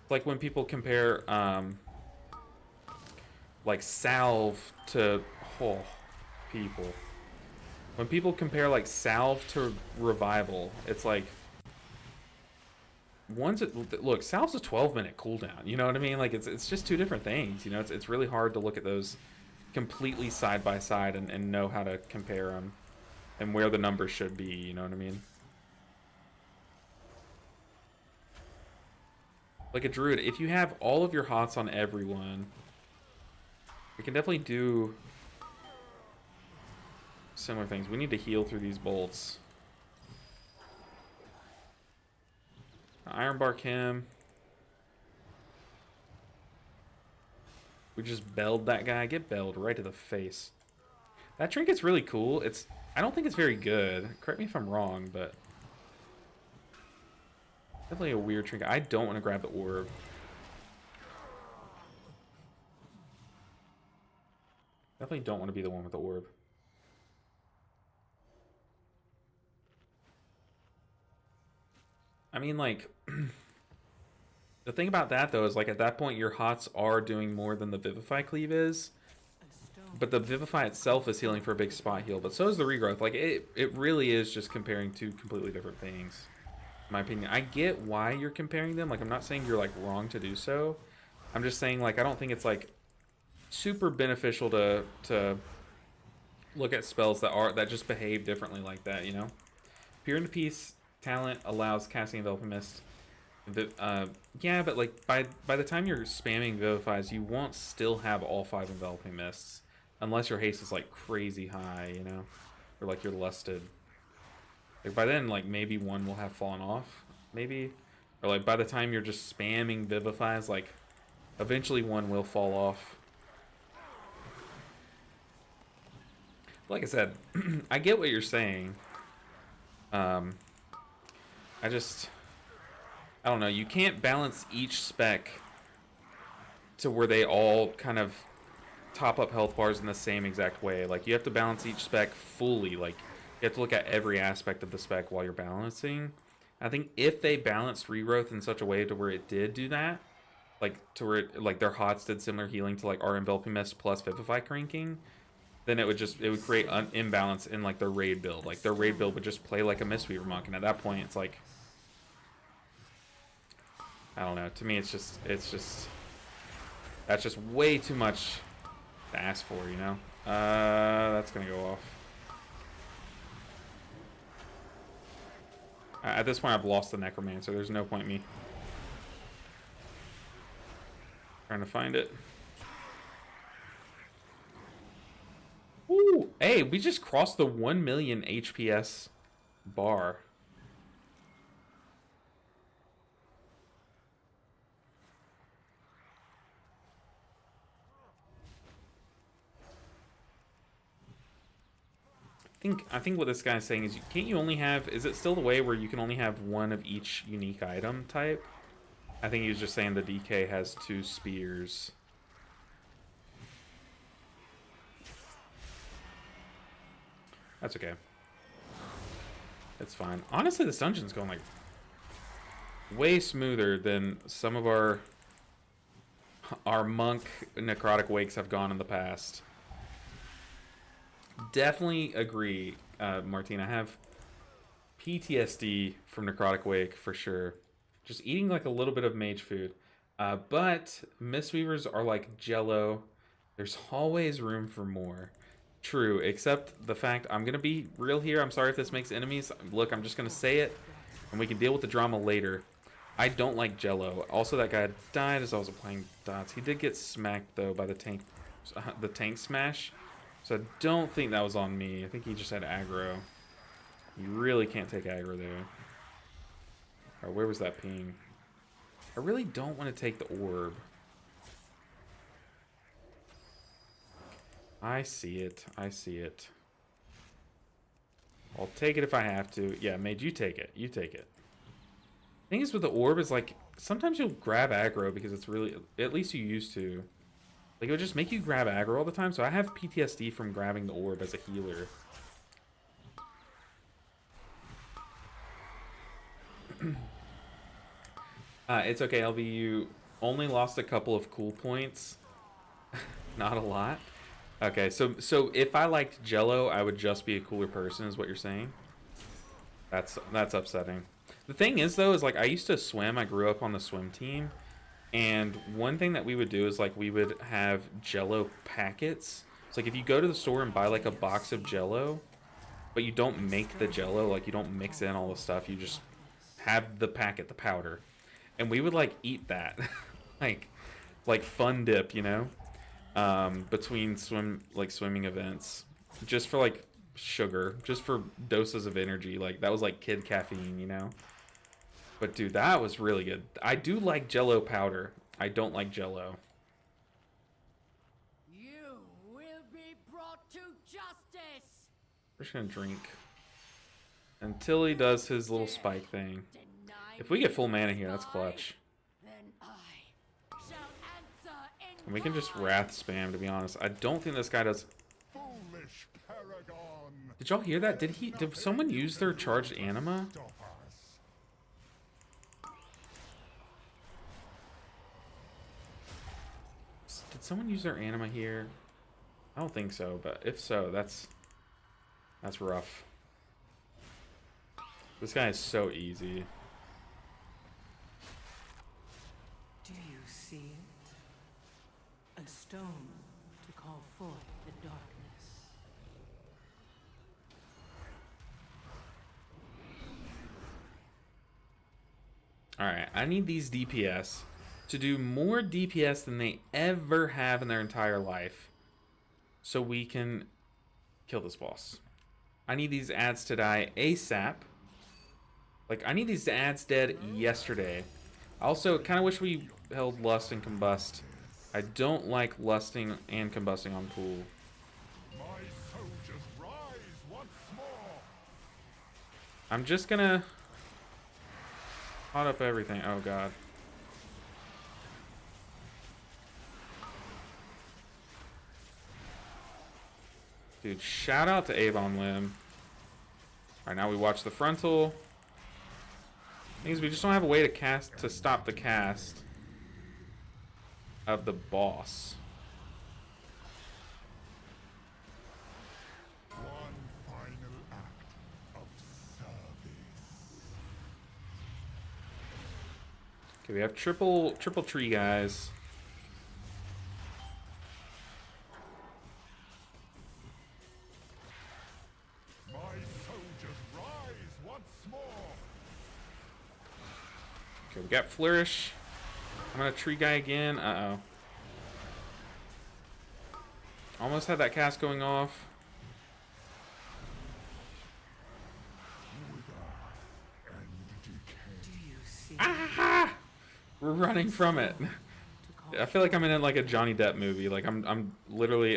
when people compare like salve to people. When people compare like salve to revival, it's like look, salve's a 12-minute cooldown. You know what I mean? Like it's just 2 different things. You know, it's really hard to look at those completely side by side and know how to compare them and where the numbers should be, you know what I mean? Like a Druid, if you have all of your hots on everyone, we can definitely do similar things. We need to heal through these bolts. Iron Bark him. We just belled that guy. Get belled right to the face. That trinket's really cool. I don't think it's very good. Correct me if I'm wrong, but definitely a weird trinket. I don't want to grab the orb. Definitely don't want to be the one with the orb. I mean, like, the thing about that, though, is, like, at that point, your hots are doing more than the Vivify Cleave is. But the Vivify itself is healing for a big spot heal, but so is the Regrowth. Like, it really is just comparing two completely different things, in my opinion. I get why you're comparing them. Like, I'm not saying you're, like, wrong to do so. I'm just saying, like, I don't think it's, like, super beneficial to look at spells that just behave differently like that, you know? Peer into Peace talent allows casting Enveloping Mist. Yeah, but like by the time you're spamming Vivifies, you won't still have all 5 Enveloping Mists, unless your haste is like crazy high, you know, or like you're lusted. Like by then, like maybe one will have fallen off, maybe, or like by the time you're just spamming Vivifies, like eventually one will fall off. Like I said, I get what you're saying. I don't know, you can't balance each spec to where they all kind of top up health bars in the same exact way. Like, you have to balance each spec fully. Like, you have to look at every aspect of the spec while you're balancing. I think if they balanced Regrowth in such a way to where it did do that, like, to where it, like, their hots did similar healing to, like, our Enveloping Mist plus Vivify cranking, then it would create an imbalance in, like, their raid build. Like, their raid build would just play like a Mistweaver monk, and at that point, it's like, I don't know. To me, it's just that's just way too much to ask for, you know? That's gonna go off. At this point, I've lost the Necromancer. There's no point in me trying to find it. Ooh, hey, we just crossed the 1 million HPS bar. I think what this guy is saying is, can't you only have, is it still the way where you can only have one of each unique item type? I think he was just saying the DK has 2 spears. That's okay. It's fine. Honestly, this dungeon's going like way smoother than some of our monk necrotic wakes have gone in the past. Definitely agree, Martine. I have PTSD from Necrotic Wake for sure. Just eating like a little bit of mage food. But Mistweavers are like Jello. There's always room for more. True, except the fact, I'm going to be real here. I'm sorry if this makes enemies. Look, I'm just going to say it, and we can deal with the drama later. I don't like Jello. Also, that guy died as I was applying dots. He did get smacked, though, by the tank smash. So I don't think that was on me. I think he just had aggro. You really can't take aggro there. Alright, where was that ping? I really don't want to take the orb. I see it. I see it. I'll take it if I have to. Yeah, mage, you take it. You take it. The thing is with the orb is like, sometimes you'll grab aggro because it's really, at least you used to. Like, it would just make you grab aggro all the time, so I have PTSD from grabbing the orb as a healer. It's okay, LB, you only lost a couple of cool points. Not a lot. Okay, so if I liked Jello, I would just be a cooler person, is what you're saying? That's upsetting. The thing is, though, is like, I used to swim. I grew up on the swim team. And one thing that we would do is, like, we would have Jello packets. It's like if you go to the store and buy like a box of Jello, but you don't make the Jello, like you don't mix in all the stuff, you just have the packet, the powder. And we would like eat that, like fun dip, you know, between swimming events, just for like sugar, just for doses of energy. Like that was like kid caffeine, you know. But dude, that was really good. I do like Jello powder. I don't like Jello. You will be brought to justice. We're just gonna drink until he does his little spike thing. If we get full mana here, that's clutch. Then I shall answer in And we can just wrath spam, to be honest. I don't think this guy does. Foolish paragon. Did y'all hear that? Did someone use their charged anima? Stop us. Did someone use their anima here? I don't think so, but if so, that's rough. This guy is so easy. Do you see it? A stone to call forth the darkness. Alright, I need these DPS to do more DPS than they ever have in their entire life, so we can kill this boss. I need these ads to die ASAP. Like, I need these ads dead yesterday. I also kind of wish we held Lust and Combust. I don't like lusting and combusting on pool. My soldiers rise once more. I'm just gonna hot up everything. Oh god. Dude, shout out to Avon Limb. Alright, now we watch the frontal. Means we just don't have a way to stop the cast of the boss. One final act of service. Okay, we have triple tree guys. My soldiers rise once more. Okay, we got Flourish. I'm gonna tree guy again. Uh-oh. Almost had that cast going off. Do you see Ah! We're running from it. to call I feel like I'm in like a Johnny Depp movie. Like I'm literally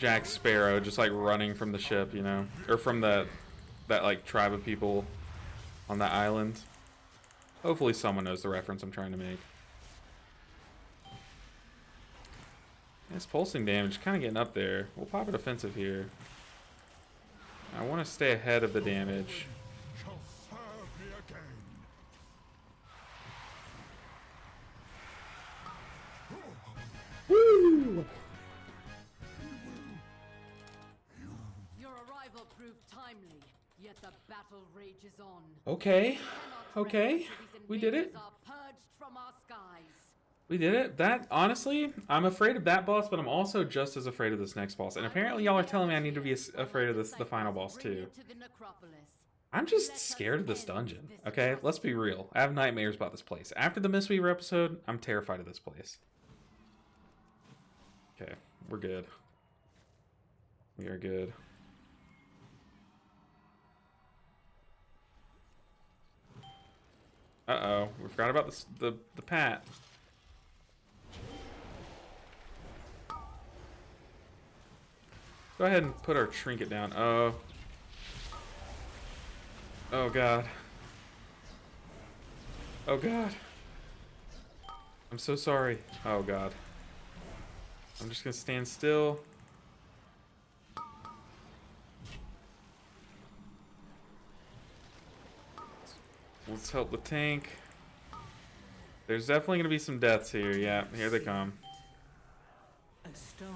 Jack Sparrow just like running from the ship, you know, or from that like tribe of people on that island. Hopefully someone knows the reference I'm trying to make. This pulsing damage kind of getting up there. We'll pop it offensive here. I want to stay ahead of the damage. Shall serve me again. Woo! Your arrival proved timely, yet the battle rages on. Okay. Cannot Okay. rest till these We did it. invaders are purged from our skies. We did it. That, honestly, I'm afraid of that boss, but I'm also just as afraid of this next boss. And apparently y'all are telling me I need to be afraid of the final boss too. I'm just scared of this dungeon, okay? Let's be real. I have nightmares about this place. After the Mistweaver episode, I'm terrified of this place. Okay, we're good. We are good. Uh-oh, we forgot about the pat. Go ahead and put our trinket down. Oh. Oh god. Oh god. I'm so sorry. Oh god. I'm just gonna stand still. Let's help the tank. There's definitely gonna be some deaths here. Yeah, here they come. a stone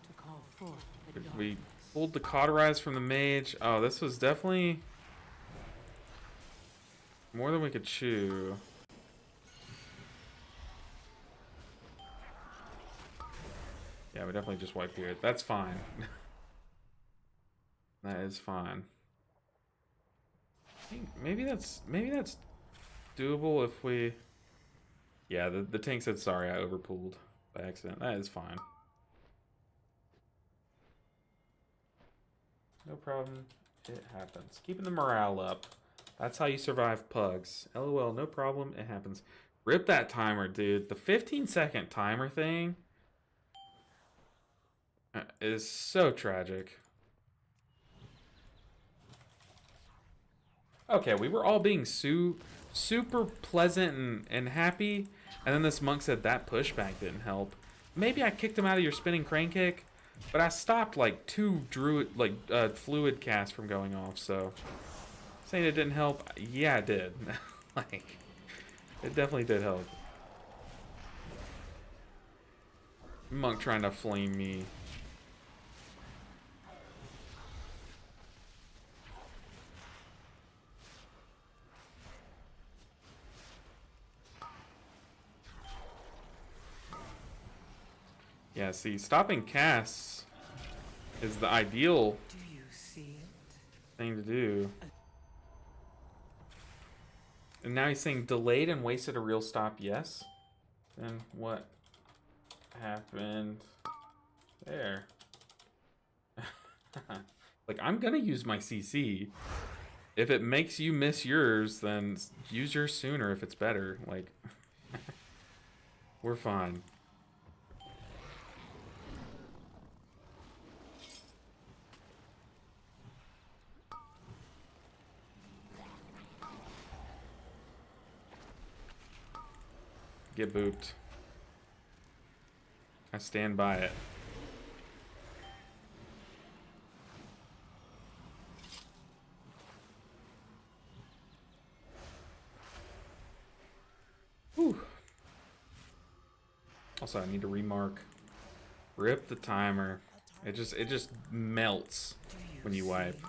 to call forth the darkness. We pulled the cauterize from the mage. Oh, this was definitely more than we could chew. Yeah, we definitely just wiped here. That's fine. That is fine. I think maybe that's doable if we... Yeah, the tank said sorry, I overpooled by accident. That is fine. No problem. It happens. Keeping the morale up. That's how you survive pugs. LOL, no problem. It happens. Rip that timer, dude. The 15-second timer thing is so tragic. Okay, we were all being super pleasant and happy, and then this monk said that pushback didn't help. Maybe I kicked him out of your spinning crane kick, but I stopped like 2 druid fluid casts from going off. So saying it didn't help, yeah, it did. Like, it definitely did help. Monk trying to flame me. Yeah, see, stopping casts is the ideal Do you see it? thing to do. And now he's saying delayed and wasted a real stop, yes? Then what happened there? Like, I'm gonna use my CC. If it makes you miss yours, then use yours sooner if it's better. Like, we're fine. Get booped. I stand by it. Whew. Also, I need to remark. Rip the timer. It just melts when you wipe.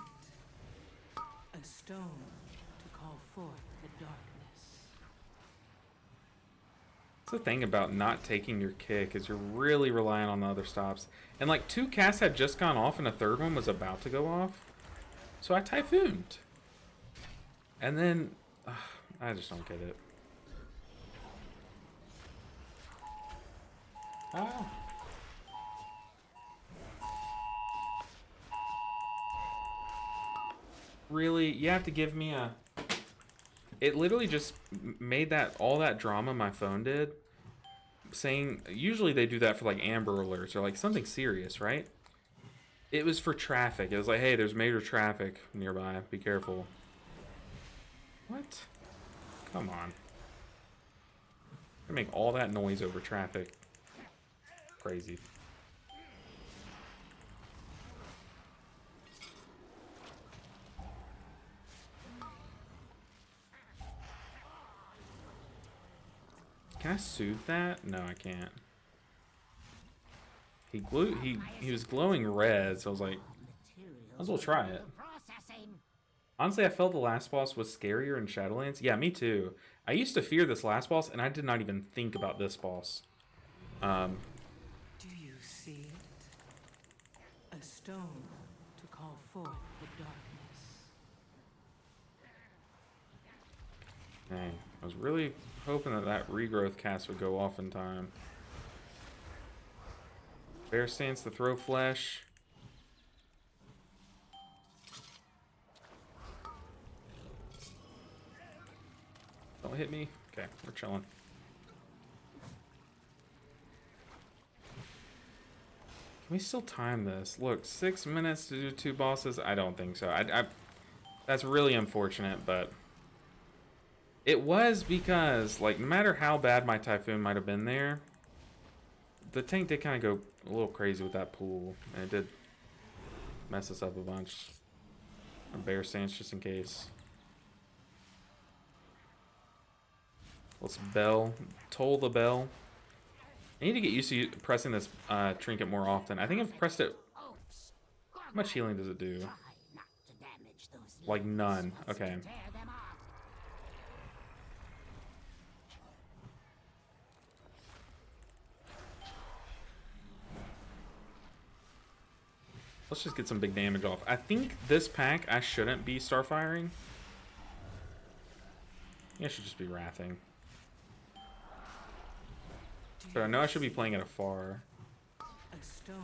A stone to call forth the darkness. That's the thing about not taking your kick, is you're really relying on the other stops. And like 2 casts had just gone off and a 3rd one was about to go off. So I typhooned. And then I just don't get it. Ah. Really? You have to give me a... It literally just made that all that drama my phone did. Saying, usually they do that for like Amber Alerts or like something serious, right? It was for traffic. It was like, hey, there's major traffic nearby. Be careful. What? Come on. I make all that noise over traffic. Crazy. Can I soothe that? No, I can't. He was glowing red, so I was like, might as well try it. Honestly, I felt the last boss was scarier in Shadowlands. Yeah, me too. I used to fear this last boss, and I did not even think about this boss. Do you see it? A stone to call forth the darkness. Dang, I was really hoping that that regrowth cast would go off in time. Bear stance to throw flesh. Don't hit me. Okay, we're chilling. Can we still time this? Look, 6 minutes to do 2 bosses? I don't think so. That's really unfortunate, but... It was because, like, no matter how bad my Typhoon might have been there, the tank did kind of go a little crazy with that pool, and it did mess us up a bunch. A bear stance just in case. Let's bell. Toll the bell. I need to get used to pressing this trinket more often. I think I've pressed it... How much healing does it do? Like none. Okay. Let's just get some big damage off. I think this pack I shouldn't be starfiring. I should just be wrathing. But I know I should be playing it afar. A stone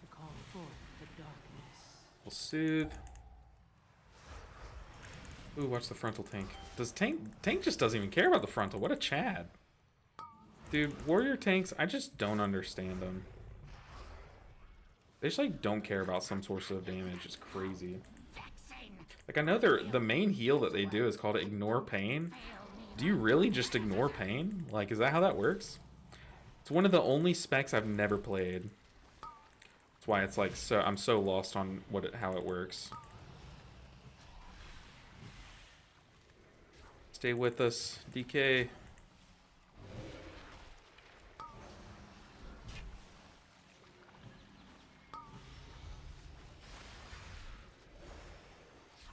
to call forth the darkness. We'll soothe. Ooh, watch the frontal tank. Does tank just doesn't even care about the frontal? What a Chad. Dude, warrior tanks, I just don't understand them. They just like don't care about some source of damage. It's crazy. Like I know the main heal that they do is called ignore pain. Do you really just ignore pain? Like, is that how that works? It's one of the only specs I've never played. That's why it's like so I'm so lost on how it works. Stay with us, DK.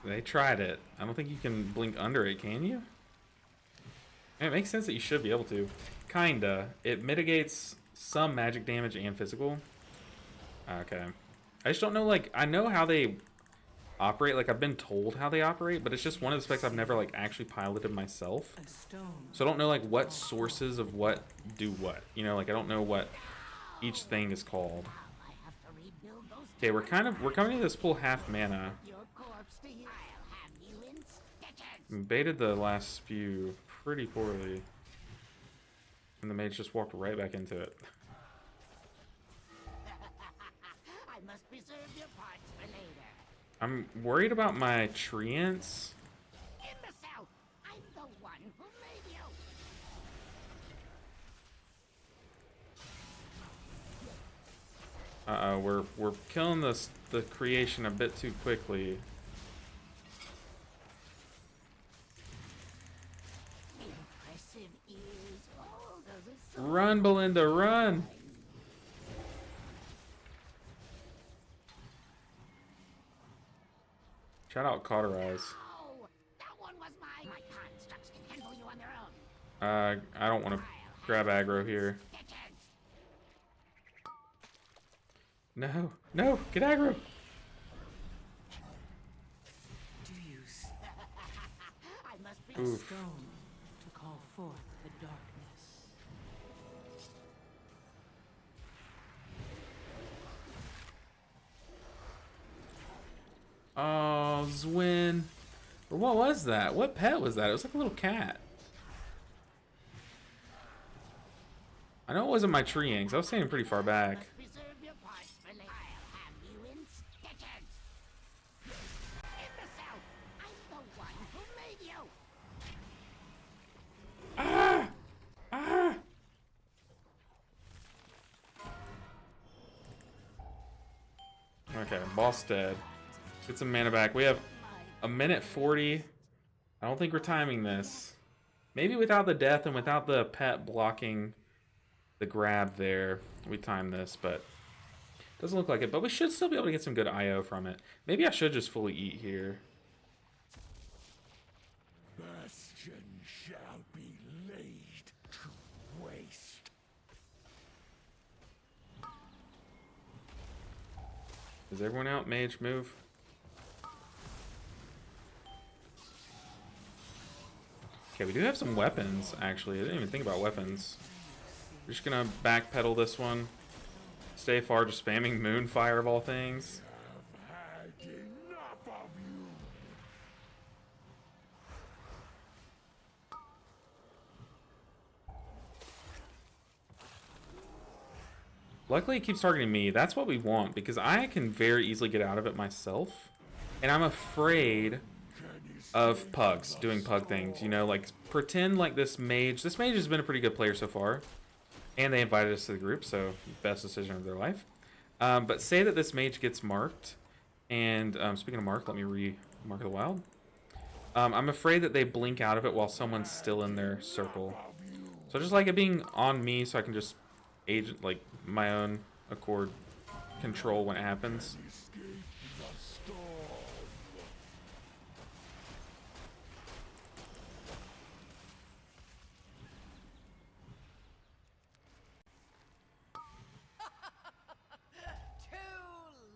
They tried it. I don't think you can blink under it, can you? It makes sense that you should be able to. Kinda. It mitigates some magic damage and physical. Okay. I just don't know, like, I know how they operate. Like, I've been told how they operate, but it's just one of the specs I've never, like, actually piloted myself. So I don't know, like, what sources of what do what. You know, like, I don't know what each thing is called. Okay, we're coming to this full half mana. Baited the last spew pretty poorly. And the mage just walked right back into it. I must preserve your parts for later. I'm worried about my treants. Imbecile! I'm the one who made you. Uh-oh, we're killing the creation a bit too quickly. Impressive ears. Oh, those are so Run, Belinda, run! Shout out Cauterize. Oh, that one was mine. My constructs can handle you on their own. I don't want to grab aggro here. No, no, get aggro! Do you see I must be a Oof. stone to call forth the darkness? Oh, Zwin. Or what was that? What pet was that? It was like a little cat. I know it wasn't my tree yanks. I was standing pretty far back. preserve your parts for later. I'll have you in stitches. Imbecile! I'm the one who made you. Ah! Ah! Okay, boss dead. Get some mana back. We have a minute 40. I don't think we're timing this. Maybe without the death and without the pet blocking the grab there, we time this, but doesn't look like it. But we should still be able to get some good IO from it. Maybe I should just fully eat here. Bastion shall be laid to waste. Is everyone out? Mage, move. Okay, we do have some weapons, actually. I didn't even think about weapons. We're just gonna backpedal this one. Stay far, just spamming Moonfire of all things. I've had enough of you. Luckily, it keeps targeting me. That's what we want, because I can very easily get out of it myself. And I'm afraid of pugs, doing pug things. You know, like, pretend like this mage... This mage has been a pretty good player so far. And they invited us to the group, so best decision of their life. But say that this mage gets marked. And speaking of mark, let me re-mark the wild. I'm afraid that they blink out of it while someone's still in their circle. So I just like it being on me so I can just agent, like, my own accord control when it happens. Too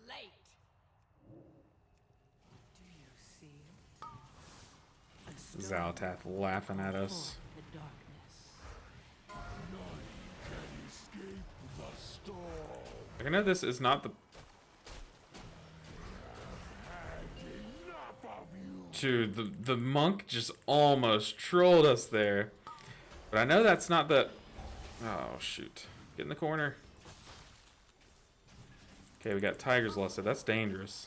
late. stone Zalatath laughing at call us. forth the darkness. None can escape the storm. I know this is not the... Had enough of you. Dude, the monk just almost trolled us there. But I know that's not the... Oh, shoot. Get in the corner. Okay, we got Tiger's Lusted. That's dangerous.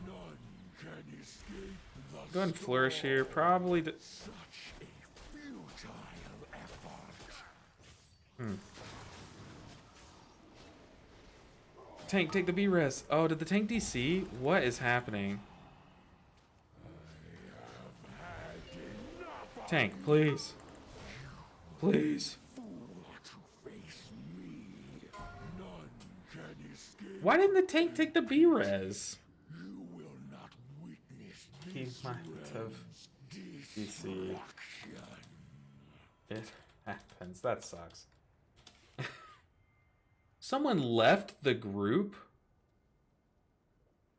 None can escape the Go ahead and flourish storm. here. Probably... Such a futile effort. Tank, take the B-res. Oh, did the tank DC? What is happening? Tank, please. Please. Fool to face me. None can escape. Why didn't the tank take the B-res? You will not witness He this might have destruction. It happens. That sucks. Someone left the group?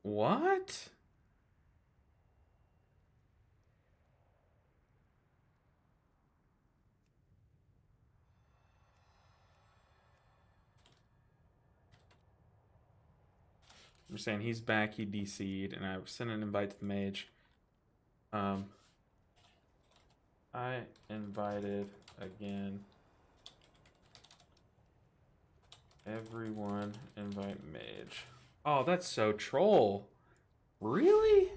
What? I'm saying he's back, he DC'd, and I sent an invite to the mage. I invited again. Everyone invite mage. Oh, that's so troll. Really?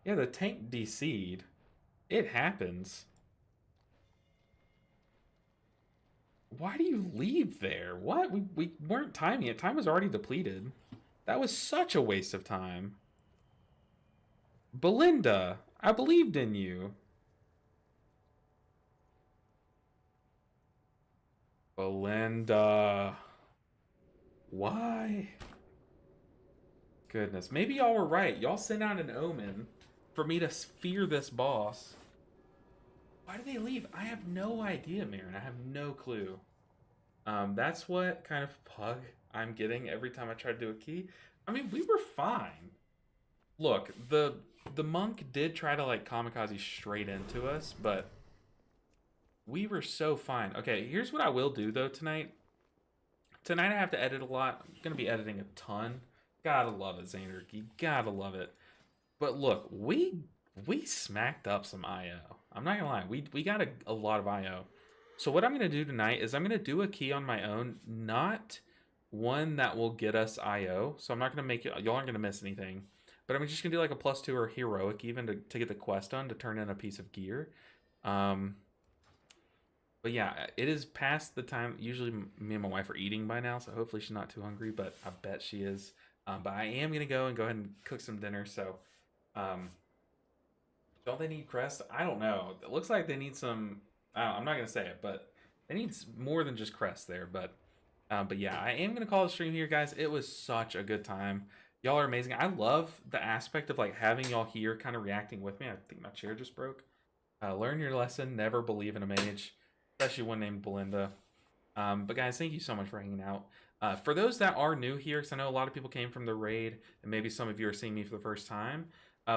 Yeah, the tank DC'd. It happens. Why do you leave there? What? We weren't timing it. Time was already depleted. That was such a waste of time. Belinda, I believed in you. Belinda. Why? Goodness. Maybe y'all were right. Y'all sent out an omen for me to fear this boss. Why did they leave? I have no idea, Marin. I have no clue. That's what kind of pug I'm getting every time I try to do a key. I mean, we were fine. Look, the monk did try to like kamikaze straight into us, but we were so fine. Okay, here's what I will do though tonight. Tonight I have to edit a lot. I'm gonna be editing a ton. Gotta love it, Xanderky. Gotta love it. But look, we smacked up some IO. I'm not gonna lie, we got a lot of IO. So what I'm gonna do tonight is I'm gonna do a key on my own, not one that will get us IO. So I'm not gonna make it, y'all aren't gonna miss anything. But I'm just gonna do like a +2 or heroic even to get the quest done to turn in a piece of gear. But yeah, it is past the time. Usually me and my wife are eating by now, so hopefully she's not too hungry, but I bet she is. But I am gonna go ahead and cook some dinner. So, don't they need crest? I don't know. It looks like they need some. I'm not gonna say it, but they need more than just crest there. But yeah, I am gonna call the stream here, guys. It was such a good time. Y'all are amazing. I love the aspect of like having y'all here, kind of reacting with me. I think my chair just broke. Learn your lesson. Never believe in a mage, especially one named Belinda. But guys, thank you so much for hanging out. For those that are new here, because I know a lot of people came from the raid, and maybe some of you are seeing me for the first time,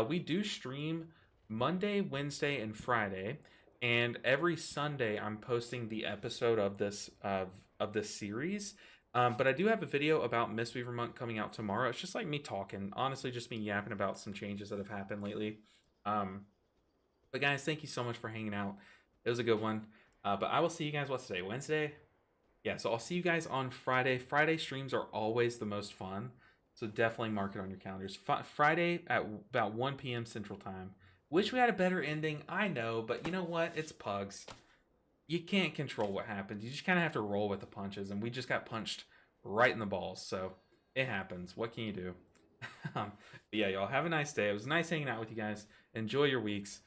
we do stream Monday, Wednesday, and Friday, and every Sunday I'm posting the episode of this series. But I do have a video about Mistweaver Monk coming out tomorrow. It's just like me talking, honestly, just me yapping about some changes that have happened lately. But guys, thank you so much for hanging out. It was a good one. But I will see you guys, what's today, Wednesday? Yeah, so I'll see you guys on Friday. Friday streams are always the most fun, so definitely mark it on your calendars. Friday at about 1 p.m. Central Time. Wish we had a better ending, I know, but you know what? It's pugs. You can't control what happens. You just kind of have to roll with the punches, and we just got punched right in the balls, so it happens. What can you do? But yeah, y'all have a nice day. It was nice hanging out with you guys. Enjoy your weeks.